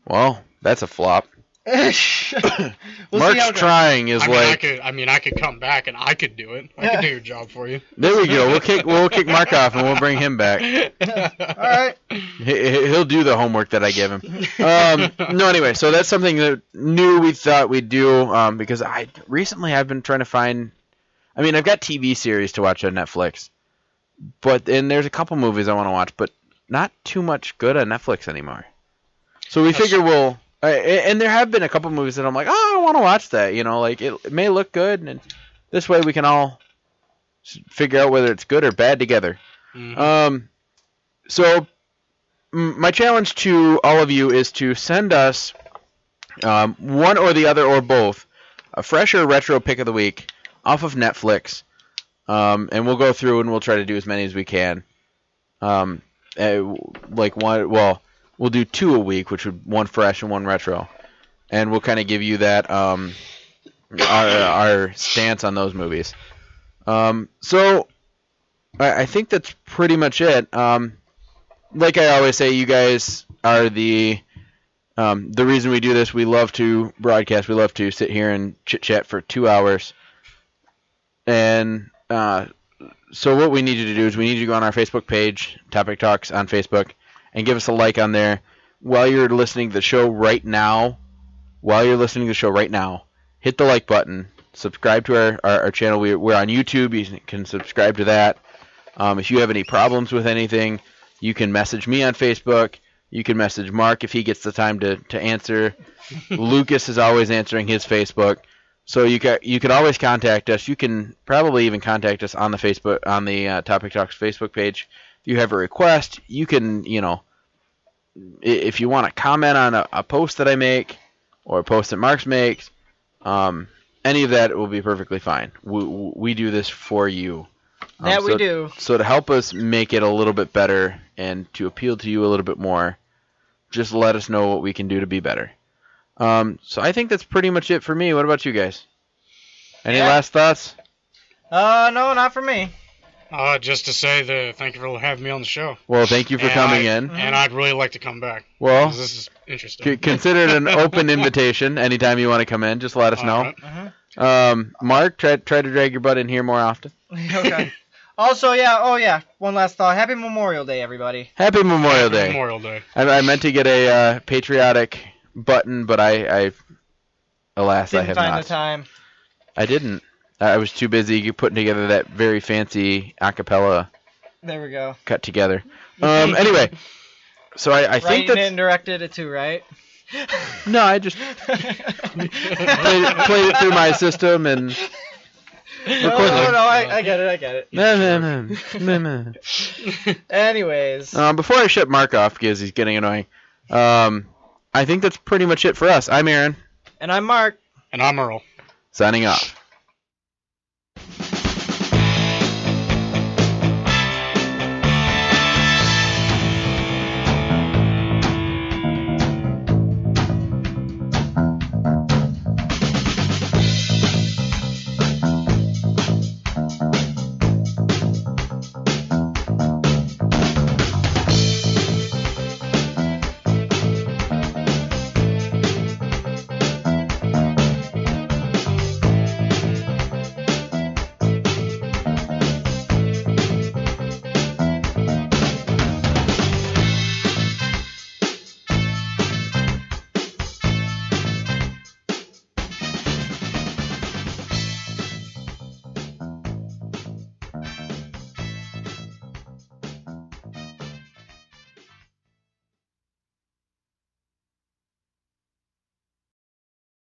Well, that's a flop. We'll Mark's trying is I could come back and I could do it. I could do your job for you. There we go. We'll kick Mark off and we'll bring him back. All right. He'll do the homework that I give him. No, anyway, so that's something that new we thought we'd do because I've been trying to find. I mean, I've got TV series to watch on Netflix, and there's a couple movies I want to watch, but not too much good on Netflix anymore. So we figure we'll. And there have been a couple movies that I'm like, I want to watch that. Like it may look good, and this way we can all figure out whether it's good or bad together. Mm-hmm. So my challenge to all of you is to send us one or the other or both, a fresh or retro pick of the week off of Netflix, and we'll go through and we'll try to do as many as we can. We'll do 2 a week, which would one fresh and one retro, and we'll kind of give you that our stance on those movies. So I think that's pretty much it. Like I always say, you guys are the The reason we do this, we love to broadcast. We love to sit here and chit-chat for 2 hours. And so what we need you to do is we need you to go on our Facebook page, Topic Talks on Facebook, and give us a like on there. While you're listening to the show right now, hit the like button. Subscribe to our channel. We're on YouTube. You can subscribe to that. If you have any problems with anything, you can message me on Facebook. You can message Mark if he gets the time to answer. Lucas is always answering his Facebook. So you can always contact us. You can probably even contact us on the Topic Talks Facebook page. If you have a request, you can, if you want to comment on a post that I make or a post that Mark makes, any of that will be perfectly fine. We do this for you. We do. So to help us make it a little bit better and to appeal to you a little bit more, just let us know what we can do to be better. So I think that's pretty much it for me. What about you guys? Any last thoughts? No, not for me. Just to say thank you for having me on the show. Well, thank you for coming in. And I'd really like to come back. Well, this is interesting. Consider it an open invitation. Anytime you want to come in, just let us know. Right. Mark, try to drag your butt in here more often. Okay. Also, one last thought. Happy Memorial Day, everybody. Happy Memorial Day. Memorial Day. I meant to get a patriotic button, but alas, I have not. Didn't find the time. I didn't. I was too busy putting together that very fancy acapella. There we go. Cut together. Anyway, so I think that's... and directed it too, right? No, I just played it through my system and... No, I get it. Anyways. Before I shut Mark off, because he's getting annoying, I think that's pretty much it for us. I'm Aaron. And I'm Mark. And I'm Earl. Signing off.